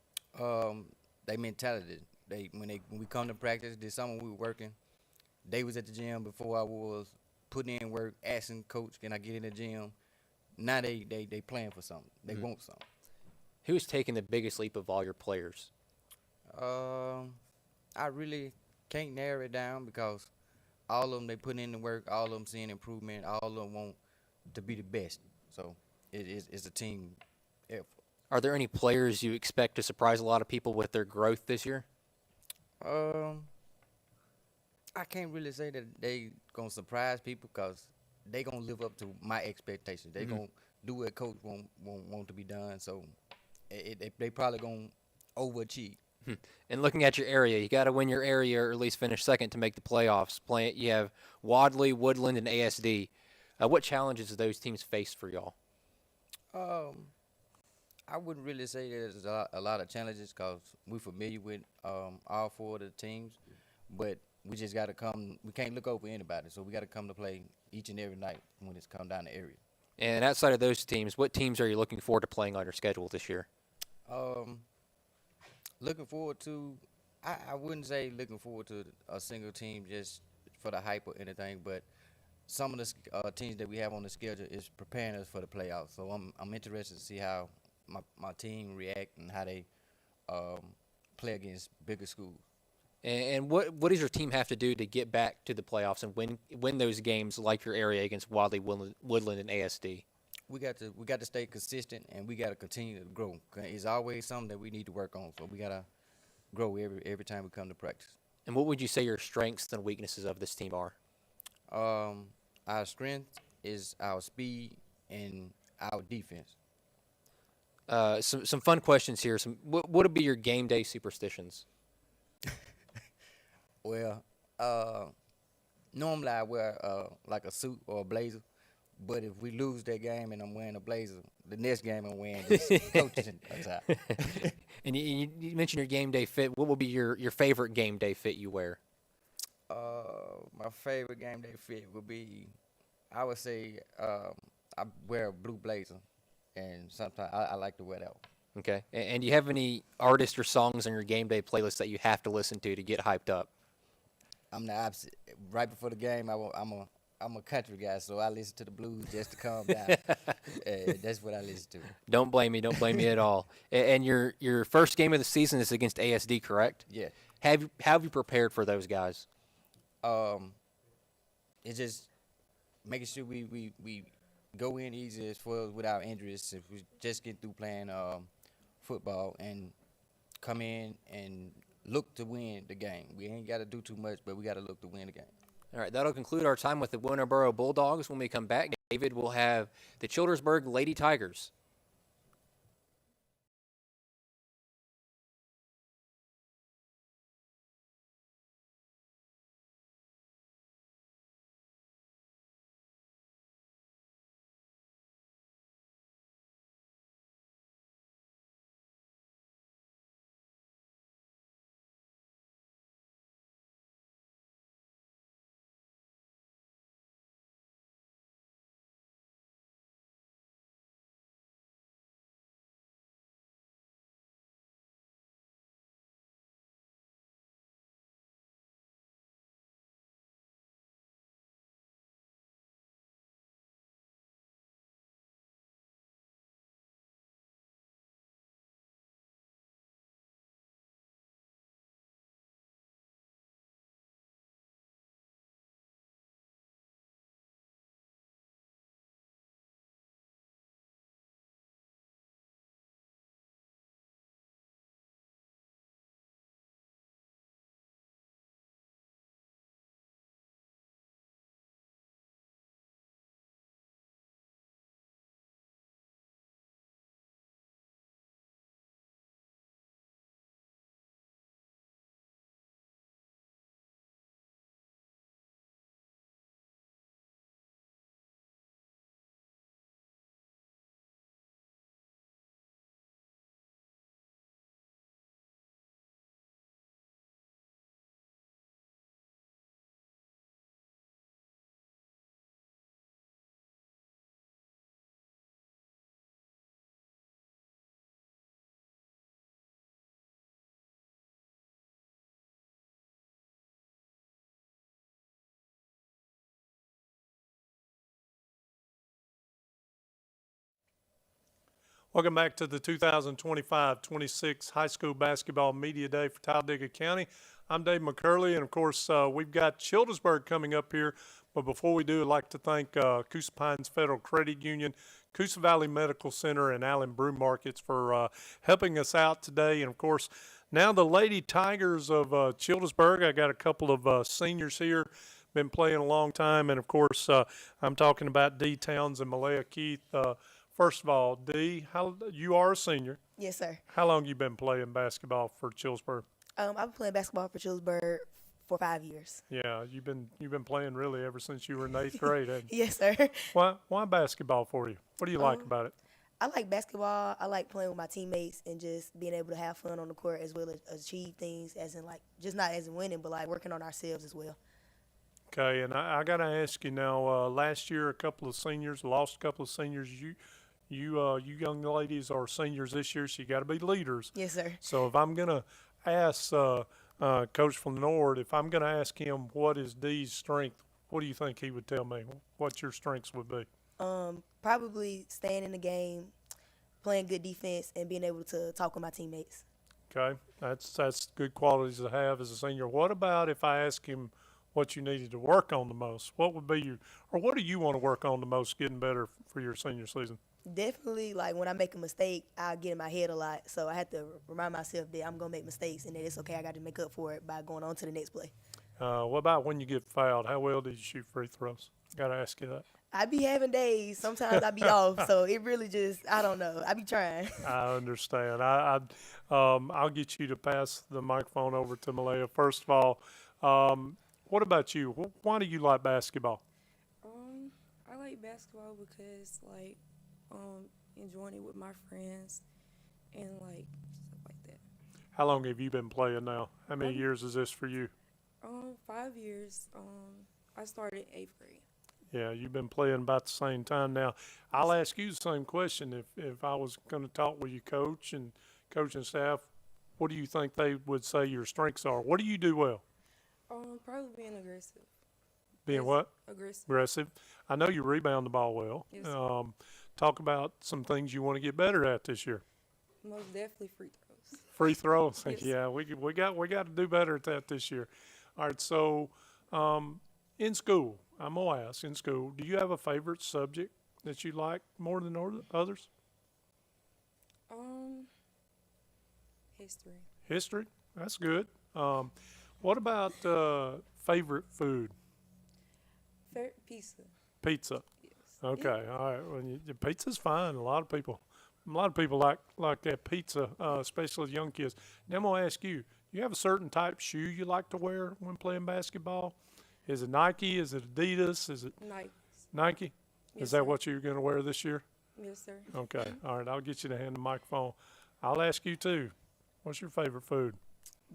They mentality. When we come to practice this summer, we were working. They was at the gym before I was, putting in work, asking coach, can I get in the gym? Now they playing for something. They want something. Who's taken the biggest leap of all your players? I really can't narrow it down because all of them, they put in the work, all of them seeing improvement, all of them want to be the best. So it's a team effort. Are there any players you expect to surprise a lot of people with their growth this year? I can't really say that they gonna surprise people because they gonna live up to my expectations. They gonna do what coach want to be done. So they probably gonna overachieve. And looking at your area, you got to win your area or at least finish second to make the playoffs. You have Wadley, Woodland, and ASD. What challenges do those teams face for y'all? I wouldn't really say there's a lot of challenges because we're familiar with all 4 of the teams. but we just got to come. We can't look over anybody, so we got to come to play each and every night when it's come down the area. And outside of those teams, what teams are you looking forward to playing on your schedule this year? Looking forward to, I wouldn't say looking forward to a single team just for the hype or anything, but some of the teams that we have on the schedule is preparing us for the playoffs. So I'm interested to see how my team react and how they play against bigger schools. And what does your team have to do to get back to the playoffs and win those games like your area against Wadley, Woodland, and ASD? We got to stay consistent, and we got to continue to grow. It's always something that we need to work on, so we got to grow every time we come to practice. And what would you say your strengths and weaknesses of this team are? Our strength is our speed and our defense. Some fun questions here. What would be your game day superstitions? Well, normally I wear like a suit or a blazer, but if we lose that game and I'm wearing a blazer, the next game I'm wearing is coach's attire. And you mentioned your game day fit. What would be your favorite game day fit you wear? My favorite game day fit would be, I would say, I wear a blue blazer, and sometimes I like to wear that one. Okay. And do you have any artists or songs on your game day playlist that you have to listen to get hyped up? I'm the opposite. Right before the game, I'm a country guy, so I listen to the blues just to calm down. That's what I listen to. Don't blame me. Don't blame me at all. And your first game of the season is against ASD, correct? Yeah. How have you prepared for those guys? It's just making sure we go in easy as far as without injuries. If we just get through playing football and come in and look to win the game. We ain't got to do too much, but we got to look to win the game. All right, that'll conclude our time with the Winterboro Bulldogs. When we come back, David will have the Childersburg Lady Tigers. Welcome back to the 2025-26 High School Basketball Media Day for Talladega County. I'm Dave McCurley, and of course, we've got Childersburg coming up here. But before we do, I'd like to thank Coosa Pines Federal Credit Union, Coosa Valley Medical Center, and Allen Brew Markets for helping us out today. And of course, now the Lady Tigers of Childersburg. I got a couple of seniors here, been playing a long time, and of course, I'm talking about Dee Towns and Malaya Keith. First of all, Dee, you are a senior. Yes, sir. How long you been playing basketball for Childersburg? I've been playing basketball for Childersburg for 5 years. Yeah, you've been playing really ever since you were in 8th grade, haven't you? Yes, sir. Why basketball for you? What do you like about it? I like basketball. I like playing with my teammates and just being able to have fun on the court as well as achieve things as in like just not as in winning, but like working on ourselves as well. Okay, and I got to ask you now. Last year, a couple of seniors lost. A couple of seniors. You young ladies are seniors this year, so you got to be leaders. Yes, sir. So if I'm gonna ask Coach from the Nord, if I'm gonna ask him what is Dee's strength, what do you think he would tell me? What your strengths would be? Probably staying in the game, playing good defense, and being able to talk with my teammates. Okay, that's good qualities to have as a senior. What about if I ask him what you needed to work on the most? What would be your, or what do you want to work on the most, getting better for your senior season? Definitely, like when I make a mistake, I get in my head a lot. So I have to remind myself that I'm gonna make mistakes and that it's okay. I got to make up for it by going on to the next play. What about when you get fouled? How well did you shoot free throws? Got to ask you that. I be having days. Sometimes I be off. So it really just, I don't know. I be trying. I understand. I'll get you to pass the microphone over to Malaya. First of all, what about you? Why do you like basketball? I like basketball because like enjoying it with my friends and like stuff like that. How long have you been playing now? How many years is this for you? 5 years. I started 8th grade. Yeah, you've been playing about the same time now. I'll ask you the same question. If I was going to talk with your coach and coaching staff, what do you think they would say your strengths are? What do you do well? Probably being aggressive. Being what? Aggressive. Aggressive. I know you rebound the ball well. Yes. Talk about some things you want to get better at this year. Most definitely free throws. Free throws. Yes. Yeah, we got to do better at that this year. All right. So, in school, I'm gonna ask. In school, do you have a favorite subject that you like more than others? History. History. That's good. What about favorite food? Pizza. Pizza. Yes. Okay. All right. Well, pizza's fine. A lot of people like that pizza, especially young kids. Now I'm gonna ask you. You have a certain type shoe you like to wear when playing basketball? Is it Nike? Is it Adidas? Is it Nike? Nike? Yes, Is that sir. what you're going to wear this year? Yes, sir. Okay. All right. I'll get you to hand the microphone. I'll ask you too. What's your favorite food?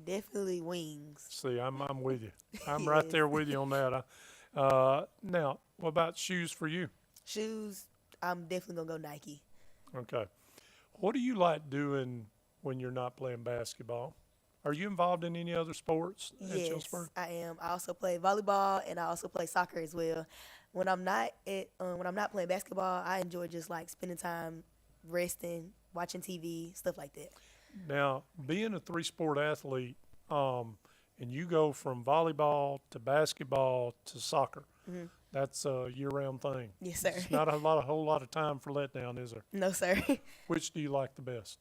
Definitely wings. See, I'm with you. I'm Yes. right there with you on that. Now, what about shoes for you? Shoes, I'm definitely going to go Nike. Okay. What do you like doing when you're not playing basketball? Are you involved in any other sports at Yes, Chillsburg? I am. I also play volleyball and I also play soccer as well. When I'm not playing basketball, I enjoy just like spending time resting, watching TV, stuff like that. Now, being a three-sport athlete, and you go from volleyball to basketball to soccer, Mhm. that's a year-round thing. Yes, sir. It's not a whole lot of time for letdown, is there? No, sir. Which do you like the best?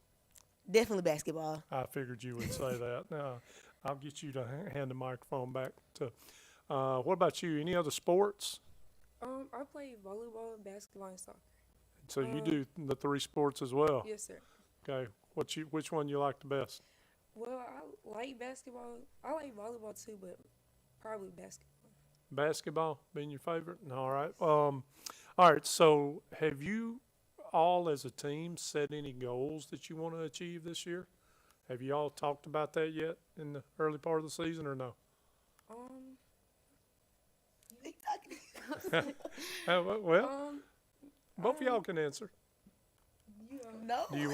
Definitely basketball. I figured you would say that. Now, I'll get you to hand the microphone back to. What about you? Any other sports? I play volleyball, basketball, and soccer. So you do the three sports as well. Yes, sir. Okay. Which one you like the best? Well, I like basketball. I like volleyball too, but probably basketball. Basketball being your favorite. All right. All right. So have you all as a team set any goals that you want to achieve this year? Have you all talked about that yet in the early part of the season or no? Well, both of y'all can answer. No. Do you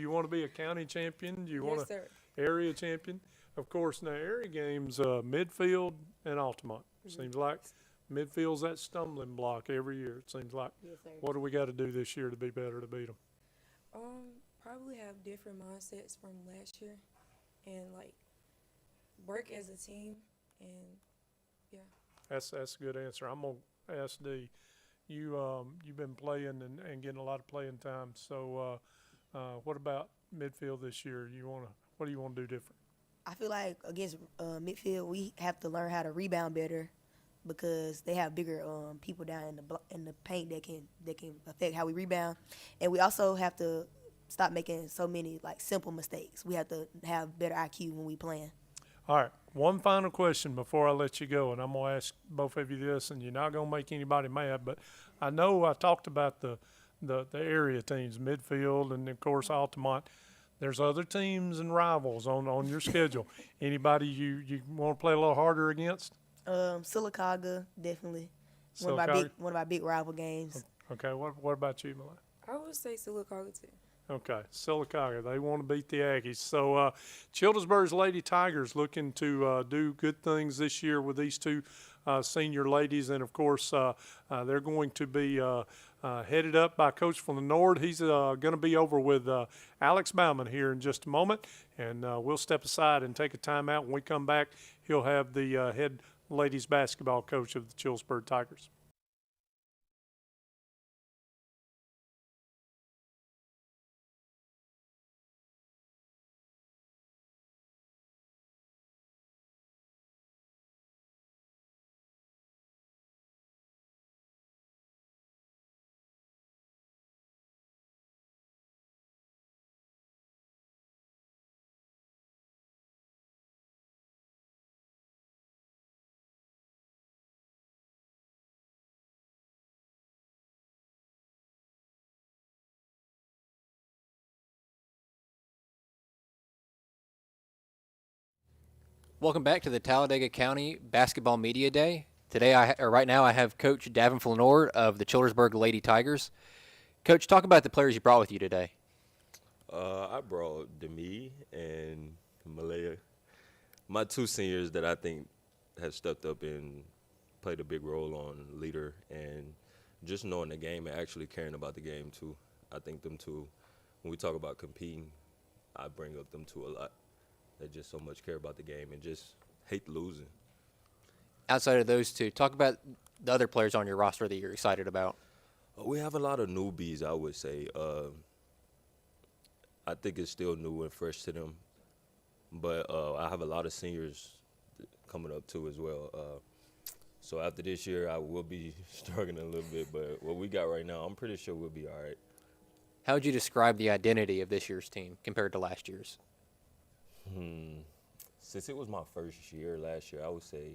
want to be a county champion? Do you want Yes, to sir. area champion? Of course, now area games, midfield and Altamont. Seems like midfield's that stumbling block every year. It seems like. Yes, sir. What do we got to do this year to be better to beat them? Probably have different mindsets from last year, and like work as a team, and yeah. That's a good answer. I'm gonna ask D. You've been playing and getting a lot of playing time. So, what about midfield this year? What do you want to do different? I feel like against midfield, we have to learn how to rebound better because they have bigger people down in the paint that can affect how we rebound, and we also have to stop making so many like simple mistakes. We have to have better IQ when we playing. All right. One final question before I let you go, and I'm going to ask both of you this, and you're not going to make anybody mad, but I know I talked about the the area teams, midfield, and of course Altamont. There's other teams and rivals on your schedule. Anybody you want to play a little harder against? Sylacauga, definitely. Sylacauga? One of our big rival games. Okay, what about you, Malay? I would say Sylacauga too. Okay, Sylacauga, they want to beat the Aggies. So Childersburg's Lady Tigers looking to do good things this year with these two senior ladies. And, of course, they're going to be headed up by Coach from the North. He's going to be over with Alex Bauman here in just a moment. And we'll step aside and take a timeout. When we come back, he'll have the head ladies basketball coach of the Childersburg Tigers. Welcome back to the Talladega County Basketball Media Day. Today, right now, I have Coach Davin Flanor of the Childersburg Lady Tigers. Coach, talk about the players you brought with you today. I brought Demi and Malaya, my two seniors that I think have stepped up and played a big role on leader and just knowing the game and actually caring about the game too. I think them two, when we talk about competing, I bring up them two a lot. They just so much care about the game and just hate losing. Outside of those two, talk about the other players on your roster that you're excited about. We have a lot of newbies, I would say. I think it's still new and fresh to them. But I have a lot of seniors coming up too as well. So after this year, I will be struggling a little bit. But what we got right now, I'm pretty sure we'll be all right. How would you describe the identity of this year's team compared to last year's? Since it was my first year last year, I would say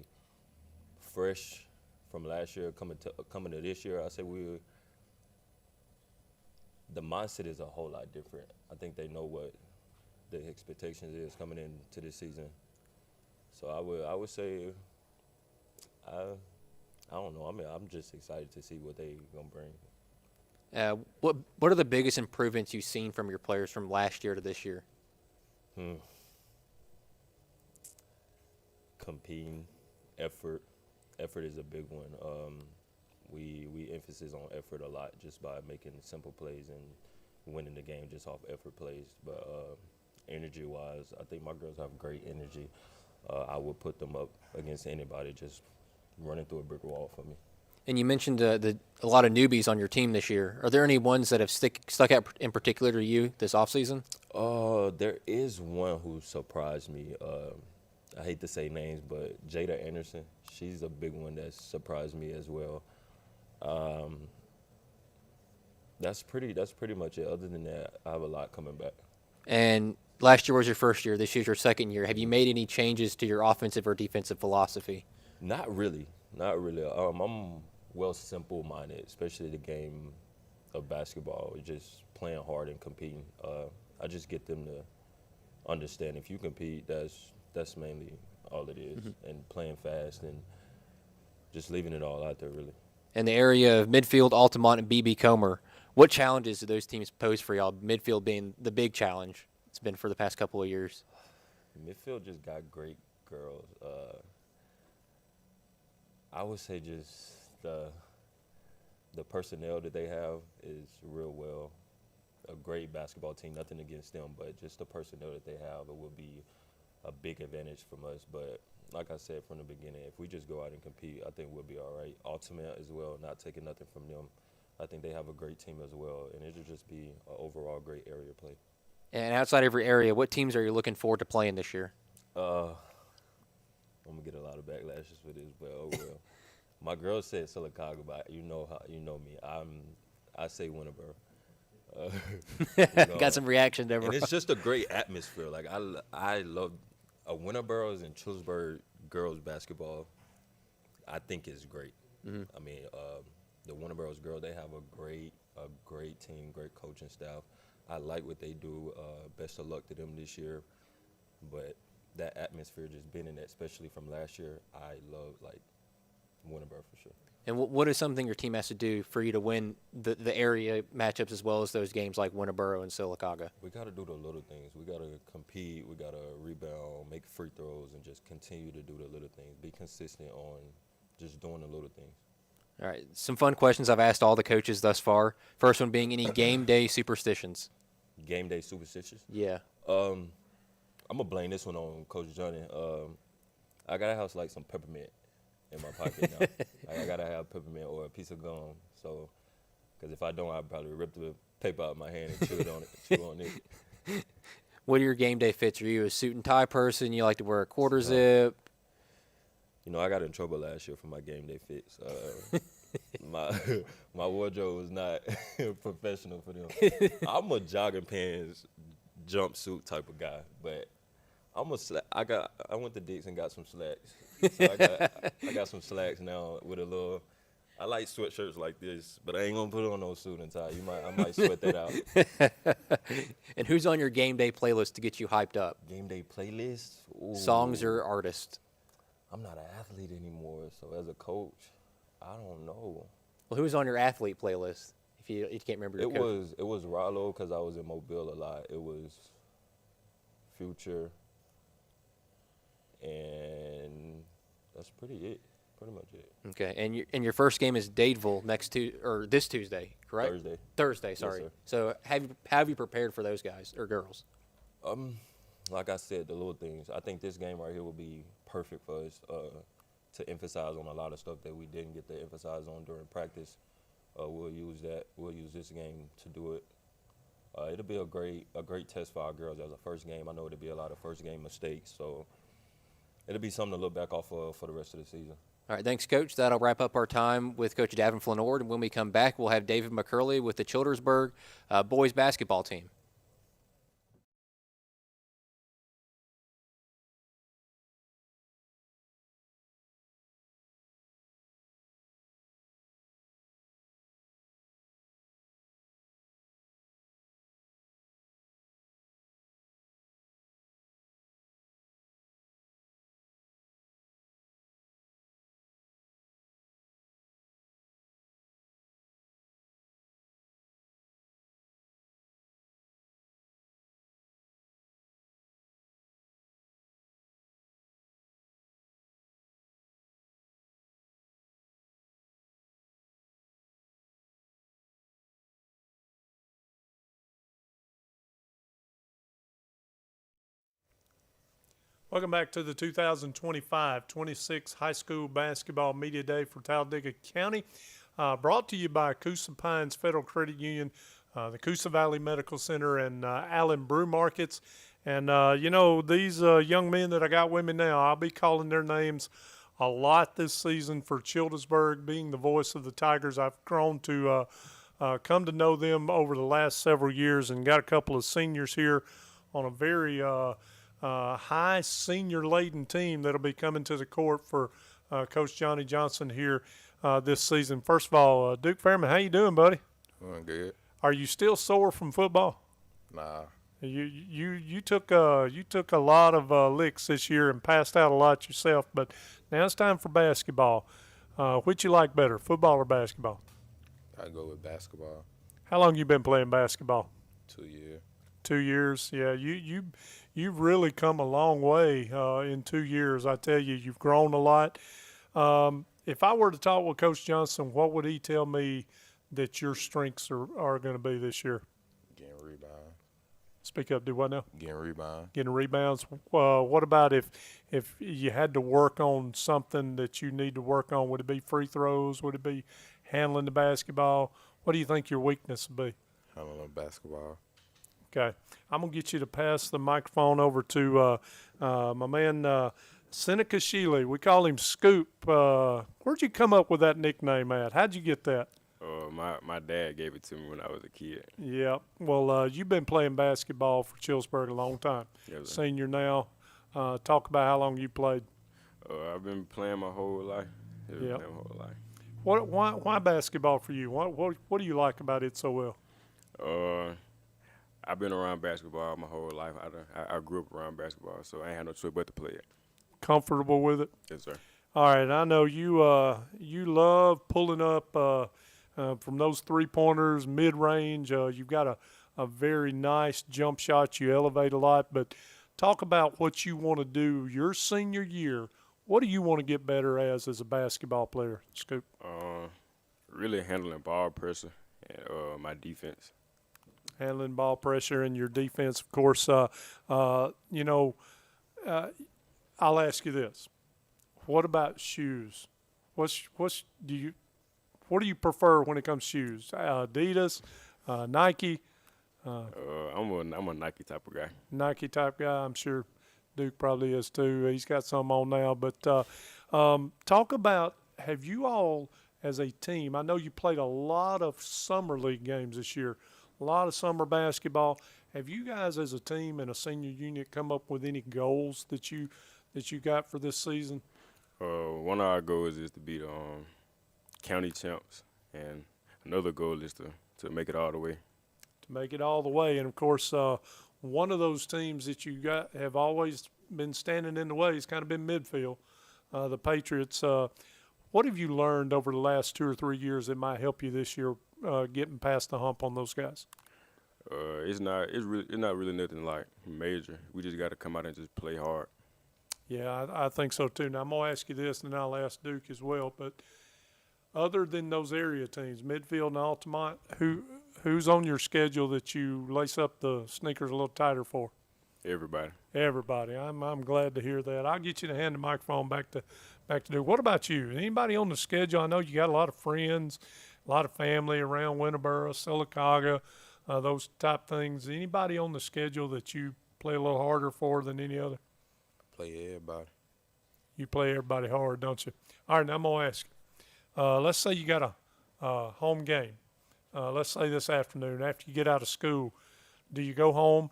fresh from last year coming to this year. I say the mindset is a whole lot different. I think they know what the expectations is coming into this season. So I would say I don't know. I mean, I'm just excited to see what they gonna bring. What are the biggest improvements you've seen from your players from last year to this year? Competing, effort. Effort is a big one. We emphasis on effort a lot just by making simple plays and winning the game just off effort plays. But energy-wise, I think my girls have great energy. I would put them up against anybody just running through a brick wall for me. And you mentioned a lot of newbies on your team this year. Are there any ones that have stuck out in particular to you this offseason? There is one who surprised me. I hate to say names, but Jada Anderson, she's a big one that surprised me as well. That's pretty much it. Other than that, I have a lot coming back. And last year was your first year. This year's your second year. Have you made any changes to your offensive or defensive philosophy? Not really. I'm well simple-minded, especially the game of basketball. Just playing hard and competing. I just get them to understand if you compete, that's mainly all it is. And playing fast and just leaving it all out there, really. In the area of midfield, Altamont, and BB Comer, what challenges do those teams pose for y'all, midfield being the big challenge it's been for the past couple of years? Midfield just got great girls. I would say just the personnel that they have is real well. A great basketball team, nothing against them, but just the personnel that they have, it would be a big advantage from us. But like I said from the beginning, if we just go out and compete, I think we'll be all right. Altamont as well, not taking nothing from them. I think they have a great team as well, and it'll just be an overall great area play. And outside of your area, what teams are you looking forward to playing this year? I'm gonna get a lot of backlashes for this, but oh well. My girl said Sylacauga, but you know me. I say Winterboro. Got some reaction there, bro. And it's just a great atmosphere. Like I love Winterboro's and Childersburg girls basketball. I think is great. I mean, the Winterboro's girls, they have a great a great team, great coaching staff. I like what they do. Best of luck to them this year. But that atmosphere, just being in that, especially from last year, I love like Winterburg for sure. And what is something your team has to do for you to win the area matchups as well as those games like Winterboro and Sylacauga? We got to do the little things. We got to compete. We got to rebound, make free throws, and just continue to do the little things. Be consistent on just doing the little things. All right, some fun questions I've asked all the coaches thus far. First one being any game day superstitions. Game day superstitions? Yeah. I'm going to blame this one on Coach Johnny. I got to have like some peppermint in my pocket now. I got to have peppermint or a piece of gum. So, because if I don't, I'd probably rip the paper out of my hand and chew on it. What are your game day fits? Are you a suit and tie person? You like to wear a quarter zip? You know, I got in trouble last year for my game day fits. My wardrobe was not professional for them. I'm a jogging pants, jumpsuit type of guy, but I went to Dick's and got some slacks. So I got some slacks now with a little. I like sweatshirts like this, but I ain't gonna put on no suit and tie. I might sweat that out. And who's on your game day playlist to get you hyped up? Game day playlist? Ooh. Songs or artists? I'm not an athlete anymore, so as a coach, I don't know. Well, who's on your athlete playlist? If you can't remember your coach. It was Rollo because I was in Mobile a lot. It was Future, and that's pretty much it. Okay, and your first game is Dadeville this Tuesday, correct? Thursday, sorry. Yes, so have you prepared for those guys or girls? Like I said, the little things. I think this game right here will be perfect for us to emphasize on a lot of stuff that we didn't get to emphasize on during practice. We'll use that. We'll use this game to do it. It'll be a great test for our girls as a first game. I know it'll be a lot of first game mistakes, so it'll be something to look back off of for the rest of the season. All right, thanks, Coach. That'll wrap up our time with Coach Davin Flanord, and when we come back, we'll have David McCurley with the Childersburg boys basketball team. Welcome back to the 2025-26 High School Basketball Media Day for Talladega County. Brought to you by Coosa Pines Federal Credit Union, the Coosa Valley Medical Center, and Allen Brew Markets. And, these young men that I got with me now, I'll be calling their names a lot this season for Childersburg, being the voice of the Tigers. I've grown to come to know them over the last several years and got a couple of seniors here on a very high senior-laden team that'll be coming to the court for Coach Johnny Johnson here this season. First of all, Duke Fairman, how you doing, buddy? Doing good. Are you still sore from football? Nah. You took a lot of licks this year and passed out a lot yourself, but now it's time for basketball. Which you like better, football or basketball? I go with basketball. How long you been playing basketball? 2 years. 2 years, yeah. You've really come a long way in 2 years. I tell you, you've grown a lot. If I were to talk with Coach Johnson, what would he tell me that your strengths are going to be this year? Getting rebound. Speak up. Do what now? Getting rebound. Getting rebounds. What about if you had to work on something that you need to work on? Would it be free throws? Would it be handling the basketball? What do you think your weakness would be? Handling basketball. Okay. I'm going to get you to pass the microphone over to my man Seneca Shealy. We call him Scoop. Where'd you come up with that nickname at? How'd you get that? My dad gave it to me when I was a kid. Yeah. Well, you've been playing basketball for Childersburg a long time. Yes, sir. Senior now. Talk about how long you played. I've been playing my whole life. Yeah. My whole life. Why basketball for you? What do you like about it so well? I've been around basketball my whole life. I grew up around basketball, so I ain't had no choice but to play it. Comfortable with it? Yes, sir. All right, I know you love pulling up from those 3-pointers, mid range. You've got a very nice jump shot. You elevate a lot, but talk about what you want to do your senior year. What do you want to get better as a basketball player, Scoop? Really handling ball pressure and my defense. Handling ball pressure and your defense, of course. I'll ask you this: what about shoes? What do you prefer when it comes to shoes? Adidas, Nike. I'm a Nike type of guy. Nike type guy. I'm sure Duke probably is too. He's got some on now. But talk about, have you all as a team, I know you played a lot of summer league games this year, a lot of summer basketball. Have you guys as a team and a senior unit come up with any goals that you got for this season? One of our goals is to be the county champs, and another goal is to make it all the way. To make it all the way. And, of course, one of those teams that you got have always been standing in the way has kind of been midfield, the Patriots. What have you learned over the last 2 or 3 years that might help you this year getting past the hump on those guys? It's not really nothing like major. We just got to come out and just play hard. Yeah, I think so too. Now I'm gonna ask you this, and then I'll ask Duke as well. But other than those area teams, Midfield and Altamont, who's on your schedule that you lace up the sneakers a little tighter for? Everybody. Everybody. I'm glad to hear that. I'll get you to hand the microphone back to Duke. What about you? Anybody on the schedule? I know you got a lot of friends, a lot of family around Winterboro, Sylacauga, those type things. Anybody on the schedule that you play a little harder for than any other? Play everybody. You play everybody hard, don't you? All right, now I'm going to ask you. Let's say you got a home game. Let's say this afternoon after you get out of school. Do you go home?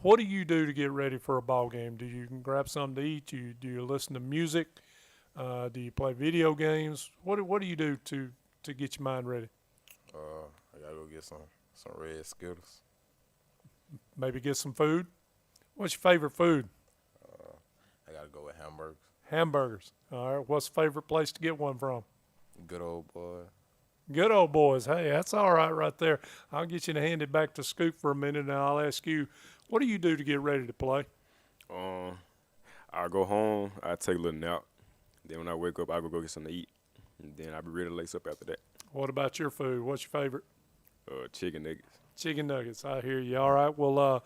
What do you do to get ready for a ball game? Do you grab something to eat? Do you listen to music? Do you play video games? What do you do to get your mind ready? I got to go get some red Skittles. Maybe get some food? What's your favorite food? I got to go with hamburgers. Hamburgers. All right. What's the favorite place to get one from? Good old boy. Good old boys. Hey, that's all right there. I'll get you to hand it back to Scoop for a minute, and I'll ask you, what do you do to get ready to play? I go home. I take a little nap. Then when I wake up, I go get something to eat. And then I'll be ready to lace up after that. What about your food? What's your favorite? Chicken nuggets. Chicken nuggets. I hear you. All right. Well,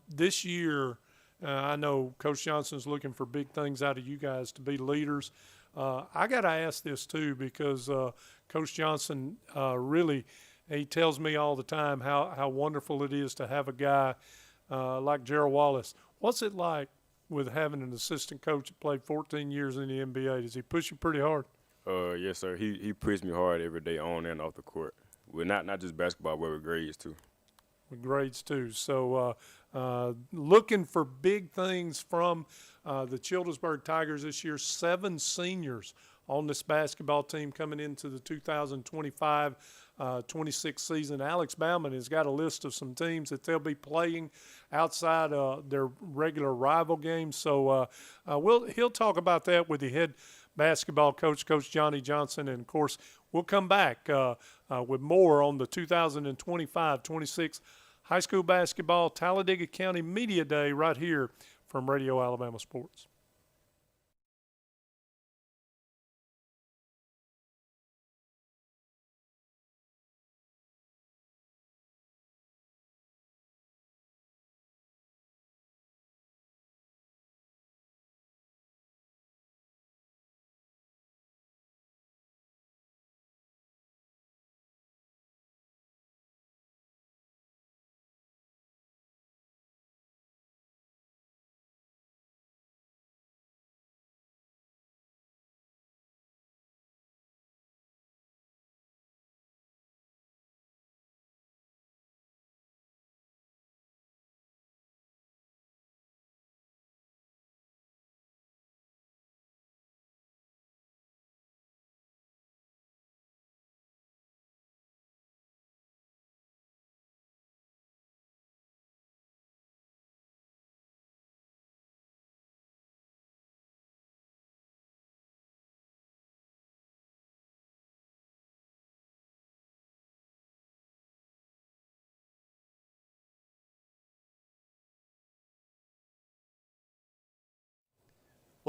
this year, I know Coach Johnson's looking for big things out of you guys to be leaders. I got to ask this too because Coach Johnson really, he tells me all the time how wonderful it is to have a guy like Gerald Wallace. What's it like with having an assistant coach that played 14 years in the NBA? Does he push you pretty hard? Yes, sir. He pushed me hard every day on and off the court. Well, not just basketball, but with grades too. With grades too. So looking for big things from the Childersburg Tigers this year. 7 seniors on this basketball team coming into the 2025-26 season. Alex Bauman has got a list of some teams that they'll be playing outside their regular rival games. So he'll talk about that with the head basketball coach, Coach Johnny Johnson. And, of course, we'll come back with more on the 2025-26 high school basketball Talladega County Media Day right here from Radio Alabama Sports.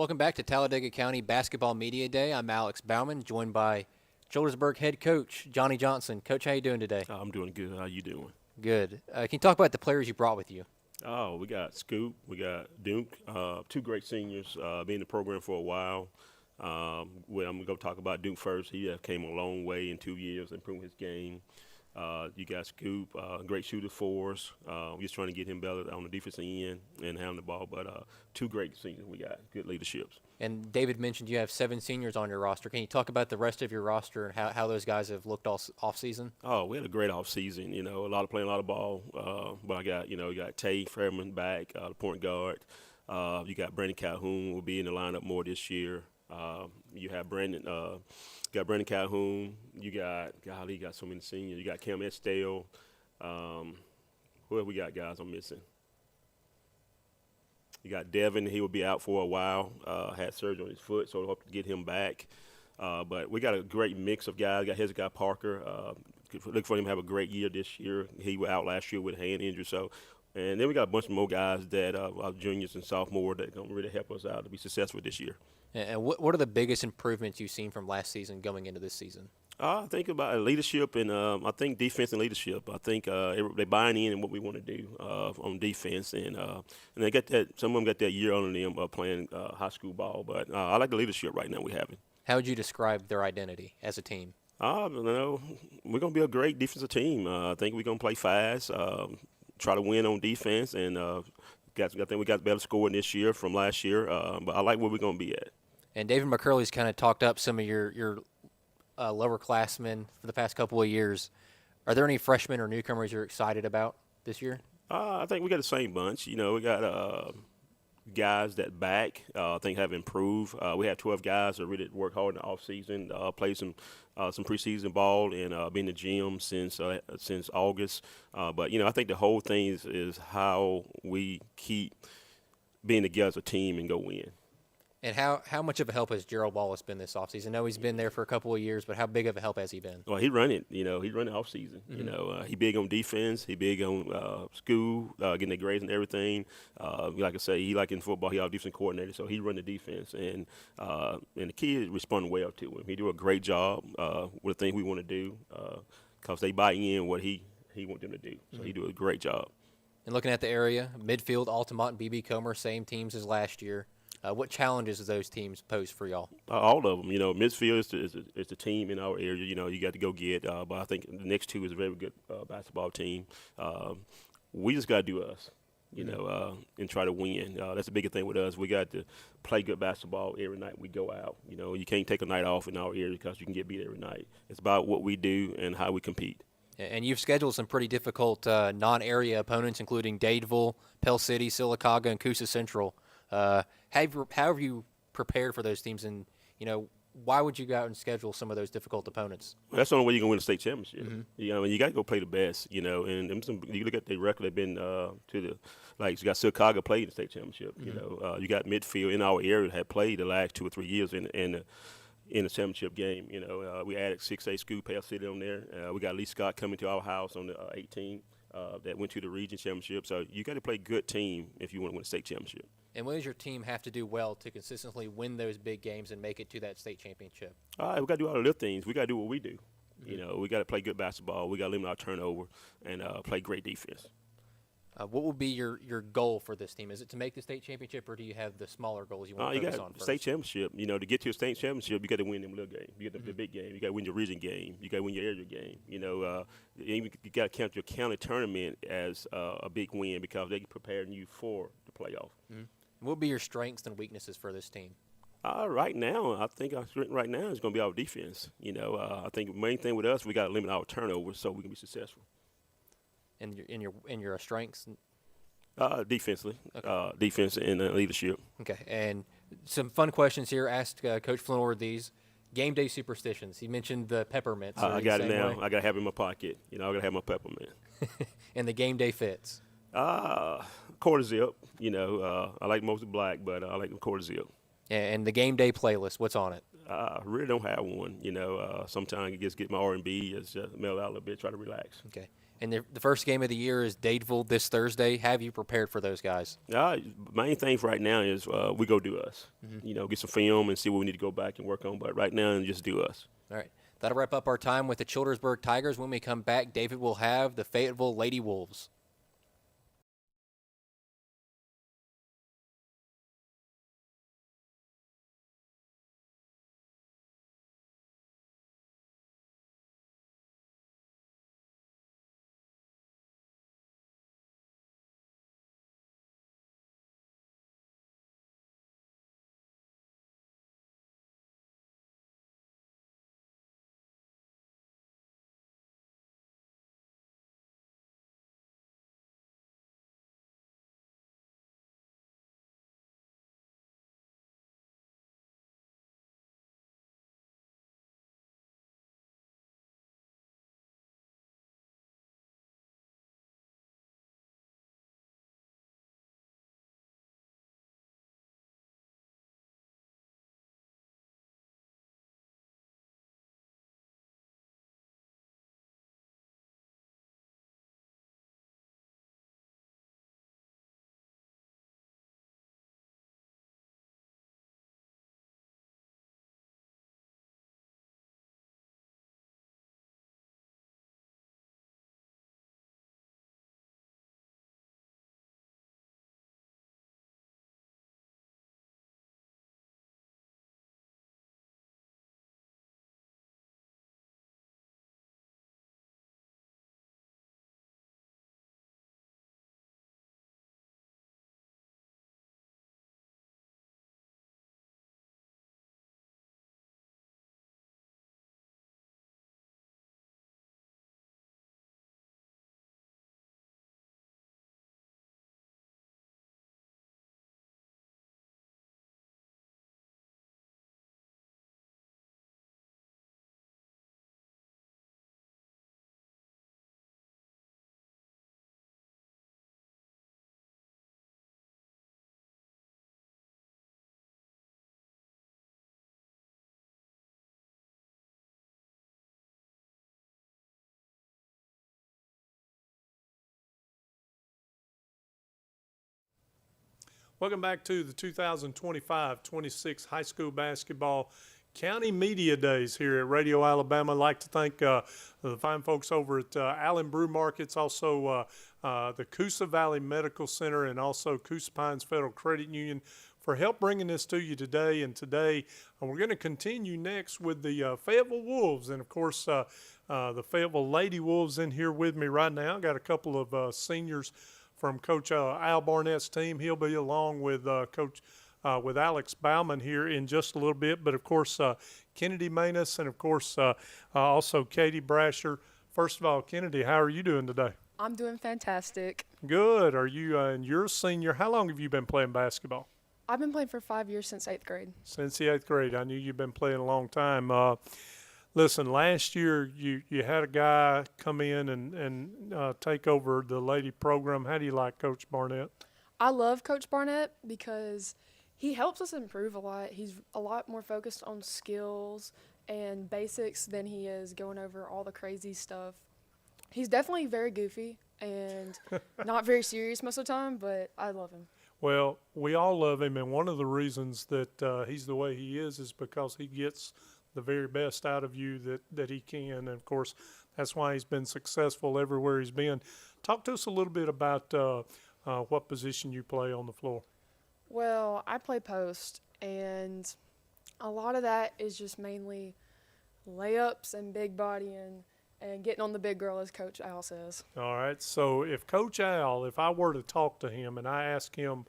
Welcome back to Talladega County Basketball Media Day. I'm Alex Bauman, joined by Childersburg head coach Johnny Johnson. Coach, how you doing today? I'm doing good. How you doing? Good. Can you talk about the players you brought with you? Oh, we got Scoop, we got Duke, two great seniors, been in the program for a while. I'm going to go talk about Duke first. He came a long way in 2 years, improving his game. You got Scoop, great shooter for us. We're just trying to get him better on the defensive end and handling the ball. But two great seniors we got, good leaderships. And David mentioned you have 7 seniors on your roster. Can you talk about the rest of your roster and how those guys have looked off season? Oh, we had a great off season. You know, playing a lot of ball. But I got, you got Tay Fairman back, the point guard. You got Brandon Calhoun will be in the lineup more this year. You have Brandon Calhoun. You got so many seniors. You got Cam Estelle. Who have we got, guys? I'm missing. You got Devin. He will be out for a while. Had surgery on his foot, so I hope to get him back. But we got a great mix of guys. We got Hezekiah Parker. Look for him to have a great year this year. He was out last year with a hand injury. And then we got a bunch more guys that are juniors and sophomores that are going to really help us out to be successful this year. And what are the biggest improvements you've seen from last season going into this season? I think about leadership and I think defense and leadership. I think they buying in what we want to do on defense, and they got that. Some of them got that year under them playing high school ball. But I like the leadership right now we have. How would you describe their identity as a team? We're going to be a great defensive team. I think we're going to play fast, try to win on defense, and I think we got better scoring this year from last year. But I like where we're going to be at. And David McCurley's kind of talked up some of your lower classmen for the past couple of years. Are there any freshmen or newcomers you're excited about this year? I think we got the same bunch. We got guys that back I think have improved. We had 12 guys that really worked hard in the offseason, played some preseason ball and been in the gym since August. But I think the whole thing is how we keep being together as a team and go win. And how much of a help has Gerald Wallace been this offseason? I know he's been there for a couple of years, but how big of a help has he been? Well, he run it. He run the offseason. Mm-hmm. He big on defense. He big on school, getting the grades and everything. Like I say, he like in football, he our defensive coordinator, so he run the defense. And the kids respond well to him. He do a great job with the thing we want to do because they buy in what he want them to do. So he do a great job. And looking at the area, midfield, Altamont and BB Comer, same teams as last year. What challenges do those teams pose for y'all? All of them. Midfield is the team in our area. You got to go get. But I think the next two is a very good basketball team. We just got to do us, and try to win. That's the biggest thing with us. We got to play good basketball every night we go out. You can't take a night off in our area because you can get beat every night. It's about what we do and how we compete. And you've scheduled some pretty difficult non-area opponents, including Dadeville, Pell City, Sylacauga, and Coosa Central. How have you prepared for those teams, and why would you go out and schedule some of those difficult opponents? Well, that's the only way you're gonna win a state championship. Mm-hmm. You got to go play the best. And you look at the record. They've been to the you got Sylacauga played in the state championship. Mm-hmm. You got midfield in our area had played the last 2 or 3 years in the championship game. We added 6A school Pell City on there. We got Lee Scott coming to our house on the 18th. That went to the region championship. So you got to play good team if you want to win a state championship. And what does your team have to do well to consistently win those big games and make it to that state championship? We got to do all the little things. We got to do what we do. We got to play good basketball. We got to limit our turnover and play great defense. What will be your goal for this team? Is it to make the state championship, or do you have the smaller goals you want to focus on first? State championship. To get to a state championship, you got to win them little games. You got the big game. You got to win your region game. You got to win your area game. You got to count your county tournament as a big win because they're preparing you for the playoff. Mm-hmm. What will be your strengths and weaknesses for this team? Right now, I think our strength right now is going to be our defense. I think the main thing with us, we got to limit our turnovers so we can be successful. And your strengths? Defensively. Okay. Defense and leadership. Okay. And some fun questions here. Asked Coach Flinor these. Game day superstitions. He mentioned the peppermints. I got it now. I got to have it in my pocket. I got to have my peppermint. And the game day fits? Quarter zip. I like mostly black, but I like quarter zip. And the game day playlist, what's on it? I really don't have one. Sometimes I just get my R&B, just mellow out a little bit, try to relax. Okay. And the first game of the year is Dadeville this Thursday. Have you prepared for those guys? Main thing for right now is we go do us. You know, get some film and see what we need to go back and work on. But right now, just do us. All right. That'll wrap up our time with the Childersburg Tigers. When we come back, David will have the Fayetteville Lady Wolves. Welcome back to the 2025-26 high school basketball County Media Days here at Radio Alabama. I'd like to thank the fine folks over at Allen Brew Markets, also the Coosa Valley Medical Center, and also Coosa Pines Federal Credit Union for help bringing this to you today. And today we're going to continue next with the Fayetteville Wolves. And, of course, the Fayetteville Lady Wolves in here with me right now. Got a couple of seniors from Coach Al Barnett's team. He'll be along with with Alex Bauman here in just a little bit. But, of course, Kennedy Manus and, of course, also Katie Brasher. First of all, Kennedy, how are you doing today? I'm doing fantastic. Good. Are you and you're a senior. How long have you been playing basketball? I've been playing for 5 years since 8th grade. Since the 8th grade. I knew you've been playing a long time. Listen, last year you had a guy come in and take over the lady program. How do you like Coach Barnett? I love Coach Barnett because he helps us improve a lot. He's a lot more focused on skills and basics than he is going over all the crazy stuff. He's definitely very goofy and not very serious most of the time, but I love him. Well, we all love him, and one of the reasons that he's the way he is because he gets the very best out of you that he can. And, of course, that's why he's been successful everywhere he's been. Talk to us a little bit about what position you play on the floor. Well, I play post, and a lot of that is just mainly layups and big body and getting on the big girl, as Coach Al says. All right. So if Coach Al, if I were to talk to him and I asked him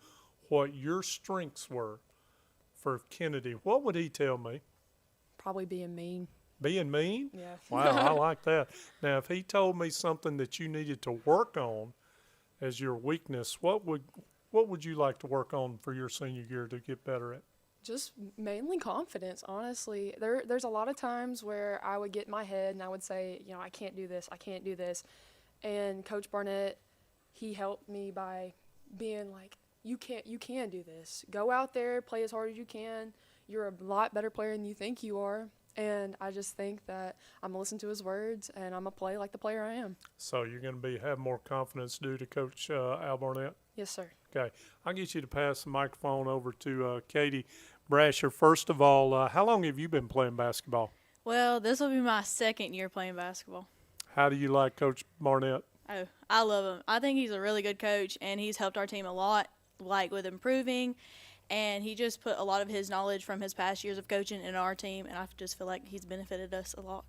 what your strengths were for Kennedy, what would he tell me? Probably being mean. Being mean? Yeah. Wow, I like that. Now, if he told me something that you needed to work on as your weakness, what would you like to work on for your senior year to get better at? Just mainly confidence, honestly. There's a lot of times where I would get in my head and I would say, I can't do this, I can't do this. And Coach Barnett, he helped me by being like, you can do this. Go out there, play as hard as you can. You're a lot better player than you think you are. And I just think that I'm going to listen to his words, and I'm going to play like the player I am. So you're going to have more confidence due to Coach Al Barnett? Yes, sir. Okay. I'll get you to pass the microphone over to Katie Brasher. First of all, how long have you been playing basketball? Well, this will be my second year playing basketball. How do you like Coach Barnett? Oh, I love him. I think he's a really good coach, and he's helped our team a lot, like with improving. And he just put a lot of his knowledge from his past years of coaching in our team, and I just feel like he's benefited us a lot.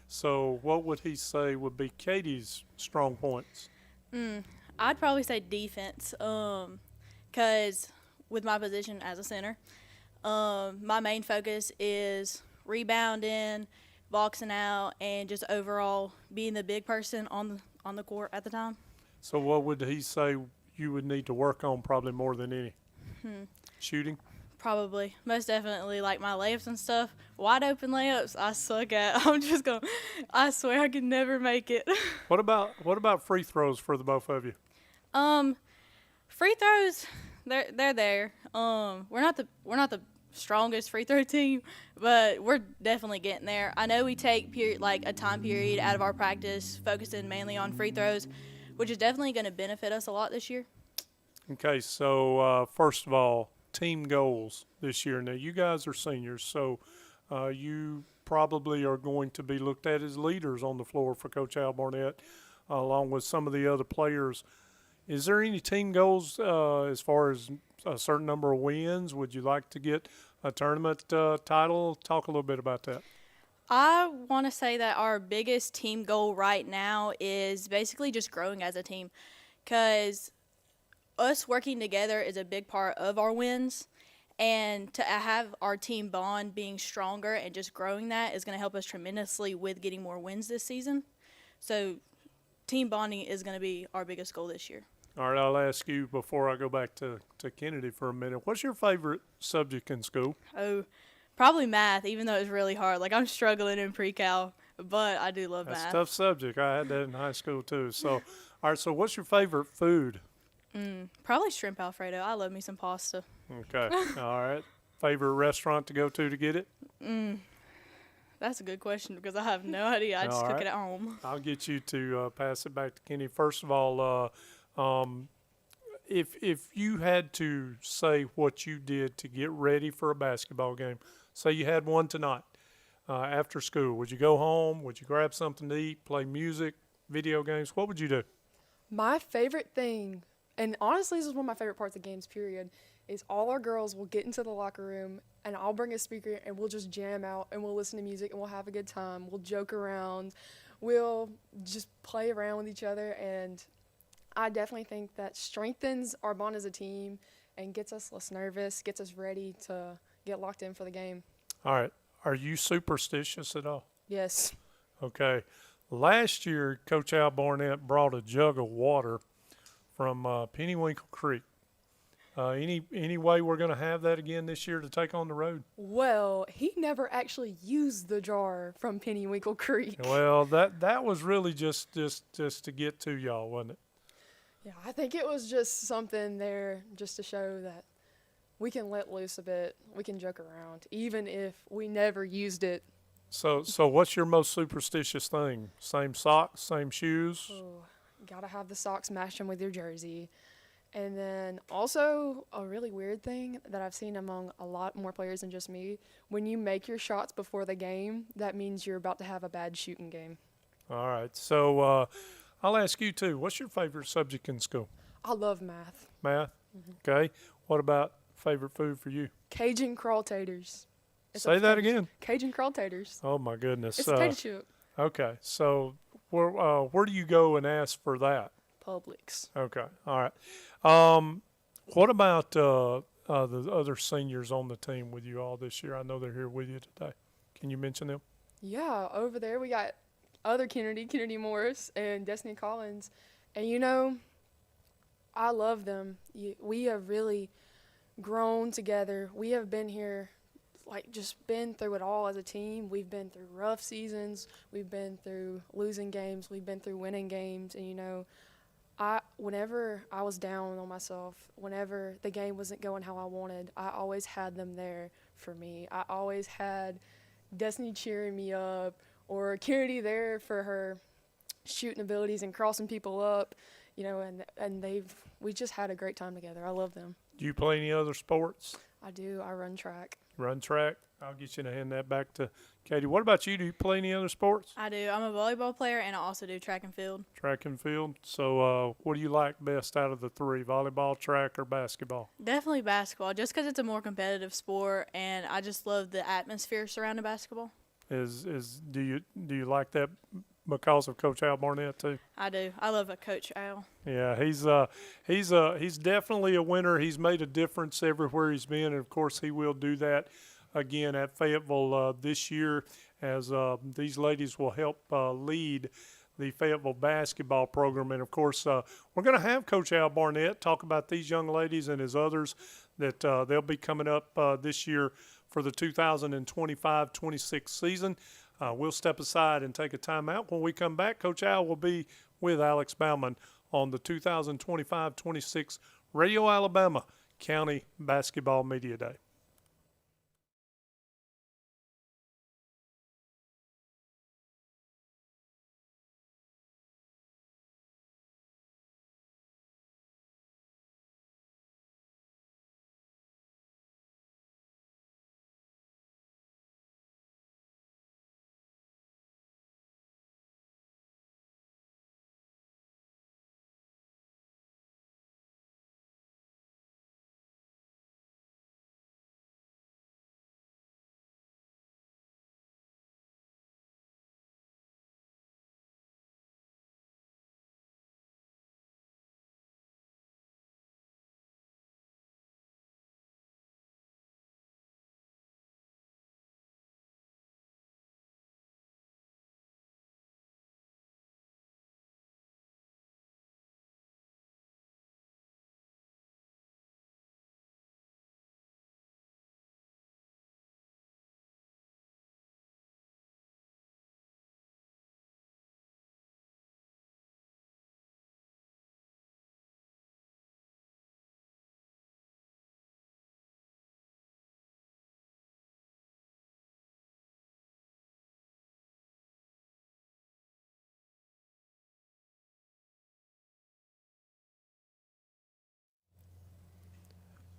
So what would he say would be Katie's strong points? I'd probably say defense, because with my position as a center, my main focus is rebounding, boxing out, and just overall being the big person on the court at the time. So what would he say you would need to work on probably more than any? Shooting? Probably. Most definitely, like my layups and stuff. Wide open layups, I suck at. I swear I could never make it. What about free throws for the both of you? Free throws, they're there. We're not the strongest free throw team, but we're definitely getting there. I know we take a time period out of our practice focusing mainly on free throws, which is definitely going to benefit us a lot this year. Okay, so first of all, team goals this year. Now, you guys are seniors, so you probably are going to be looked at as leaders on the floor for Coach Al Barnett, along with some of the other players. Is there any team goals as far as a certain number of wins? Would you like to get a tournament title? Talk a little bit about that. I want to say that our biggest team goal right now is basically just growing as a team, because us working together is a big part of our wins, and to have our team bond being stronger and just growing that is going to help us tremendously with getting more wins this season. So team bonding is going to be our biggest goal this year. All right, I'll ask you before I go back to Kennedy for a minute. What's your favorite subject in school? Oh, probably math, even though it's really hard. Like, I'm struggling in pre-cal, but I do love That's math. a tough subject. I had that in high school too. So, all right, so what's your favorite food? Probably shrimp Alfredo. I love me some pasta. Okay, all right. Favorite restaurant to go to get it? That's a good question because I have no idea. I just All cook right. it at home. I'll get you to pass it back to Kenny. First of all, if you had to say what you did to get ready for a basketball game, say you had one tonight after school, would you go home? Would you grab something to eat, play music, video games? What would you do? My favorite thing, and honestly this is one of my favorite parts of games, period, is all our girls will get into the locker room and I'll bring a speaker and we'll just jam out and we'll listen to music and we'll have a good time. We'll joke around. We'll just play around with each other, and I definitely think that strengthens our bond as a team and gets us less nervous, gets us ready to get locked in for the game. All right. Are you superstitious at all? Yes. Okay. Last year, Coach Al Barnett brought a jug of water from Pennywinkle Creek. Any way we're going to have that again this year to take on the road? Well, he never actually used the jar from Pennywinkle Creek. Well, that was really just to get to y'all, wasn't it? Yeah, I think it was just something there just to show that we can let loose a bit. We can joke around, even if we never used it. So what's your most superstitious thing? Same socks, same shoes? Oh, gotta have the socks matching with your jersey. And then also a really weird thing that I've seen among a lot more players than just me, when you make your shots before the game, that means you're about to have a bad shooting game. All right. So I'll ask you too. What's your favorite subject in school? I love math. Math? Okay. What about favorite food for you? Cajun crawl taters. Say that again. Cajun crawl taters. Oh my goodness. It's a tater chip. Okay. So where do you go and ask for that? Publix. Okay. All right. What about the other seniors on the team with you all this year? I know they're here with you today. Can you mention them? Yeah, over there we got other Kennedy Morris, and Destiny Collins. And, you know, I love them. We have really grown together. We have been here, like, just been through it all as a team. We've been through rough seasons. We've been through losing games. We've been through winning games. And, you know, whenever I was down on myself, whenever the game wasn't going how I wanted, I always had them there for me. I always had Destiny cheering me up, or Kennedy there for her shooting abilities and crossing people up, and we just had a great time together. I love them. Do you play any other sports? I do. I run track. Run track? I'll get you to hand that back to Katie. What about you? Do you play any other sports? I do. I'm a volleyball player, and I also do track and field. Track and field. So what do you like best out of the three, volleyball, track, or basketball? Definitely basketball, just because it's a more competitive sport, and I just love the atmosphere surrounding basketball. Do you like that because of Coach Al Barnett too? I do. I love Coach Al. Yeah, he's definitely a winner. He's made a difference everywhere he's been, and of course he will do that again at Fayetteville this year, as these ladies will help lead the Fayetteville basketball program. And of course, we're going to have Coach Al Barnett talk about these young ladies and his others that they'll be coming up this year for the 2025-26 season. We'll step aside and take a timeout. When we come back, Coach Al will be with Alex Bauman on the 2025-26 Radio Alabama County Basketball Media Day.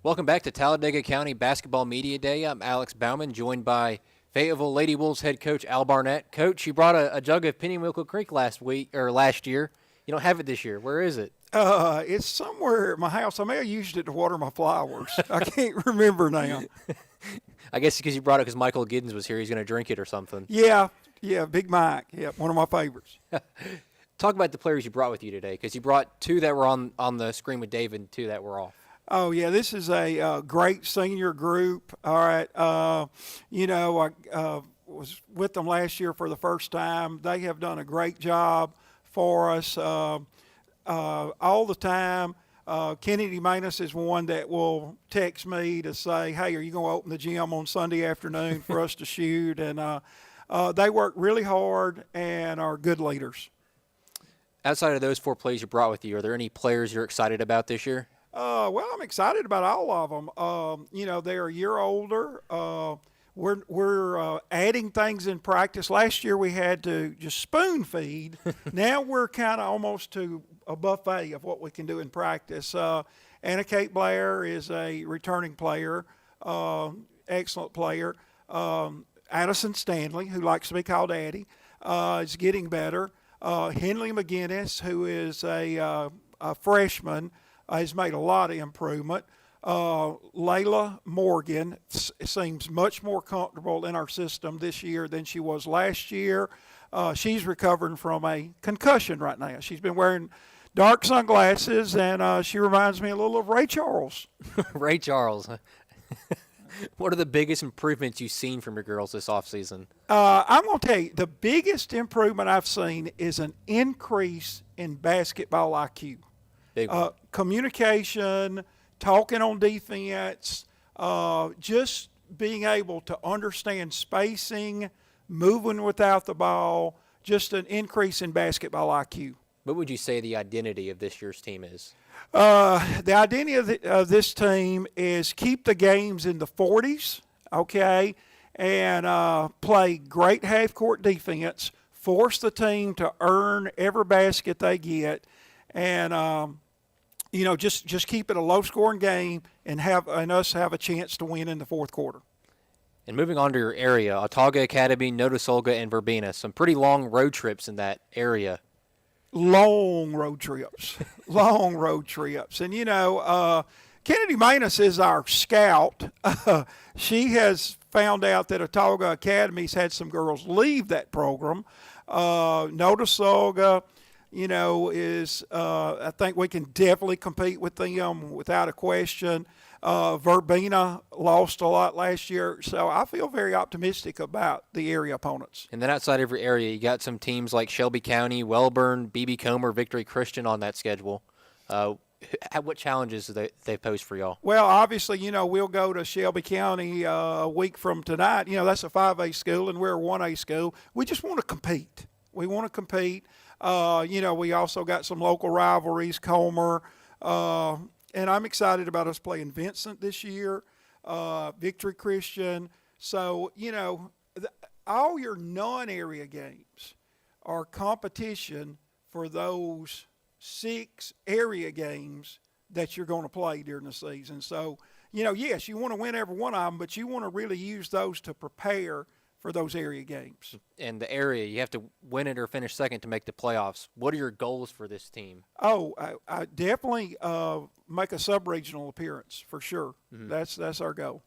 Welcome back to Talladega County Basketball Media Day. I'm Alex Bauman, joined by Fayetteville Lady Wolves head coach Al Barnett. Coach, you brought a jug of Pennywillow Creek last year. You don't have it this year. Where is it? It's somewhere at my house. I may have used it to water my flowers. I can't remember now. I guess because you brought it because Michael Giddens was here. He's going to drink it or something. Yeah, Big Mike. Yeah, one of my favorites. Talk about the players you brought with you today, because you brought two that were on the screen with David and two that were off. Oh, yeah, this is a great senior group. All right. I was with them last year for the first time. They have done a great job for us all the time. Kennedy Manus is one that will text me to say, hey, are you going to open the gym on Sunday afternoon for us to shoot? And they work really hard and are good leaders. Outside of those four players you brought with you, are there any players you're excited about this year? Well, I'm excited about all of them. They're a year older. We're adding things in practice. Last year we had to just spoon feed. Now we're kind of almost to a buffet of what we can do in practice. Anna Kate Blair is a returning player, excellent player. Addison Stanley, who likes to be called Addie, is getting better. Henley McGinnis, who is a freshman, has made a lot of improvement. Layla Morgan seems much more comfortable in our system this year than she was last year. She's recovering from a concussion right now. She's been wearing dark sunglasses, and she reminds me a little of Ray Charles. Ray Charles. What are the biggest improvements you've seen from your girls this offseason? I'm going to tell you, the biggest improvement I've seen is an increase in basketball IQ. Communication, talking on defense, just being able to understand spacing, moving without the ball, just an increase in basketball IQ. What would you say the identity of this year's team is? The identity of this team is keep the games in the 40s, okay, and play great half-court defense, force the team to earn every basket they get, and just keep it a low-scoring game and us have a chance to win in the fourth quarter. And moving on to your area, Autauga Academy, Notasulga, and Verbena. Some pretty long road trips in that area. Long road trips. Long road trips. And, Kennedy Manus is our scout. She has found out that Autauga Academy's had some girls leave that program. Notasulga, I think we can definitely compete with them without a question. Verbena lost a lot last year, so I feel very optimistic about the area opponents. And then outside of your area, you got some teams like Shelby County, Wellborn, BB Comer, Victory Christian on that schedule. What challenges do they pose for y'all? Well, obviously, we'll go to Shelby County a week from tonight. That's a 5A school, and we're a 1A school. We just want to compete. We want to compete. We also got some local rivalries, Comer, and I'm excited about us playing Vincent this year, Victory Christian. So, all your non-area games are competition for those 6 area games that you're going to play during the season. So, yes, you want to win every one of them, but you want to really use those to prepare for those area games. And the area, you have to win it or finish second to make the playoffs. What are your goals for this team? Oh, I definitely make a sub-regional appearance for sure. Mm-hmm. That's our goal.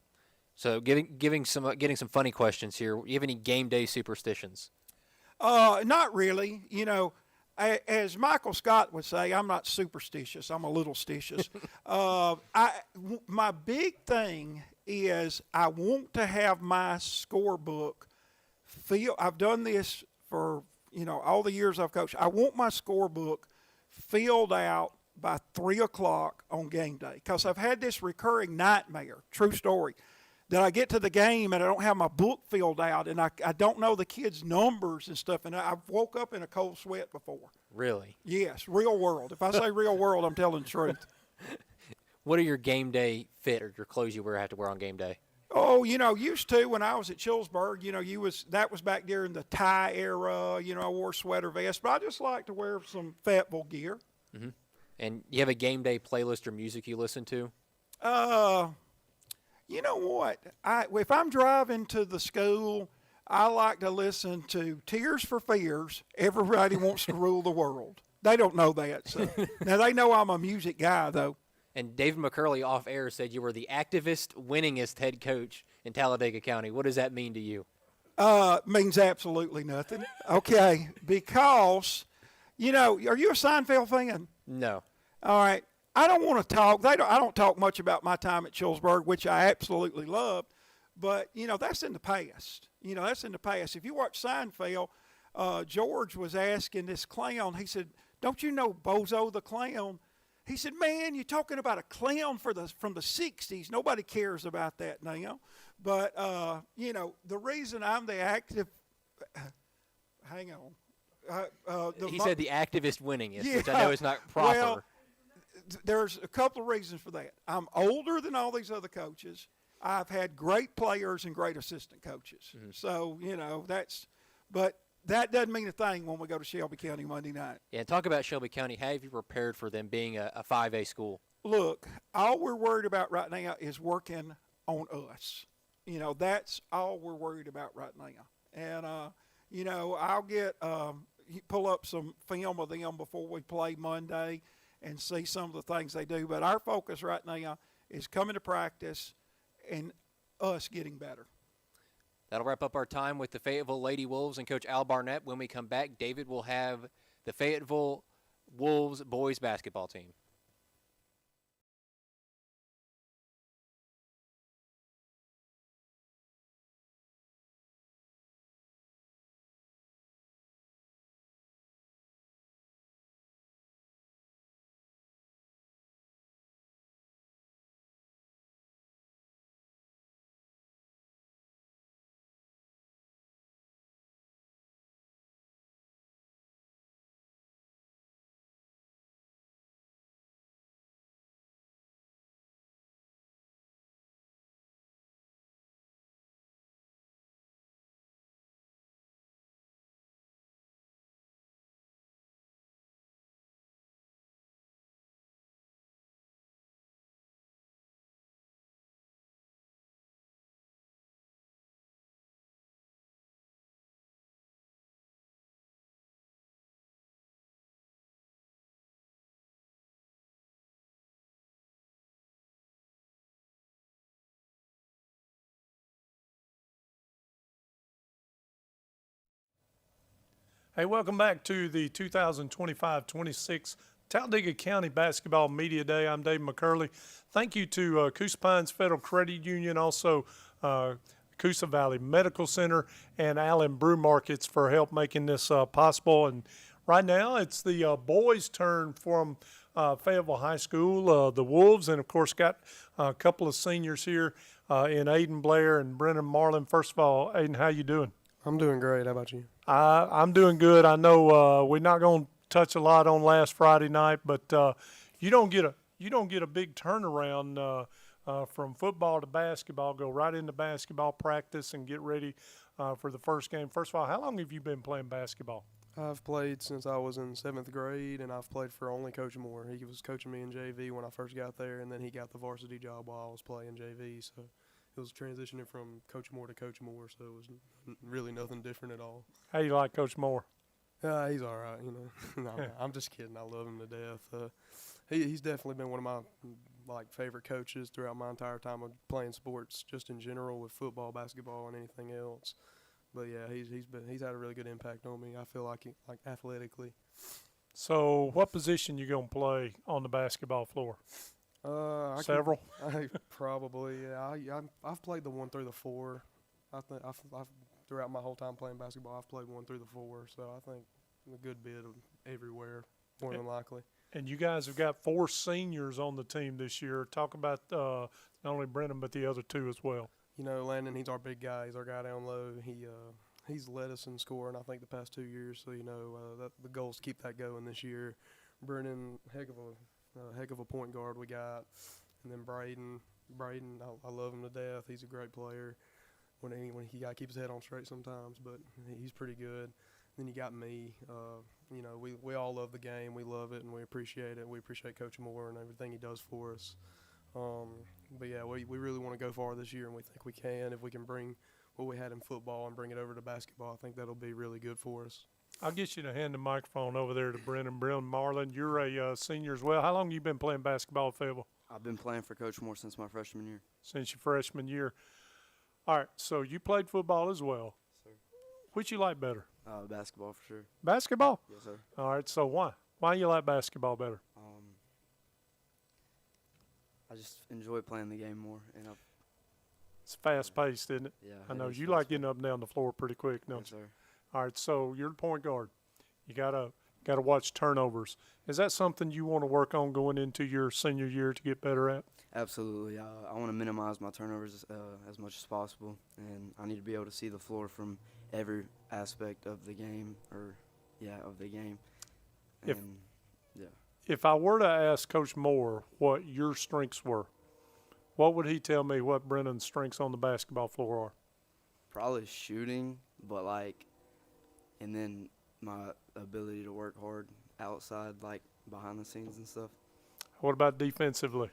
So getting some funny questions here. Do you have any game day superstitions? Not really. As Michael Scott would say, I'm not superstitious. I'm a little stitious. My big thing is I want to have my scorebook I've done this for, all the years I've coached. I want my scorebook filled out by 3 o'clock on game day because I've had this recurring nightmare, true story, that I get to the game and I don't have my book filled out and I don't know the kids' numbers and stuff. And I've woke up in a cold sweat before. Really? Yes, real world. If I say real world, I'm telling the truth. What are your game day fit or your clothes you have to wear on game day? Oh, used to when I was at Chillsburg, that was back during the tie era. I wore sweater vest, but I just like to wear some Fayetteville gear. Mm-hmm. And you have a game day playlist or music you listen to? You know what? If I'm driving to the school, I like to listen to Tears for Fears. Everybody Wants to Rule the World. They don't know that. So. Now, they know I'm a music guy, though. And David McCurley off air said you were the activist, winningest head coach in Talladega County. What does that mean to you? Means absolutely nothing. Okay, because, are you a Seinfeld fan? No. All right. I don't want to talk. I don't talk much about my time at Chillsburg, which I absolutely loved. But, that's in the past. That's in the past. If you watch Seinfeld, George was asking this clown, he said, don't you know Bozo the Clown? He said, man, you're talking about a clown from the 60s. Nobody cares about that now. But, the reason I'm the active – hang on. He said the activist winningest, yeah, which I know is not proper. Well, there's a couple of reasons for that. I'm older than all these other coaches. I've had great players and great assistant coaches. Mm-hmm. So, but that doesn't mean a thing when we go to Shelby County Monday night. Yeah, talk about Shelby County. How have you prepared for them being a 5A school? Look, all we're worried about right now is working on us. That's all we're worried about right now. And, I'll pull up some film of them before we play Monday and see some of the things they do. But our focus right now is coming to practice and us getting better. That'll wrap up our time with the Fayetteville Lady Wolves and Coach Al Barnett. When we come back, David will have the Fayetteville Wolves boys basketball team. Hey, welcome back to the 2025-26 Talladega County Basketball Media Day. I'm Dave McCurley. Thank you to Coosa Pines Federal Credit Union, also Coosa Valley Medical Center, and Allen Brew Markets for help making this possible. And right now, it's the boys' turn from Fayetteville High School, the Wolves, and of course got a couple of seniors here in Aiden Blair and Brennan Marlin. First of all, Aiden, how you doing? I'm doing great. How about you? I'm doing good. I know we're not going to touch a lot on last Friday night, but you don't get a big turnaround from football to basketball. Go right into basketball practice and get ready for the first game. First of all, how long have you been playing basketball? I've played since I was in 7th grade, and I've played for only Coach Moore. He was coaching me in JV when I first got there, and then he got the varsity job while I was playing JV. So it was transitioning from Coach Moore to Coach Moore, so it was really nothing different at all. How you like Coach Moore? He's all right, you know. No, I'm just kidding. I love him to death. He's definitely been one of my favorite coaches throughout my entire time of playing sports, just in general with football, basketball, and anything else. But yeah, he's had a really good impact on me. I feel like athletically. So, what position you gonna play on the basketball floor? Several. Probably. Yeah, I've played the 1 through the 4. I think I've throughout my whole time playing basketball, I've played 1 through the 4. So I think a good bit of everywhere, more than likely. And you guys have got 4 seniors on the team this year. Talk about not only Brennan but the other 2 as well. You know, Landon, he's our big guy. He's our guy down low. He's led us in scoring, I think, the past 2 years. So, you know, the goal is to keep that going this year. Brennan, heck of a point guard we got. And then Braden, I love him to death. He's a great player. When he got to keep his head on straight sometimes, but he's pretty good. Then you got me. You know, we all love the game. We love it, and we appreciate it. We appreciate Coach Moore and everything he does for us. But, yeah, we really want to go far this year, and we think we can. If we can bring what we had in football and bring it over to basketball, I think that'll be really good for us. I'll get you to hand the microphone over there to Brennan Marlin. You're a senior as well. How long have you been playing basketball at Fayetteville? I've been playing for Coach Moore since my freshman year. Since your freshman year. All right, so you played football as well. Sir. Which you like better? Basketball for sure. Basketball? Yes, sir. All right, so why? Why you like basketball better? I just enjoy playing the game more. It's fast-paced, isn't it? Yeah. I know you like getting up and down the floor pretty quick, don't Yes, you? sir. All right, so you're the point guard. You gotta watch turnovers. Is that something you want to work on going into your senior year to get better at? Absolutely. I want to minimize my turnovers as much as possible, and I need to be able to see the floor from every aspect of the game, If I were to ask Coach Moore what your strengths were, what would he tell me what Brennan's strengths on the basketball floor are? Probably shooting, but and then my ability to work hard outside, behind the scenes and stuff. What about defensively?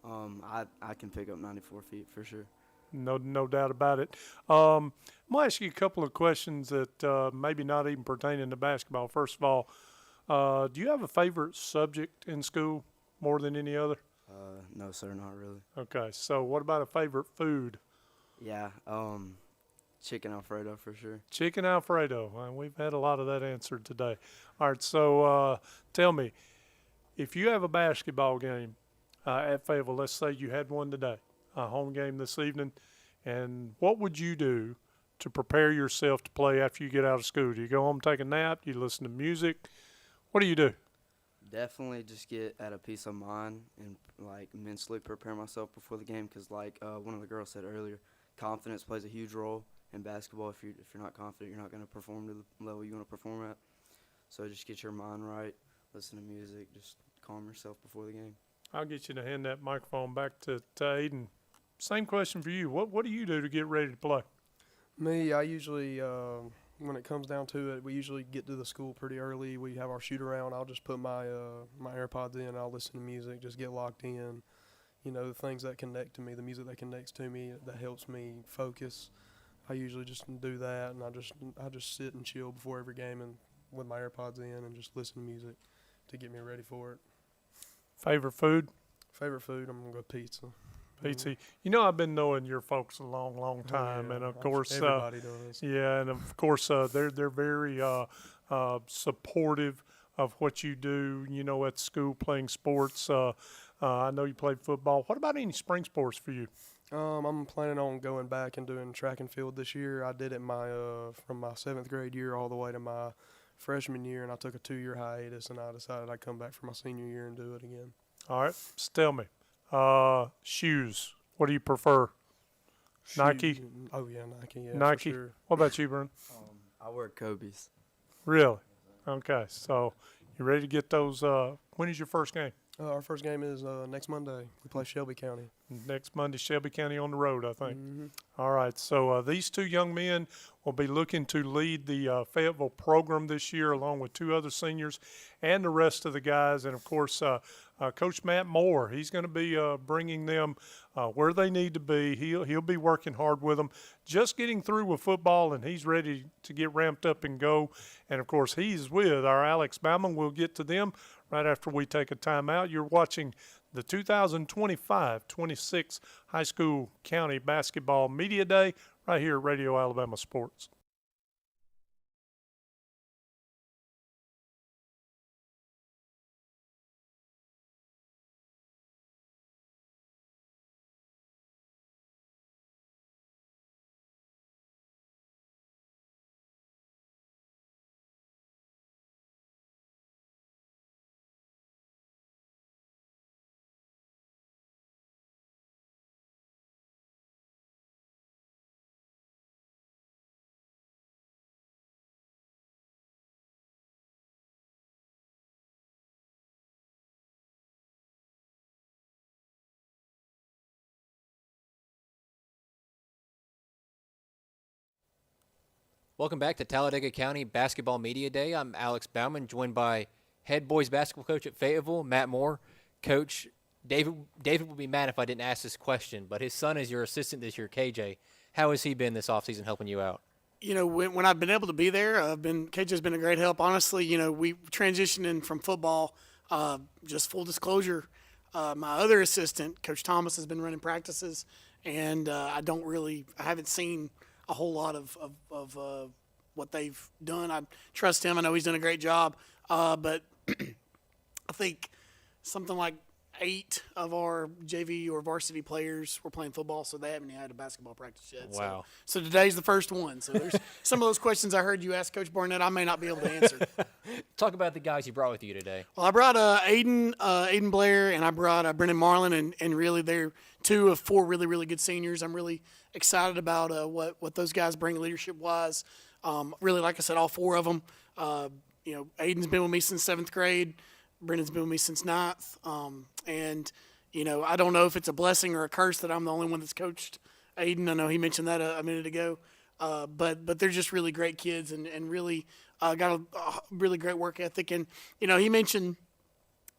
I can pick up 94 feet for sure. No doubt about it. I'm going to ask you a couple of questions that maybe not even pertaining to basketball. First of all, do you have a favorite subject in school more than any other? No, sir, not really. Okay, so what about a favorite food? Yeah, chicken Alfredo for sure. Chicken Alfredo. We've had a lot of that answered today. All right, so tell me, if you have a basketball game at Fayetteville, let's say you had one today, a home game this evening, and what would you do to prepare yourself to play after you get out of school? Do you go home, take a nap? Do you listen to music? What do you do? Definitely just get at a peace of mind and mentally prepare myself before the game, because one of the girls said earlier, confidence plays a huge role in basketball. If you're not confident, you're not going to perform to the level you want to perform at. So just get your mind right, listen to music, just calm yourself before the game. I'll get you to hand that microphone back to Aiden. Same question for you. What do you do to get ready to play? Me, I usually, when it comes down to it, we usually get to the school pretty early. We have our shoot around. I'll just put my AirPods in. I'll listen to music, just get locked in. You know, the things that connect to me, the music that connects to me, that helps me focus. I usually just do that, and I just sit and chill before every game and with my AirPods in and just listen to music to get me ready for it. Favorite food? Favorite food, I'm going to go pizza. Pizza. You know, I've been knowing your folks a long time, yeah, and of course, everybody does. Yeah, and of course, they're very supportive of what you do, at school playing sports. I know you played football. What about any spring sports for you? I'm planning on going back and doing track and field this year. I did it from my 7th grade year all the way to my freshman year, and I took a 2-year hiatus, and I decided I'd come back for my senior year and do it again. All right. So tell me, shoes, what do you prefer? Nike? Oh, yeah, Nike, yeah, Nike. for sure. What about you, Brent? I wear Kobe's. Really? Okay. So you ready to get those? When is your first game? Our first game is next Monday. We play Shelby County. Next Monday, Shelby County on the road, I think. Mm-hmm. All right. So these two young men will be looking to lead the Fayetteville program this year, along with 2 other seniors and the rest of the guys. And, of course, Coach Matt Moore, he's going to be bringing them where they need to be. He'll be working hard with them, just getting through with football, and he's ready to get ramped up and go. And, of course, he's with our Alex Bauman. We'll get to them right after we take a timeout. You're watching the 2025-26 High School County Basketball Media Day right here at Radio Alabama Sports. Welcome back to Talladega County Basketball Media Day. I'm Alex Bauman, joined by head boys basketball coach at Fayetteville, Matt Moore. Coach, David would be mad if I didn't ask this question, but his son is your assistant this year, KJ. How has he been this offseason helping you out? When I've been able to be there, KJ's been a great help. Honestly, we transitioned in from football. Just full disclosure, my other assistant, Coach Thomas, has been running practices, and I haven't seen a whole lot of what they've done. I trust him. I know he's done a great job. But I think something like 8 of our JV or varsity players were playing football, so they haven't had a basketball practice yet. Wow. So today's the first one. So there's some of those questions I heard you ask Coach Barnett I may not be able to answer. Talk about the guys you brought with you today. Well, I brought Aiden Blair, and I brought Brendan Marlin, and really they're 2 of 4 really, really good seniors. I'm really excited about what those guys bring leadership-wise. Really, like I said, all 4 of them. Aiden's been with me since 7th grade. Brendan's been with me since 9th. And I don't know if it's a blessing or a curse that I'm the only one that's coached Aiden. I know he mentioned that a minute ago. But they're just really great kids and really got a really great work ethic. And, he mentioned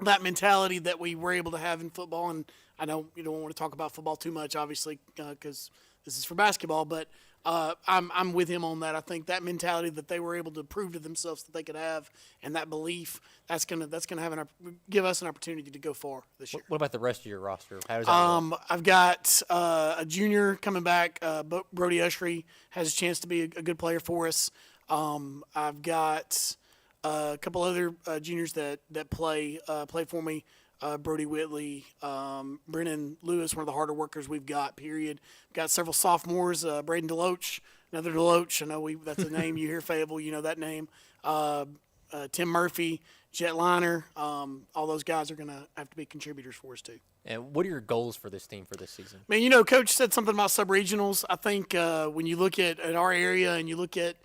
that mentality that we were able to have in football. And I know you don't want to talk about football too much, obviously, because this is for basketball. But I'm with him on that. I think that mentality that they were able to prove to themselves that they could have, and that belief, that's gonna give us an opportunity to go far this year. What about the rest of your roster? How does that look? I've got a junior coming back. Brody Ushry has a chance to be a good player for us. I've got a couple other juniors that play for me. Brody Whitley, Brennan Lewis, one of the harder workers we've got, period. Got several sophomores, Braden Deloach, another Deloach. I know that's a name you hear, Fayetteville, you know that name. Tim Murphy, Jet Liner, all those guys are going to have to be contributors for us too. And what are your goals for this team for this season? Coach said something about sub-regionals. I think when you look at our area and you look at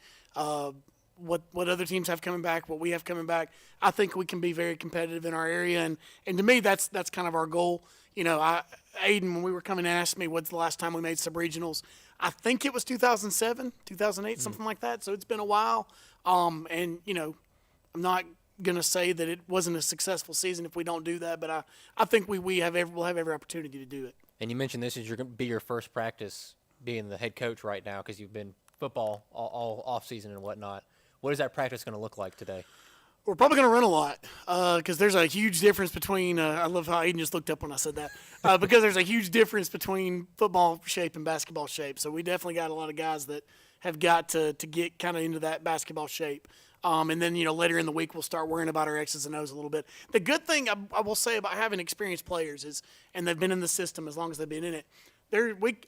what other teams have coming back, what we have coming back, I think we can be very competitive in our area, and to me that's kind of our goal. Aiden, when we were coming, asked me what's the last time we made sub-regionals. I think it was 2007, 2008, something like that. So it's been a while, and I'm not gonna say that it wasn't a successful season if we don't do that, but I think we'll have every opportunity to do it. And you mentioned this is going to be your first practice being the head coach right now because you've been football all off season and whatnot. What is that practice going to look like today? We're probably going to run a lot because there's a huge difference between I love how Aiden just looked up when I said that because there's a huge difference between football shape and basketball shape. So we definitely got a lot of guys that have got to get kind of into that basketball shape. And then, later in the week, we'll start worrying about our X's and O's a little bit. The good thing I will say about having experienced players is, and they've been in the system as long as they've been in it,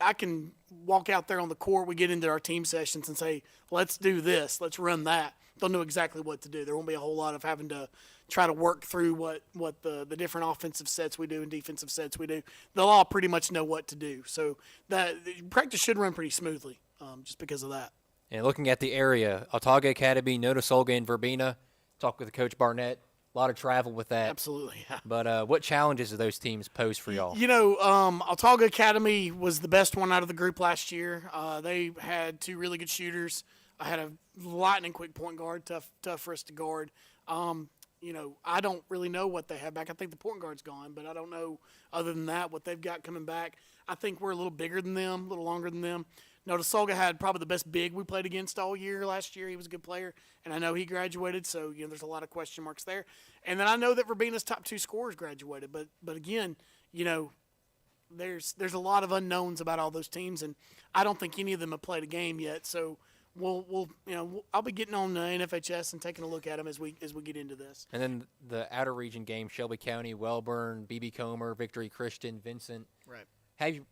I can walk out there on the court, we get into our team sessions and say, let's do this, let's run that. They'll know exactly what to do. There won't be a whole lot of having to try to work through what the different offensive sets we do and defensive sets we do. They'll all pretty much know what to do. So that practice should run pretty smoothly just because of that. And looking at the area, Autauga Academy, Notasulga, and Verbena, talked with Coach Barnett. A lot of travel with that. Absolutely, yeah. But what challenges do those teams pose for y'all? Autauga Academy was the best one out of the group last year. They had 2 really good shooters. I had a lightning quick point guard, tough for us to guard. I don't really know what they have back. I think the point guard's gone, but I don't know other than that what they've got coming back. I think we're a little bigger than them, a little longer than them. Notasulga had probably the best big we played against all year last year. He was a good player, and I know he graduated, so there's a lot of question marks there. And then I know that Verbena's top 2 scorers graduated, but again, there's a lot of unknowns about all those teams, and I don't think any of them have played a game yet. So I'll be getting on NFHS and taking a look at them as we get into this. And then the outer region game: Shelby County, Wellborn, BB Comer, Victory Christian, Vincent. Right.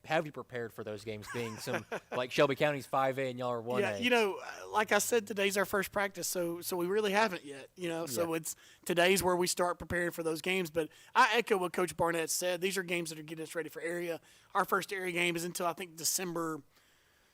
Have you prepared for those games? Being some like Shelby County's 5A and y'all are 1A. Yeah, like I said, today's our first practice, so we really haven't yet. So today's where we start preparing for those games. But I echo what Coach Barnett said. These are games that are getting us ready for area. Our first area game is until I think December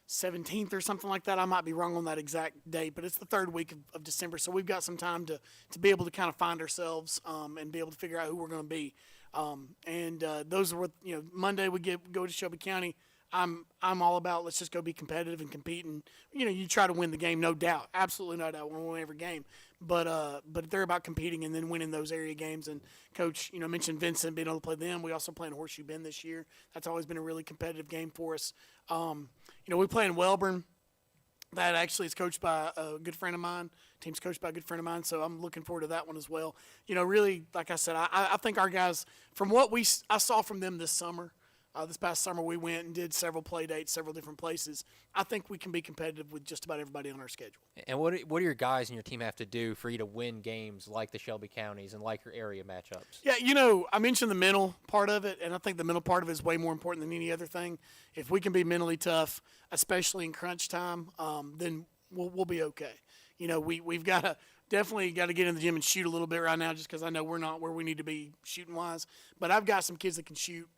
17th or something like that. I might be wrong on that exact date, but it's the 3rd week of December, so we've got some time to be able to kind of find ourselves and be able to figure out who we're going to be. Those are what Monday we go to Shelby County. I'm all about let's just go be competitive and compete, and you try to win the game, no doubt, absolutely no doubt. We'll win every game, but they're about competing and then winning those area games. And Coach mentioned Vincent being able to play them. We also play in Horseshoe Bend this year. That's always been a really competitive game for us. We play in Wellborn. That actually is coached by a good friend of mine. Team's coached by a good friend of mine, so I'm looking forward to that one as well. Really, like I said, I think our guys, from what I saw from them this summer, this past summer we went and did several play dates, several different places. I think we can be competitive with just about everybody on our schedule. And what do your guys and your team have to do for you to win games like the Shelby Counties and like your area matchups? Yeah, I mentioned the mental part of it, and I think the mental part of it is way more important than any other thing. If we can be mentally tough, especially in crunch time, then we'll be okay. We've definitely got to get in the gym and shoot a little bit right now just because I know we're not where we need to be shooting-wise. But I've got some kids that can shoot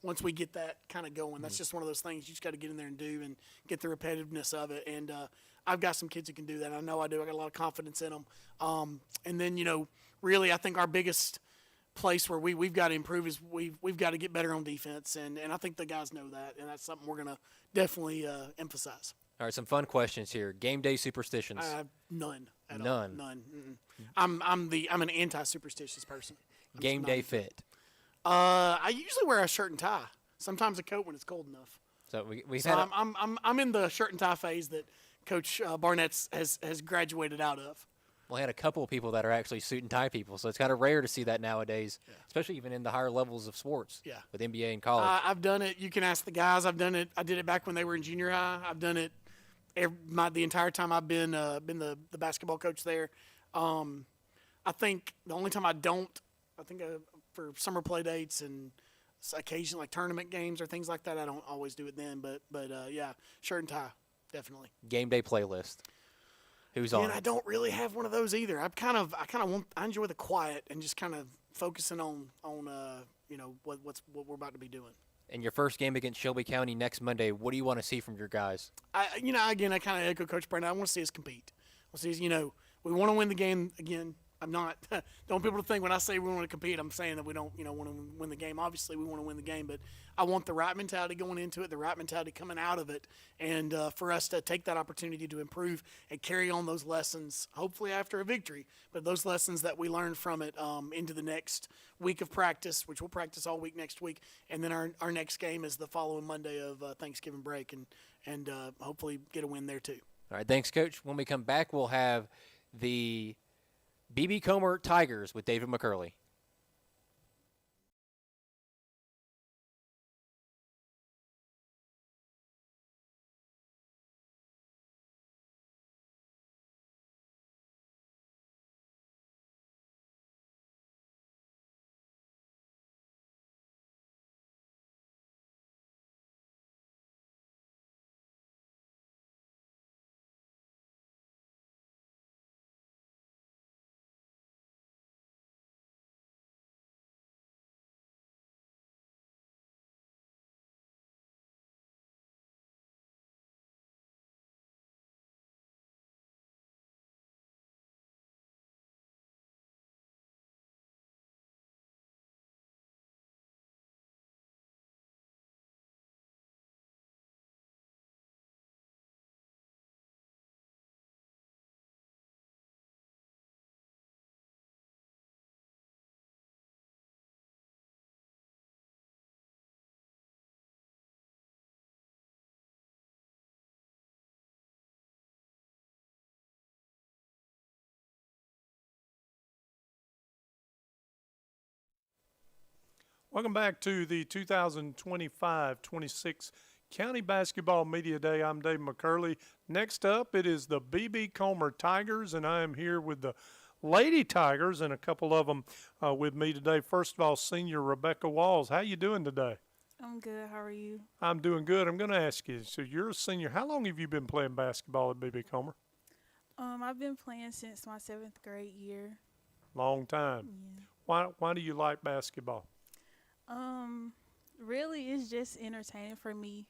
once we get that kind of going. That's just one of those things you just got to get in there and do and get the repetitiveness of it. And I've got some kids that can do that. I know I do. I got a lot of confidence in them. And then, really I think our biggest place where we've got to improve is we've got to get better on defense. And I think the guys know that, and that's something we're going to definitely emphasize. All right, some fun questions here. Game day superstitions. None at all. None. I'm an anti-superstitious person. Game day fit. I usually wear a shirt and tie. Sometimes a coat when it's cold enough. So I'm in the shirt and tie phase that Coach Barnett has graduated out of. Well, I had a couple of people that are actually suit and tie people, so it's kind of rare to see that nowadays, especially even in the higher levels of sports. Yeah. With NBA and college. I've done it. You can ask the guys. I've done it. I did it back when they were in junior high. I've done it the entire time I've been the basketball coach there. I think the only time I don't, for summer play dates and occasionally like tournament games or things like that, I don't always do it then. But yeah, shirt and tie, definitely. Game day playlist. Who's on? And I don't really have one of those either. I enjoy the quiet and just kind of focusing on what we're about to be doing. And your first game against Shelby County next Monday, what do you want to see from your guys? Again, I kind of echo Coach Brandon. I want to see us compete. I want to see us, we want to win the game again. I'm not. Don't want people to think when I say we want to compete, I'm saying that we don't, want to win the game. Obviously, we want to win the game, but I want the right mentality going into it, the right mentality coming out of it, and for us to take that opportunity to improve and carry on those lessons, hopefully after a victory, but those lessons that we learned from it into the next week of practice, which we'll practice all week next week, and then our next game is the following Monday of Thanksgiving break, and hopefully get a win there too. All right, thanks, Coach. When we come back, we'll have the BB Comer Tigers with David McCurley. Welcome back to the 2025-26 County Basketball Media Day. I'm Dave McCurley. Next up, it is the B.B. Comer Tigers, and I am here with the Lady Tigers, and a couple of them with me today. First of all, senior Rebecca Walls. How you doing today? I'm good. How are you? I'm doing good. I'm going to ask you, so you're a senior. How long have you been playing basketball at B.B. Comer? I've been playing since my 7th grade year. Long time. Yeah. Why do you like basketball? Really, it's just entertaining for me.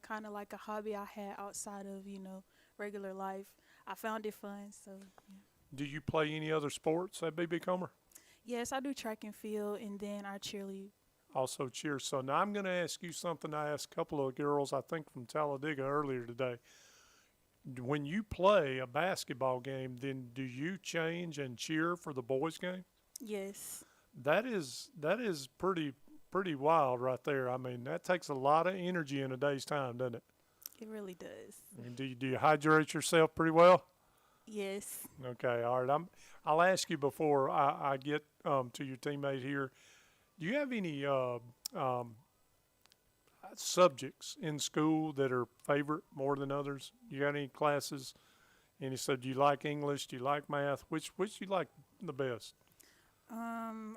Kind of like a hobby I had outside of, regular life. I found it fun, so yeah. Do you play any other sports at B.B. Comer? Yes, I do track and field, and then I cheerlead. Also cheer. So now I'm going to ask you something I asked a couple of girls, I think from Talladega earlier today. When you play a basketball game, then do you change and cheer for the boys' game? Yes. That is pretty wild right there. I mean, that takes a lot of energy in a day's time, doesn't it? It really does. And do you hydrate yourself pretty well? Yes. Okay, all right. I'll ask you before I get to your teammate here. Do you have any subjects in school that are favorite more than others? You got any classes? And he said, do you like English? Do you like math? Which do you like the best?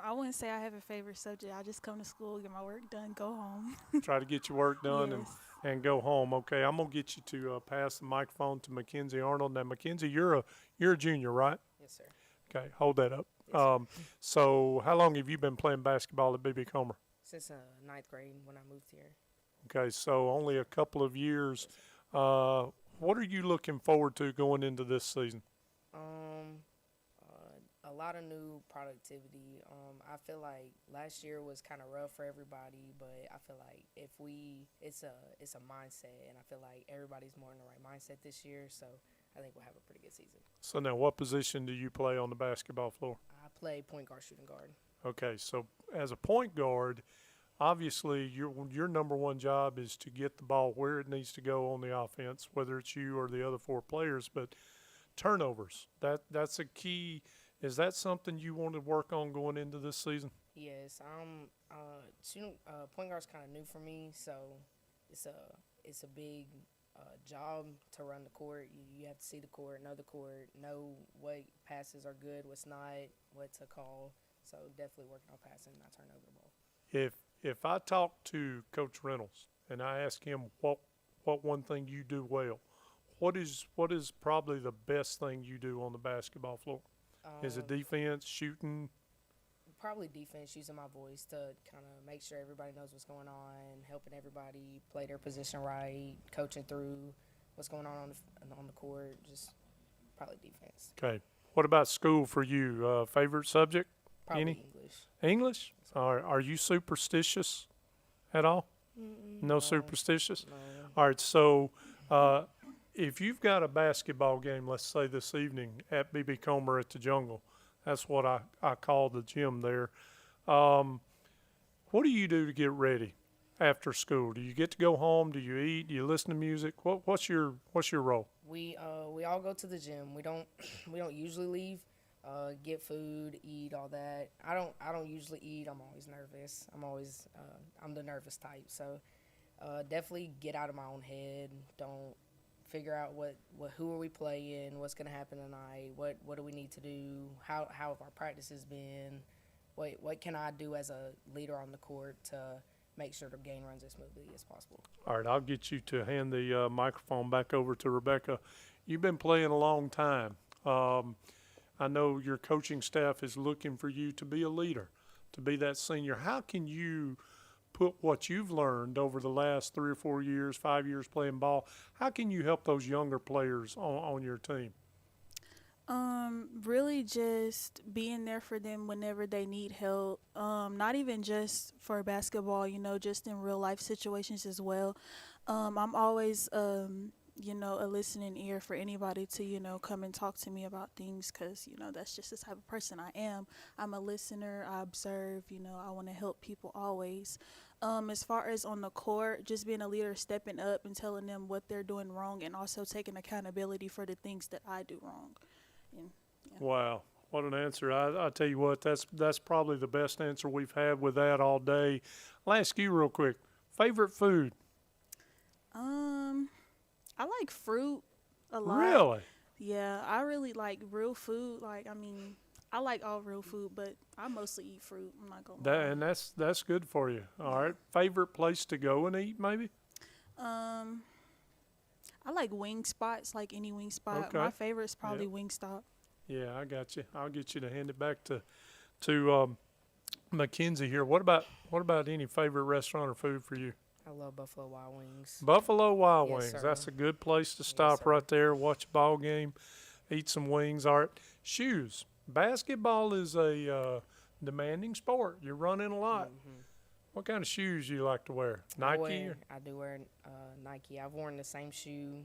I wouldn't say I have a favorite subject. I just come to school, get my work done, go home. Try to get your work done Yes. and go home. Okay, I'm gonna get you to pass the microphone to Mackenzie Arnold. Now, Mackenzie, you're a junior, right? Yes, sir. Okay, hold that up. So how long have you been playing basketball at B.B. Comer? Since 9th grade when I moved here. Okay, so only a couple of years. What are you looking forward to going into this season? A lot of new productivity. I feel like last year was kind of rough for everybody, but I feel like it's a mindset, and I feel like everybody's more in the right mindset this year. So I think we'll have a pretty good season. So now, what position do you play on the basketball floor? I play point guard, shooting guard. Okay, so as a point guard, obviously your number one job is to get the ball where it needs to go on the offense, whether it's you or the other four players. But turnovers, that's a key. Is that something you want to work on going into this season? Yes, shooting point guard's kind of new for me, so it's a big job to run the court. You have to see the court, know what passes are good, what's not, what to call. So definitely working on passing, not turning over the ball. If I talk to Coach Reynolds and I ask him what one thing you do well, what is probably the best thing you do on the basketball floor? Is it defense, shooting? Probably defense, using my voice to kind of make sure everybody knows what's going on, helping everybody play their position right, coaching through what's going on the court, just probably defense. Okay. What about school for you? Favorite subject? Probably Any? English. English? Are you superstitious at all? No superstitious? No. All right, so if you've got a basketball game, let's say this evening at B.B. Comer at the Jungle, that's what I call the gym there. What do you do to get ready after school? Do you get to go home? Do you eat? Do you listen to music? What's your role? We all go to the gym. We don't usually leave. Get food, eat, all that. I don't usually eat. I'm always nervous. I'm the nervous type. So definitely get out of my own head. Don't figure out who are we playing, what's gonna happen tonight, what do we need to do, how have our practices been, what can I do as a leader on the court to make sure the game runs as smoothly as possible. All right, I'll get you to hand the microphone back over to Rebecca. You've been playing a long time. I know your coaching staff is looking for you to be a leader, to be that senior. How can you put what you've learned over the last 3 or 4 years, 5 years playing ball, how can you help those younger players on your team? Really just being there for them whenever they need help. Not even just for basketball, just in real life situations as well. I'm always, a listening ear for anybody to, come and talk to me about things because, that's just the type of person I am. I'm a listener. I observe, I want to help people always. As far as on the court, just being a leader, stepping up and telling them what they're doing wrong and also taking accountability for the things that I do wrong. And, yeah. Wow. What an answer. I tell you what, that's probably the best answer we've had with that all day. I'll ask you real quick, favorite food? I like fruit a lot. Really? Yeah, I really like real food. I like all real food, but I mostly eat fruit. I'm not gonna lie. And that's good for you. All right. Favorite place to go and eat, maybe? I like wing spots, like any wing spot. Okay. My favorite is probably Yep. Wingstop. Yeah, I got you. I'll get you to hand it back to Mackenzie here. What about any favorite restaurant or food for you? I love Buffalo Wild Wings. Buffalo Wild Yes, Wings. sir. That's a good place to stop sir. right there, watch a ball game, eat some wings. All right. Shoes. Basketball is a demanding sport. You're running a lot. What kind of shoes you like to wear? Nike? I do wear Nike. I've worn the same shoe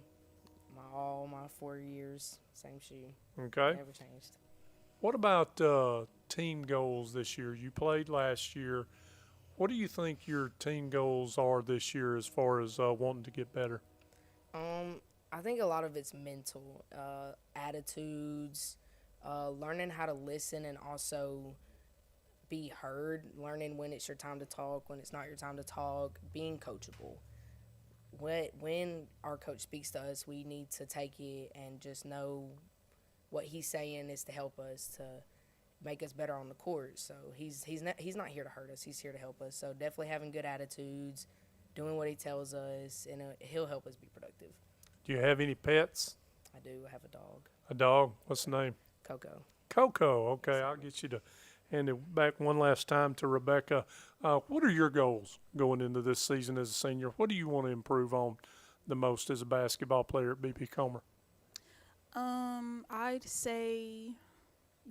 all my 4 years. Same shoe. Okay. Never changed. What about team goals this year? You played last year. What do you think your team goals are this year as far as wanting to get better? I think a lot of it's mental, attitudes, learning how to listen and also be heard, learning when it's your time to talk, when it's not your time to talk, being coachable. When our coach speaks to us, we need to take it and just know what he's saying is to help us, to make us better on the court. So he's not here to hurt us. He's here to help us. So definitely having good attitudes, doing what he tells us, and he'll help us be productive. Do you have any pets? I do. I have a dog. A dog? What's the name? Coco. Coco. Okay, I'll get you to hand it back one last time to Rebecca. What are your goals going into this season as a senior? What do you want to improve on the most as a basketball player at BB Comer? I'd say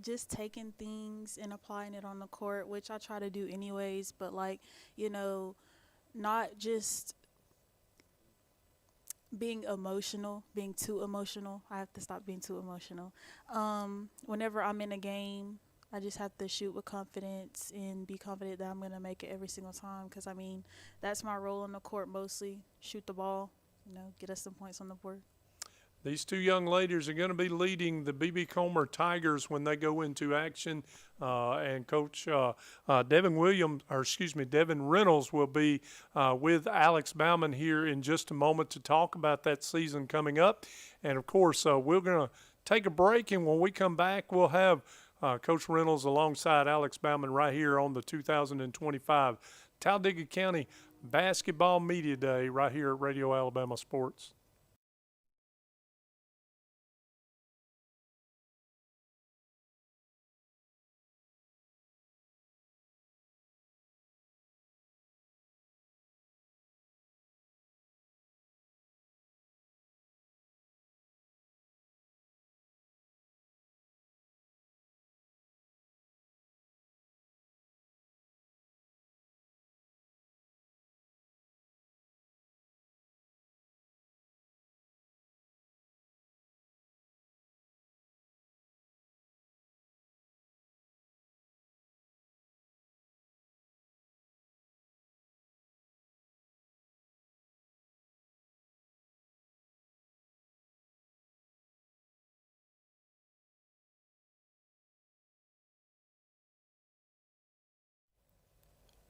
just taking things and applying it on the court, which I try to do anyways, but not just being too emotional. I have to stop being too emotional. Whenever I'm in a game, I just have to shoot with confidence and be confident that I'm going to make it every single time because, that's my role on the court mostly, shoot the ball, get us some points on the board. These two young ladies are going to be leading the BB Comer Tigers when they go into action, and Coach Devin Reynolds will be with Alex Bauman here in just a moment to talk about that season coming up. And, of course, we're going to take a break, and when we come back, we'll have Coach Reynolds alongside Alex Bauman right here on the 2025 Talladega County Basketball Media Day right here at Radio Alabama Sports.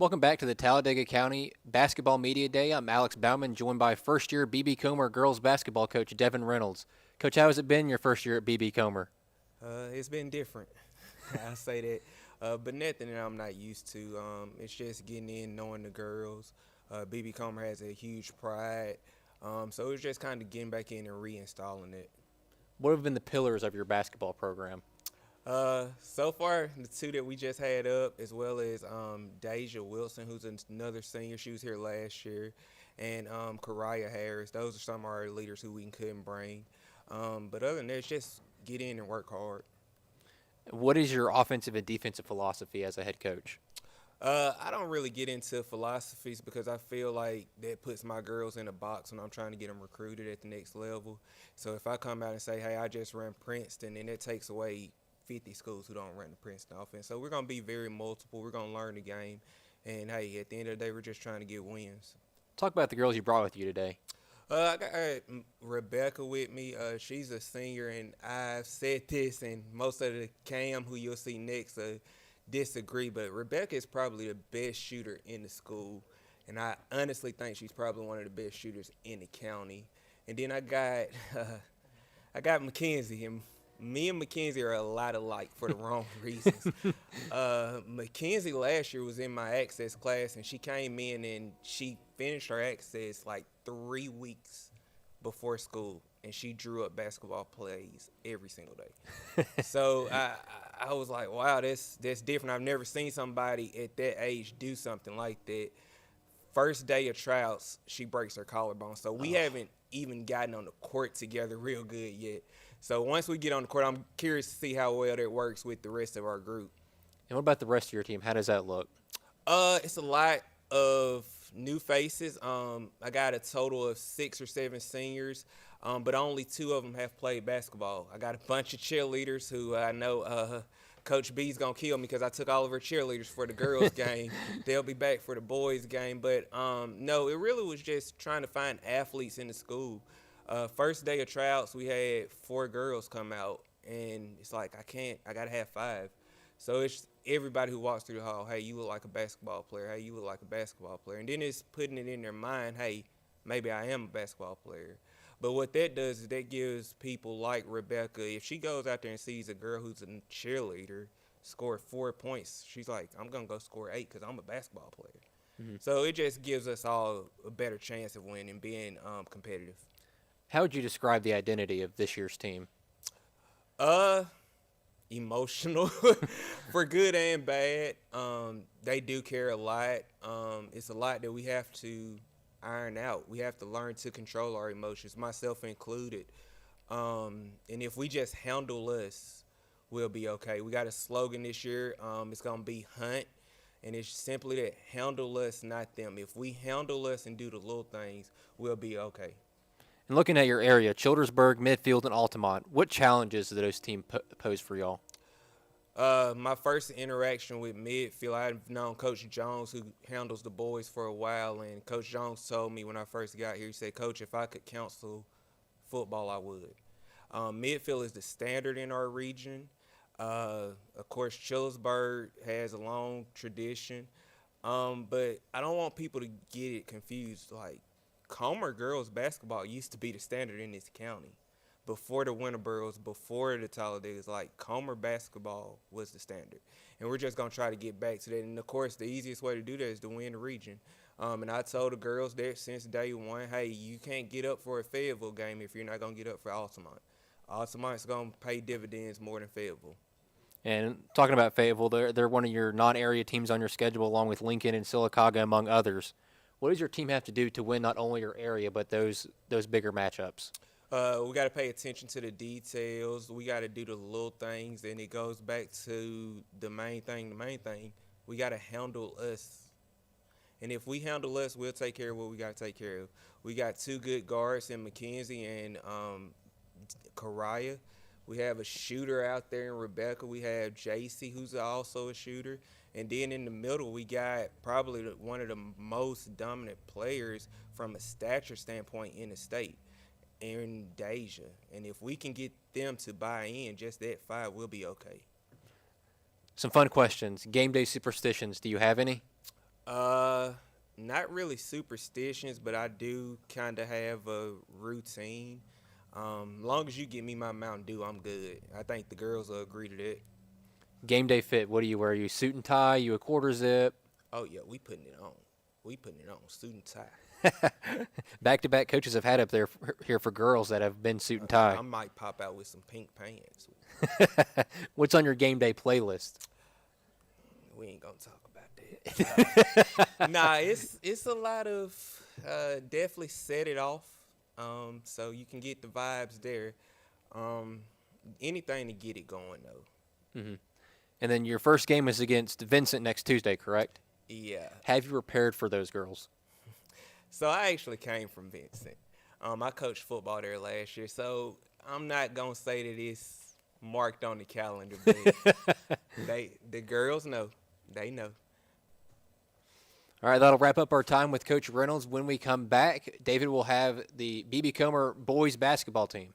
Welcome back to the Talladega County Basketball Media Day. I'm Alex Bauman, joined by first-year BB Comer girls basketball coach Devin Reynolds. Coach, how has it been your first year at BB Comer? It's been different. I say that, but nothing that I'm not used to. It's just getting in, knowing the girls. BB Comer has a huge pride, so it's just kind of getting back in and reinstalling it. What have been the pillars of your basketball program? So far, the two that we just had up, as well as Deja Wilson, who's another senior. She was here last year, and Kariah Harris. Those are some of our leaders who we couldn't bring. But other than that, it's just get in and work hard. What is your offensive and defensive philosophy as a head coach? I don't really get into philosophies because I feel like that puts my girls in a box when I'm trying to get them recruited at the next level. So if I come out and say, hey, I just ran Princeton, then it takes away 50 schools who don't run the Princeton offense. So we're going to be very multiple. We're going to learn the game. And, hey, at the end of the day, we're just trying to get wins. Talk about the girls you brought with you today. I got Rebecca with me. She's a senior, and I've said this, and most of the Cam who you'll see next disagree, but Rebecca is probably the best shooter in the school, and I honestly think she's probably one of the best shooters in the county. And then I got Mackenzie, and me and Mackenzie are a lot alike for the wrong reasons. Mackenzie last year was in my access class, and she came in and she finished her access like 3 weeks before school, and she drew up basketball plays every single day. So I was like, wow, that's different. I've never seen somebody at that age do something like that. First day of tryouts, she breaks her collarbone. So we haven't even gotten on the court together real good yet. So once we get on the court, I'm curious to see how well that works with the rest of our group. And what about the rest of your team? How does that look? It's a lot of new faces. I got a total of 6 or 7 seniors, but only 2 of them have played basketball. I got a bunch of cheerleaders who I know Coach B's going to kill me because I took all of her cheerleaders for the girls' game. They'll be back for the boys' game. But, no, it really was just trying to find athletes in the school. First day of tryouts, we had 4 girls come out, and it's like, I got to have 5. So it's everybody who walks through the hall, hey, you look like a basketball player. Hey, you look like a basketball player. And then it's putting it in their mind, hey, maybe I am a basketball player. But what that does is that gives people like Rebecca, if she goes out there and sees a girl who's a cheerleader score 4 points, she's like, I'm going to go score 8 because I'm a basketball player. Mm-hmm. So it just gives us all a better chance of winning, being competitive. How would you describe the identity of this year's team? Emotional for good and bad. They do care a lot. It's a lot that we have to iron out. We have to learn to control our emotions, myself included. And if we just handle us, we'll be okay. We got a slogan this year. It's going to be Hunt. And it's simply that handle us, not them. If we handle us and do the little things, we'll be okay. And looking at your area, Childersburg, Midfield, and Altamont, what challenges do those teams pose for y'all? My first interaction with Midfield, I've known Coach Jones, who handles the boys for a while, and Coach Jones told me when I first got here, he said, Coach, if I could counsel football, I would. Midfield is the standard in our region. Of course, Childersburg has a long tradition, but I don't want people to get it confused. Like, Comer girls basketball used to be the standard in this county. Before the Winterboroughs, before the Talladegas, like Comer basketball was the standard. And we're just going to try to get back to that. And, of course, the easiest way to do that is to win the region. And I told the girls there since day one, hey, you can't get up for a Fayetteville game if you're not going to get up for Altamont. Altamont's going to pay dividends more than Fayetteville. And talking about Fayetteville, they're one of your non-area teams on your schedule, along with Lincoln and Sylacauga, among others. What does your team have to do to win not only your area but those bigger matchups? We got to pay attention to the details. We got to do the little things, and it goes back to the main thing. We got to handle us. And if we handle us, we'll take care of what we got to take care of. We got 2 good guards in Mackenzie and Karaya. We have a shooter out there in Rebecca. We have JC, who's also a shooter. And then in the middle, we got probably one of the most dominant players from a stature standpoint in the state, Aaron Deja. And if we can get them to buy in just that 5, we'll be okay. Some fun questions. Game day superstitions. Do you have any? Not really superstitions, but I do kind of have a routine. Long as you give me my Mountain Dew, I'm good. I think the girls will agree to that. Game day fit. What do you wear? Are you suit and tie? You a quarter zip? Oh, yeah, we putting it on. Suit and tie. Back-to-back coaches have had up there here for girls that have been suit and tie. I might pop out with some pink pants. What's on your game day playlist? We ain't going to talk about that. Nah, it's a lot of definitely set it off. So you can get the vibes there. Anything to get it going, though. Mm-hmm. And then your first game is against Vincent next Tuesday, correct? Yeah. Have you prepared for those girls? So I actually came from Vincent. I coached football there last year, so I'm not going to say that it's marked on the calendar, but the girls know. They know. All right, that'll wrap up our time with Coach Reynolds. When we come back, David will have the BB Comer boys basketball team.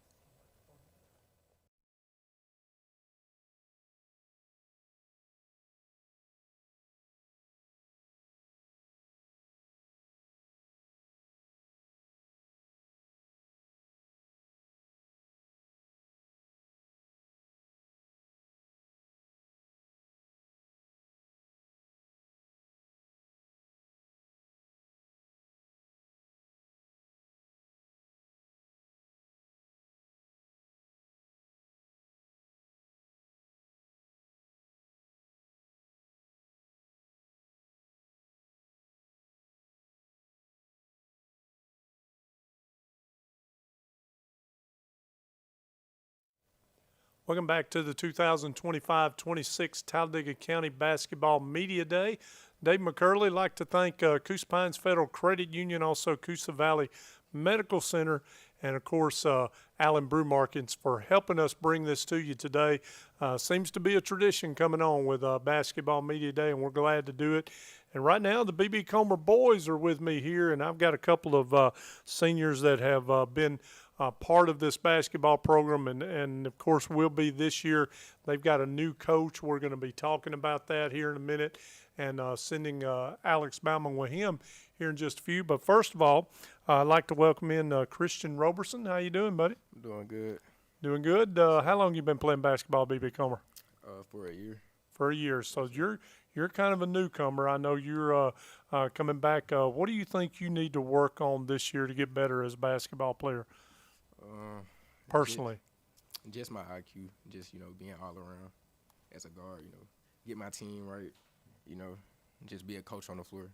Welcome back to the 2025-26 Talladega County Basketball Media Day. Dave McCurley, like to thank Coosa Pines Federal Credit Union, also Coosa Valley Medical Center, and, of course, Allen Brew Markets for helping us bring this to you today. Seems to be a tradition coming on with Basketball Media Day, and we're glad to do it. And right now, the BB Comer boys are with me here, and I've got a couple of seniors that have been part of this basketball program, and of course will be this year. They've got a new coach. We're going to be talking about that here in a minute and sending Alex Bauman with him here in just a few. But first of all, I'd like to welcome in Christian Roberson. How you doing, buddy? I'm doing good. Doing good. How long you been playing basketball, BB Comer? For a year. For a year. So you're kind of a newcomer. I know you're coming back. What do you think you need to work on this year to get better as a basketball player? Personally, just my IQ, just being all around as a guard, get my team right, just be a coach on the floor.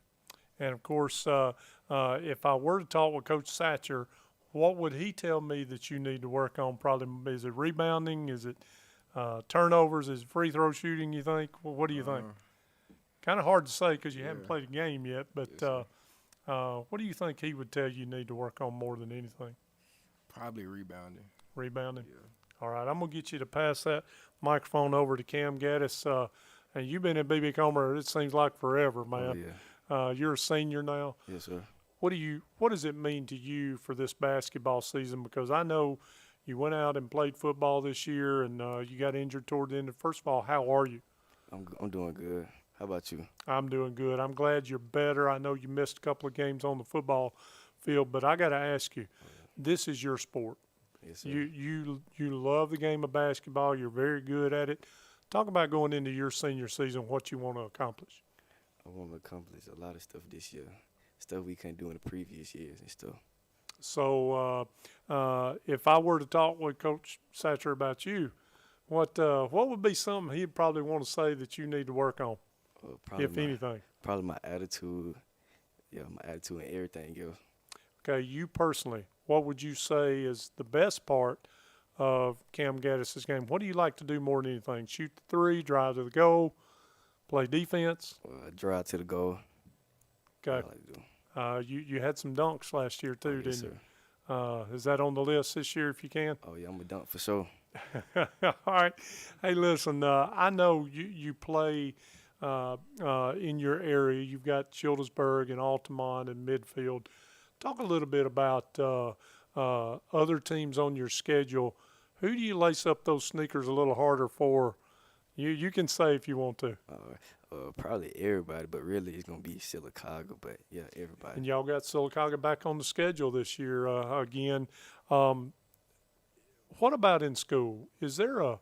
And of course, if I were to talk with Coach Satcher, what would he tell me that you need to work on? Probably is it rebounding? Is it turnovers? Is it free throw shooting? You think? Well, what do you think? Kind of hard to say because you haven't played a game yet. But Yes, what do you think he would tell you need to work on more than anything? Probably rebounding. Rebounding. Yeah. All right, I'm gonna get you to pass that microphone over to Cam Gaddis. And you've been in BB Comer, it seems like forever, man. Oh, yeah. You're a senior now. Yes, sir. What does it mean to you for this basketball season? Because I know you went out and played football this year, and you got injured toward the end. First of all, how are you? I'm doing good. How about you? I'm doing good. I'm glad you're better. I know you missed a couple of games on the football field, but I got to ask you, this is your sport. Yes, sir. You love the game of basketball. You're very good at it. Talk about going into your senior season, what you want to accomplish. I want to accomplish a lot of stuff this year, stuff we couldn't do in the previous years and stuff. So if I were to talk with Coach Satcher about you, what would be something he'd probably want to say that you need to work on, if anything? Probably my attitude. Yeah, my attitude and everything else. Okay, you personally, what would you say is the best part of Cam Gaddis' game? What do you like to do more than anything? Shoot the three, drive to the goal, play defense? Drive to the goal. Okay. You had some dunks last year too, yes, didn't you? Is that on the list this year if you can? Oh, yeah, I'm a dunk for sure. All right. Hey, listen, I know you play in your area. You've got Childersburg and Altamont and midfield. Talk a little bit about other teams on your schedule. Who do you lace up those sneakers a little harder for? You can say if you want to. Probably everybody, but really it's going to be Sylacauga, but, yeah, everybody. And y'all got Sylacauga back on the schedule this year again. What about in school? Is there a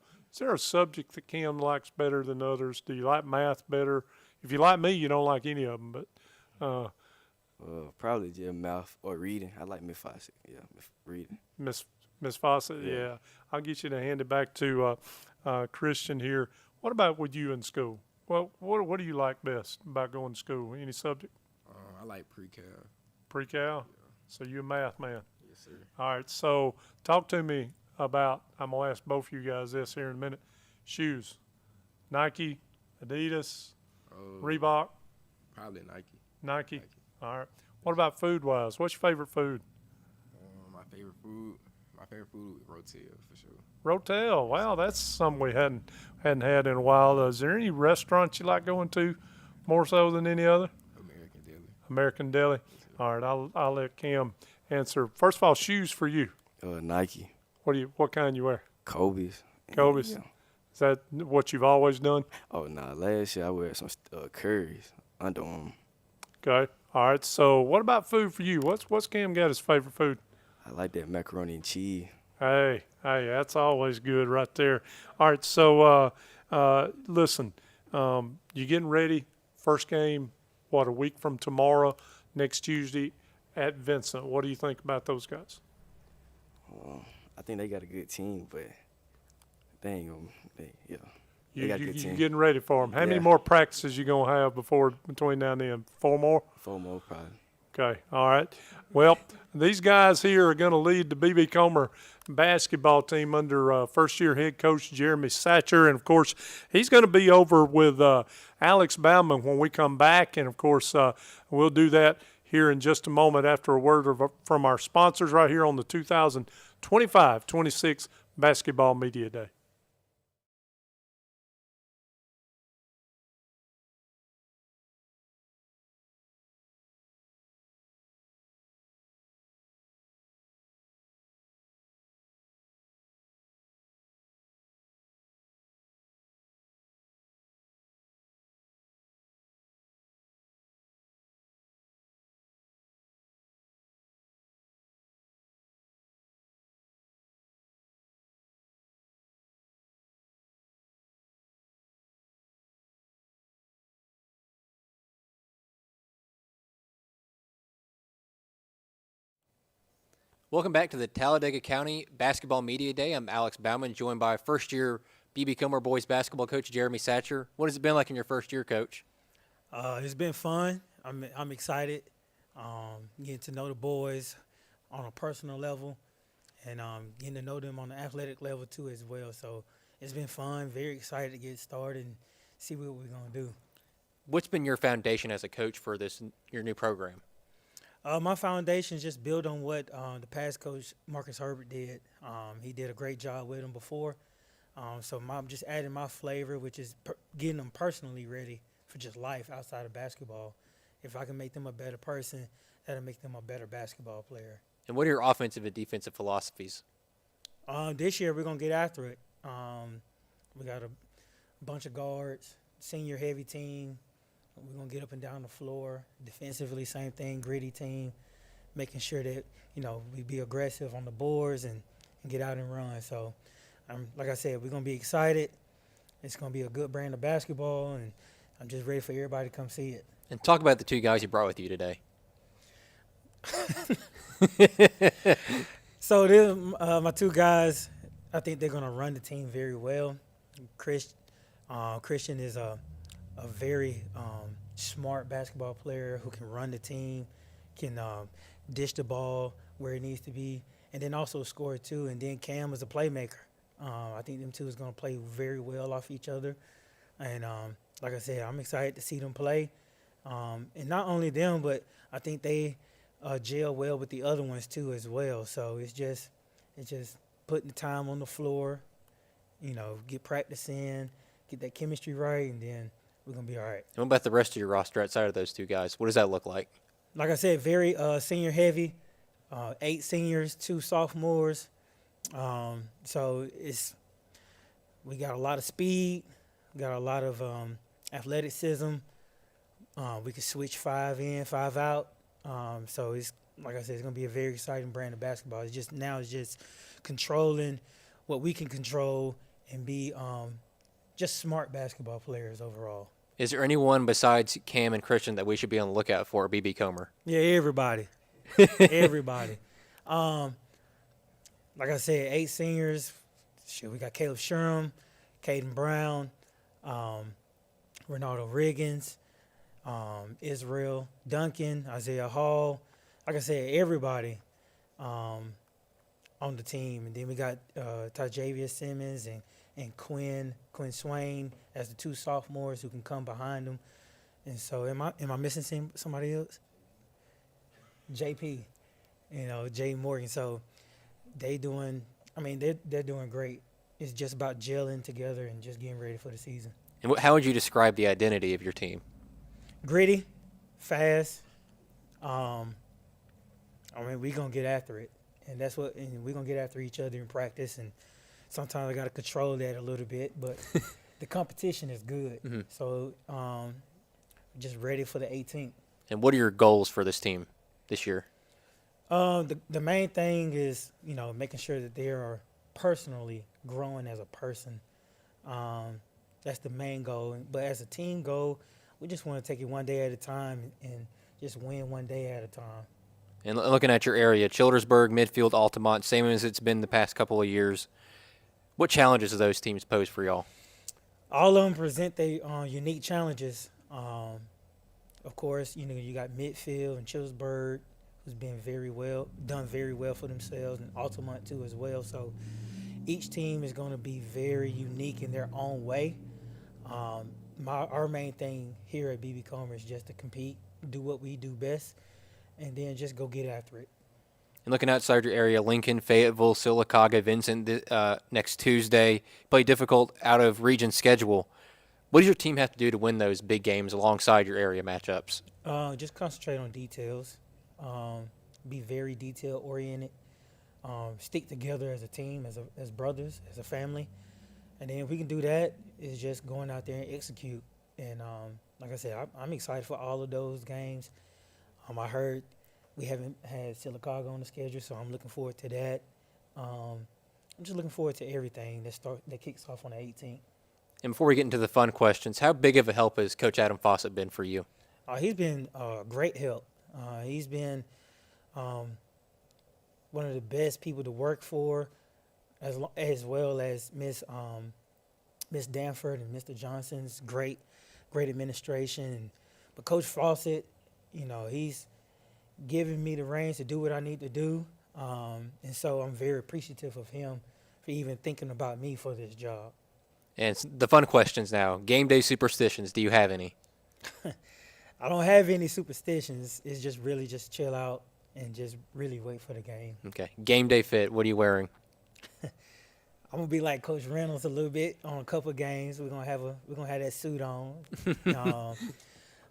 subject that Cam likes better than others? Do you like math better? If you like me, you don't like any of them, but probably just math or reading. I like Miss Fawcett. Yeah, reading. Miss Fawcett, yeah. I'll get you to hand it back to Christian here. What about with you in school? Well, what do you like best about going to school? Any subject? I like pre-cal. Pre-cal? Yeah. So you're a math man. Yes, sir. All right. So talk to me about, I'm going to ask both of you guys this here in a minute. Shoes. Nike, Adidas, Reebok? Probably Nike. Nike. All right. What about food-wise? What's your favorite food? My favorite food Rotel for sure. Rotel. Wow, that's something we hadn't had in a while. Is there any restaurants you like going to more so than any other? American Deli. American Deli. All right, I'll let Cam answer. First of all, shoes for you. Nike. What kind you wear? Kobe's. Kobe's. Yeah. Is that what you've always done? Oh, nah. Last year I wear some Curry's. Under Armour. Okay. All right. So what about food for you? What's Cam got his favorite food? I like that macaroni and cheese. Hey, that's always good right there. All right. So listen, you getting ready? First game, a week from tomorrow, next Tuesday at Vincent. What do you think about those guys? I think they got a good team, but they ain't gonna. They got a good team. You getting ready for them? How many more practices you gonna have between now and then? 4 more? 4 more probably. Okay. All right. Well, these guys here are going to lead the B.B. Comer basketball team under first-year head coach Jeremy Satcher. And, of course, he's going to be over with Alex Bauman when we come back. And, of course, we'll do here in just a moment after a word from our sponsors right here on the 2025-26 Basketball Media Day. Welcome back to the Talladega County Basketball Media Day. I'm Alex Bauman, joined by first-year B.B. Comer boys basketball coach Jeremy Satcher. What has it been like in your first year, Coach? It's been fun. I'm excited, getting to know the boys on a personal level, and getting to know them on the athletic level too as well. So it's been fun. Very excited to get started and see what we're gonna do. What's been your foundation as a coach for your new program? My foundation is just build on what the past coach Marcus Herbert did. He did a great job with them before. So I'm just adding my flavor, which is getting them personally ready for just life outside of basketball. If I can make them a better person, that'll make them a better basketball player. And what are your offensive and defensive philosophies? This year we're going to get after it. We got a bunch of guards, senior heavy team. We're going to get up and down the floor. Defensively, same thing, gritty team, making sure that, we be aggressive on the boards and get out and run. So, like I said, we're going to be excited. It's going to be a good brand of basketball, and I'm just ready for everybody to come see it. And talk about the two guys you brought with you today. So, my two guys, I think they're going to run the team very well. Christian is a very smart basketball player who can run the team, can dish the ball where it needs to be, and then also score too. And then Cam is a playmaker. I think them two is going to play very well off each other. And like I said, I'm excited to see them play. And not only them, but I think they gel well with the other ones too as well. So it's just putting the time on the floor, get practice in, get that chemistry right, and then we're going to be all right. And what about the rest of your roster outside of those two guys? What does that look like? Like I said, very senior heavy, 8 seniors, 2 sophomores. So we got a lot of speed, got a lot of athleticism. We can switch 5 in, 5 out. So it's, like I said, it's going to be a very exciting brand of basketball. It's just controlling what we can control and be just smart basketball players overall. Is there anyone besides Cam and Christian that we should be on the lookout for at B.B. Comer? Yeah, everybody. Everybody. Like I said, 8 seniors. We got Caleb Sherm, Caden Brown, Ronaldo Riggins, Israel Duncan, Isaiah Hall. Like I said, everybody on the team. And then we got Tajavius Simmons and Quinn Swain as the 2 sophomores who can come behind them. And so am I missing somebody else? JP, Jay Morgan. So they're doing great. It's just about gelling together and just getting ready for the season. And how would you describe the identity of your team? Gritty, fast, I mean, we gonna get after it, and we gonna get after each other in practice. And sometimes I gotta control that a little bit, but the competition is good. Mhm. So just ready for the 18th. And what are your goals for this team this year? The main thing is making sure that they are personally growing as a person. That's the main goal. But as a team goal, we just want to take it one day at a time and just win one day at a time. And looking at your area, Childersburg, Midfield, Altamont, same as it's been the past couple of years. What challenges do those teams pose for y'all? All of them present their unique challenges. Of course, you got Midfield and Childersburg, who's been done very well for themselves, and Altamont too as well. So each team is going to be very unique in their own way. Our main thing here at BB Comer is just to compete, do what we do best, and then just go get after it. And looking outside your area, Lincoln, Fayetteville, Sylacauga, Vincent, next Tuesday, play difficult out-of-region schedule. What does your team have to do to win those big games alongside your area matchups? Just concentrate on details. Be very detail-oriented. Stick together as a team, as brothers, as a family. And then if we can do that, it's just going out there and execute. And like I said, I'm excited for all of those games. I heard we haven't had Sylacauga on the schedule, so I'm looking forward to that. I'm just looking forward to everything that kicks off on the 18th. And before we get into the fun questions, how big of a help has Coach Adam Fawcett been for you? He's been great help. He's been one of the best people to work for, as well as Miss Danford and Mr. Johnson's great administration. But Coach Fawcett, he's giving me the reins to do what I need to do, and so I'm very appreciative of him for even thinking about me for this job. And it's the fun questions now. Game day superstitions, do you have any? I don't have any superstitions. It's just really just chill out and just really wait for the game. Okay. Game day fit, what are you wearing? I'm gonna be like Coach Reynolds a little bit on a couple of games. We're gonna have that suit on.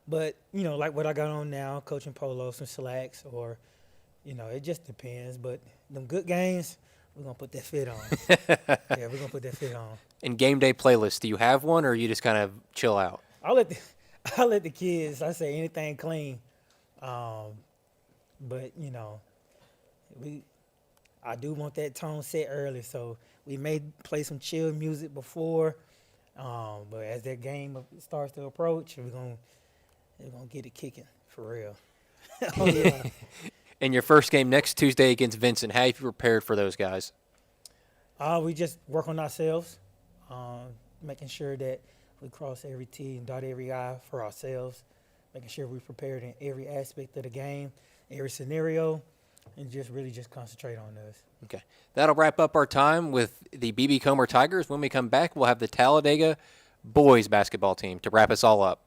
But like what I got on now, coaching polo, some slacks, or it just depends. But them good games, we're gonna put that fit on. Yeah, we're gonna put that fit on. And game day playlist, do you have one, or you just kind of chill out? I'll let the kids. I say anything clean, but I do want that tone set early, so we may play some chill music before. But as that game starts to approach, we're gonna get it kicking for real. Oh yeah. And your first game next Tuesday against Vincent, how have you prepared for those guys? We just work on ourselves, making sure that we cross every T and dot every I for ourselves, making sure we're prepared in every aspect of the game, every scenario, and just really just concentrate on us. Okay. That'll wrap up our time with the BB Comer Tigers. When we come back, we'll have the Talladega boys basketball team to wrap us all up.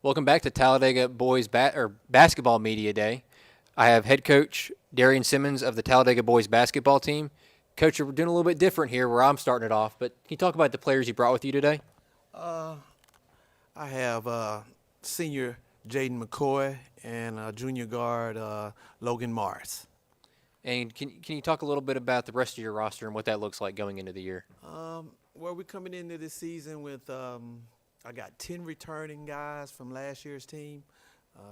Welcome back to Talladega Boys Basketball Media Day. I have head coach Darian Simmons of the Talladega Boys basketball team. Coach, we're doing a little bit different here where I'm starting it off, but can you talk about the players you brought with you today? I have senior Jaden McCoy and junior guard Logan Morris. And can you talk a little bit about the rest of your roster and what that looks like going into the year? Well, we're coming into this season with I got 10 returning guys from last year's team.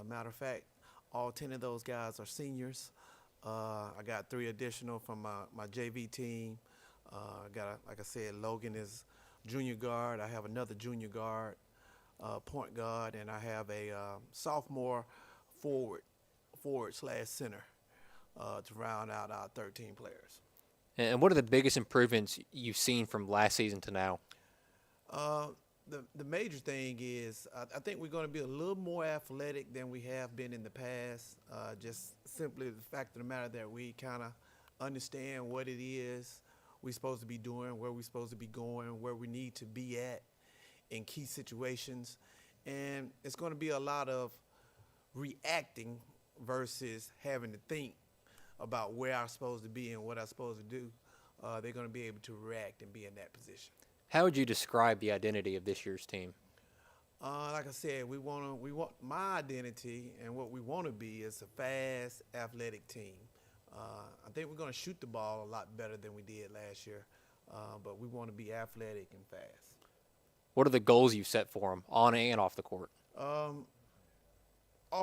Matter of fact, all 10 of those guys are seniors. I got 3 additional from my JV team. Like I said, Logan is junior guard. I have another junior guard, point guard, and I have a sophomore forward/center to round out our 13 players. And what are the biggest improvements you've seen from last season to now? The major thing is I think we're going to be a little more athletic than we have been in the past. Just simply the fact of the matter that we kind of understand what it is we're supposed to be doing, where we're supposed to be going, where we need to be at in key situations. And it's going to be a lot of reacting versus having to think about where I'm supposed to be and what I'm supposed to do. They're going to be able to react and be in that position. How would you describe the identity of this year's team? Like I said, we want my identity and what we want to be is a fast, athletic team. I think we're going to shoot the ball a lot better than we did last year, but we want to be athletic and fast. What are the goals you've set for them on and off the court? Off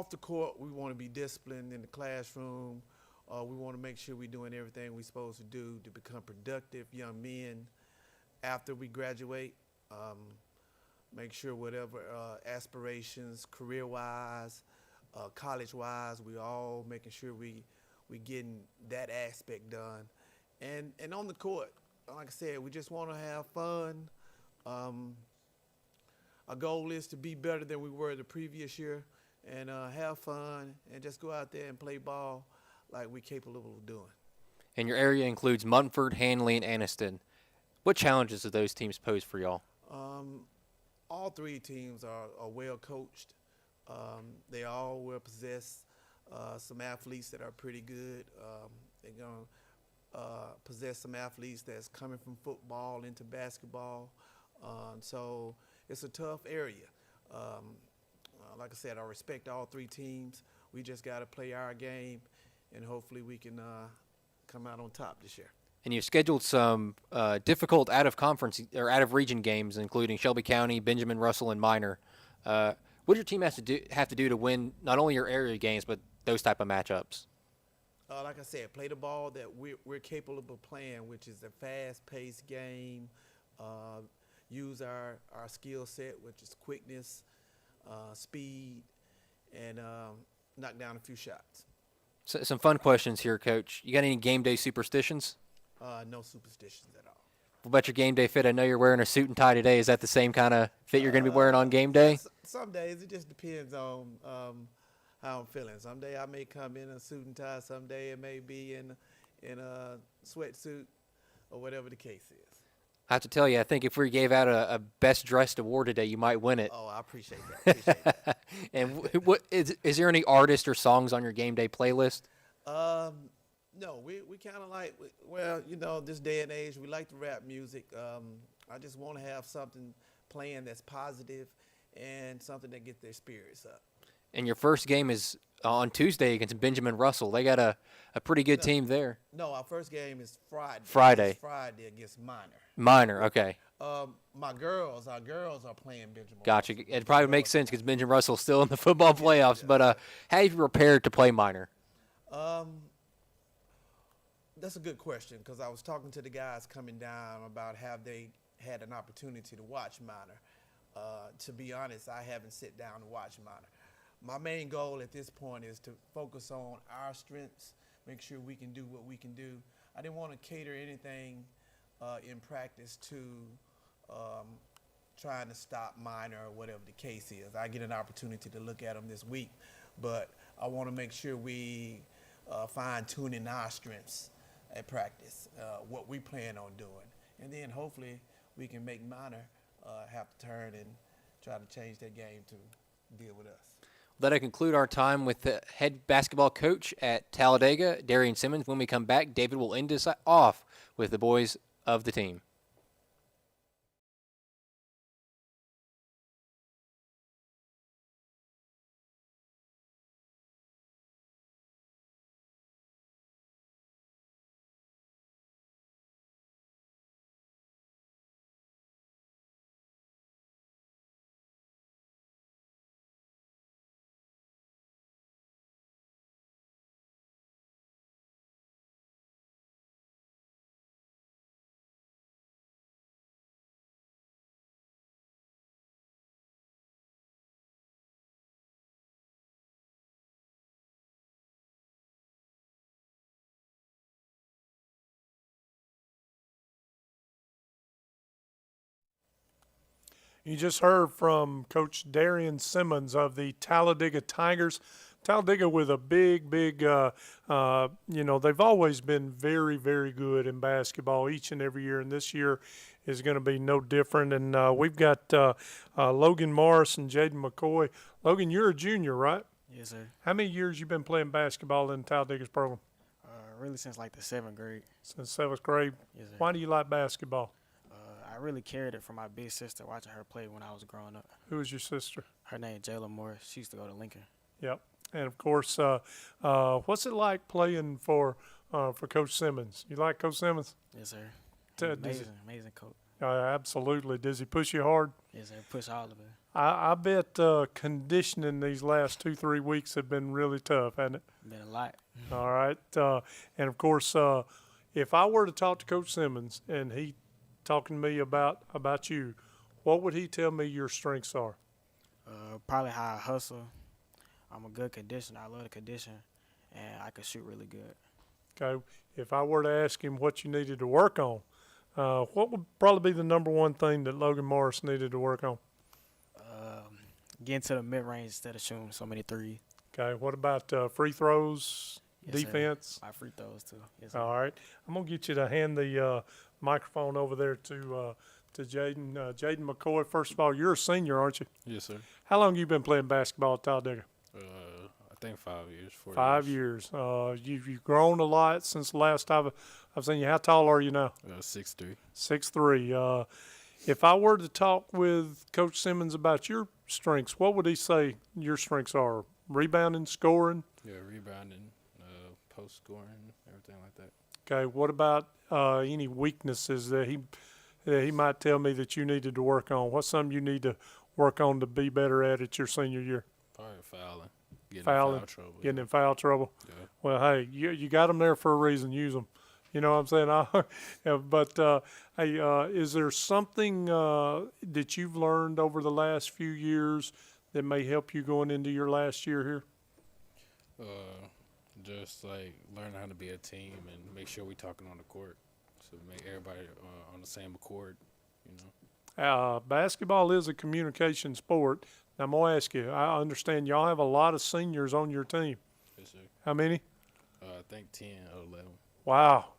the court, we want to be disciplined in the classroom. We want to make sure we're doing everything we're supposed to do to become productive young men after we graduate. Make sure whatever aspirations, career-wise, college-wise, we all making sure we getting that aspect done. And on the court, like I said, we just want to have fun. Our goal is to be better than we were the previous year and have fun and just go out there and play ball like we're capable of doing. And your area includes Munford, Hanley, and Anniston. What challenges do those teams pose for y'all? All 3 teams are well coached. They all will possess some athletes that are pretty good. They're going to possess some athletes that's coming from football into basketball. So it's a tough area. Like I said, I respect all 3 teams. We just got to play our game, and hopefully we can come out on top this year. And you've scheduled some difficult out-of-conference or out-of-region games, including Shelby County, Benjamin Russell, and Minor. What does your team have to do to win not only your area games but those type of matchups? Like I said, play the ball that we're capable of playing, which is a fast-paced game. Use our skill set, which is quickness, speed, and knock down a few shots. So, some fun questions here, Coach. You got any game day superstitions? No superstitions at all. What about your game day fit? I know you're wearing a suit and tie today. Is that the same kind of fit you're going to be wearing on game day? Some days it just depends on how I'm feeling. Some day I may come in a suit and tie. Some day it may be in a sweatsuit or whatever the case is. I have to tell you, I think if we gave out a best dressed award today, you might win it. Oh, I appreciate that. And what is there any artist or songs on your game day playlist? No, we kind of like, well, this day and age, we like the rap music. I just want to have something playing that's positive and something that gets their spirits up. And your first game is on Tuesday against Benjamin Russell. They got a pretty good team there. No, our first game is Friday. Friday. It's Friday against Minor. Minor, okay. Our girls are playing Benjamin Gotcha. Russell. It probably makes sense because Benjamin Russell's still in the football playoffs. But how have you prepared to play Minor? That's a good question because I was talking to the guys coming down about have they had an opportunity to watch Minor. To be honest, I haven't sit down and watched Minor. My main goal at this point is to focus on our strengths, make sure we can do what we can do. I didn't want to cater anything in practice to trying to stop Minor or whatever the case is. I get an opportunity to look at them this week, but I want to make sure we fine-tuning our strengths at practice, what we plan on doing. And then hopefully we can make Minor have to turn and try to change their game to deal with us. That'll conclude our time with the head basketball coach at Talladega, Darian Simmons. When we come back, David will end us off with the boys of the team. You just heard from Coach Darian Simmons of the Talladega Tigers. Talladega with a big, they've always been very, very good in basketball each and every year, and this year is going to be no different. And we've got Logan Morris and Jaden McCoy. Logan, you're a junior, right? Yes, sir. How many years you been playing basketball in Talladega's program? Really since like the 7th grade. Since 7th grade. Yes, sir. Why do you like basketball? I really carried it from my big sister watching her play when I was growing up. Who is your sister? Her name Jayla Morris. She used to go to Lincoln. Yep. And of course, what's it like playing for Coach Simmons? You like Coach Simmons? Yes, sir. Amazing coach. Absolutely. Does he push you hard? Yes, sir. Push all of it. I bet conditioning these last 2-3 weeks have been really tough, hasn't it? Been a lot. All right. And of course, if I were to talk to Coach Simmons and he talking to me about you, what would he tell me your strengths are? Probably how I hustle. I'm a good conditioner. I love the condition, and I can shoot really good. Okay. If I were to ask him what you needed to work on, what would probably be the number one thing that Logan Morris needed to work on? Getting to the mid-range instead of shooting so many threes. Okay. What about free throws, yes, defense? Sir. My free throws, too. Yes, sir. All right. I'm going to get you to hand the microphone over there to Jaden. Jaden McCoy, first of all, you're a senior, aren't you? Yes, sir. How long have you been playing basketball at Talladega? I think 5 years. 5 years. You've grown a lot since the last time I've seen you. How tall are you now? 6'3". 6'3". If I were to talk with Coach Simmons about your strengths, what would he say your strengths are? Rebounding, scoring? Yeah, rebounding, post scoring, everything like that. Okay. What about any weaknesses that he might tell me that you needed to work on? What's something you need to work on to be better at your senior year? Probably fouling. Getting in foul trouble. Getting in foul trouble. Yeah. Well, hey, you got them there for a reason. Use them. You know what I'm saying? But hey, is there something that you've learned over the last few years that may help you going into your last year here? Just like learning how to be a team and make sure we're talking on the court, so make everybody on the same accord. You know. Basketball is a communication sport. Now, I'm gonna ask you. I understand y'all have a lot of seniors on your team. Yes, sir. How many? I think 10 or 11. Wow,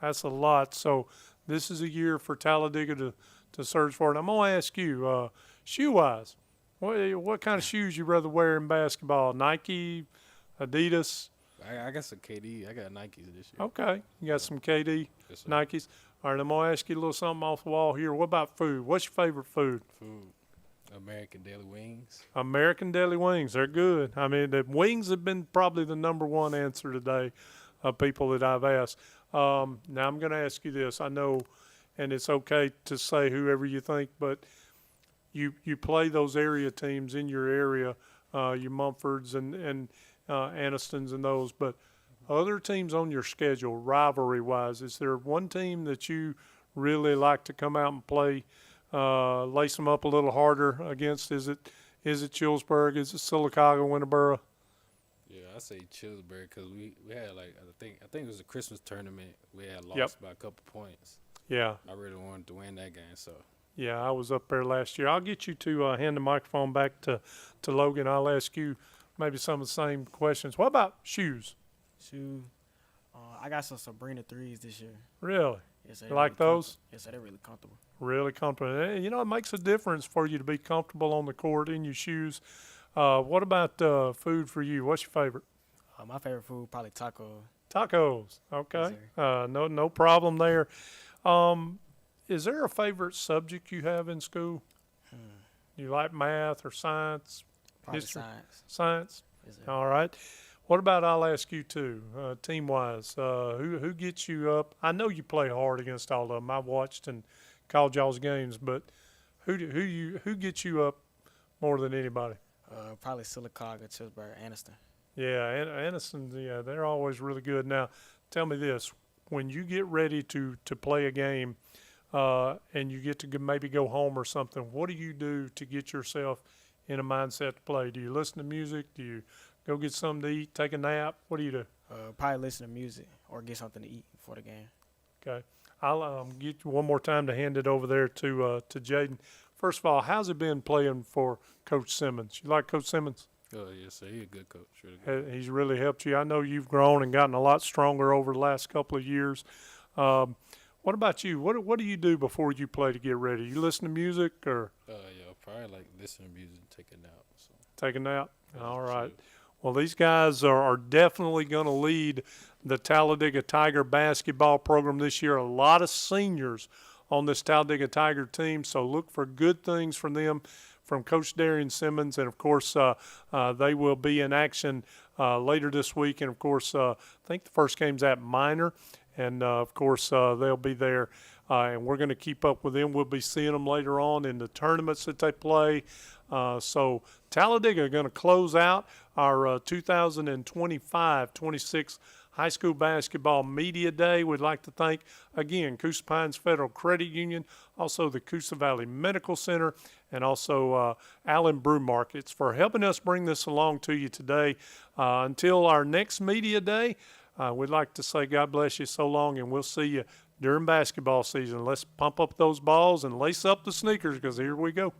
that's a lot. So this is a year for Talladega to search for it. I'm gonna ask you, shoe-wise, what kind of shoes you rather wear in basketball? Nike, Adidas? I got some KD. I got Nikes this year. Okay, you got some KD, yes, sir. Nikes. All right, I'm gonna ask you a little something off the wall here. What about food? What's your favorite food? Food. American Deli Wings. American Deli Wings, they're good. I mean, the wings have been probably the number one answer today of people that I've asked. Now I'm going to ask you this. I know, and it's okay to say whoever you think, but you play those area teams in your area, your Mumfords and Anistons and those, but other teams on your schedule, rivalry-wise, is there one team that you really like to come out and play? Lace them up a little harder against? Is it Chillsburg? Is it Sylacauga, Winterboro? Yeah, I say Chillsburg because we had like I think it was a Christmas tournament. We had lost by a couple points. Yeah, I really wanted to win that game. So yeah, I was up there last year. I'll get you to hand the microphone back to Logan. I'll ask you maybe some of the same questions. What about shoes? I got some Sabrina 3s this year. Really? Yes, sir. You like those? Yes, sir. They're really comfortable. Really comfortable. You know, it makes a difference for you to be comfortable on the court in your shoes. What about food for you? What's your favorite? My favorite food probably taco. Tacos. Okay. No problem there. Is there a favorite subject you have in school? You like math or science? Probably History? science. Science. Yes, sir. All right. What about, I'll ask you too, team wise, who gets you up? I know you play hard against all of them. I watched and called y'all's games, but who gets you up more than anybody? Probably Sylacauga, Pittsburgh, Anniston. Yeah, Anderson, yeah, they're always really good. Now, tell me this: when you get ready to play a game, and you get to maybe go home or something, what do you do to get yourself in a mindset to play? Do you listen to music? Do you go get something to eat? Take a nap? What do you do? Probably listen to music or get something to eat before the game. Okay, I'll get you one more time to hand it over there to Jaden. First of all, how's it been playing for Coach Simmons? You like Coach Simmons? Oh, yes, sir. He's a good coach. Really good. He's really helped you. I know you've grown and gotten a lot stronger over the last couple of years. What about you? What do you do before you play to get ready? You listen to music or? Yeah, probably like listen to music and take a nap. So. Take a nap? All right. Well, these guys are definitely going to lead the Talladega Tiger basketball program this year. A lot of seniors on this Talladega Tiger team, so look for good things from them, from Coach Darian Simmons. And, of course, they will be in action later this week. And, of course, I think the first game's at Minor. And, of course, they'll be there. And we're going to keep up with them. We'll be seeing them later on in the tournaments that they play. So Talladega are going to close out our 2025-26 High School Basketball Media Day. We'd like to thank, again, Coosa Pines Federal Credit Union, also the Coosa Valley Medical Center, and also Allen Brew Markets for helping us bring this along to you today. Until our next Media Day, we'd like to say God bless you so long, and we'll see you during basketball season. Let's pump up those balls and lace up the sneakers because here we go.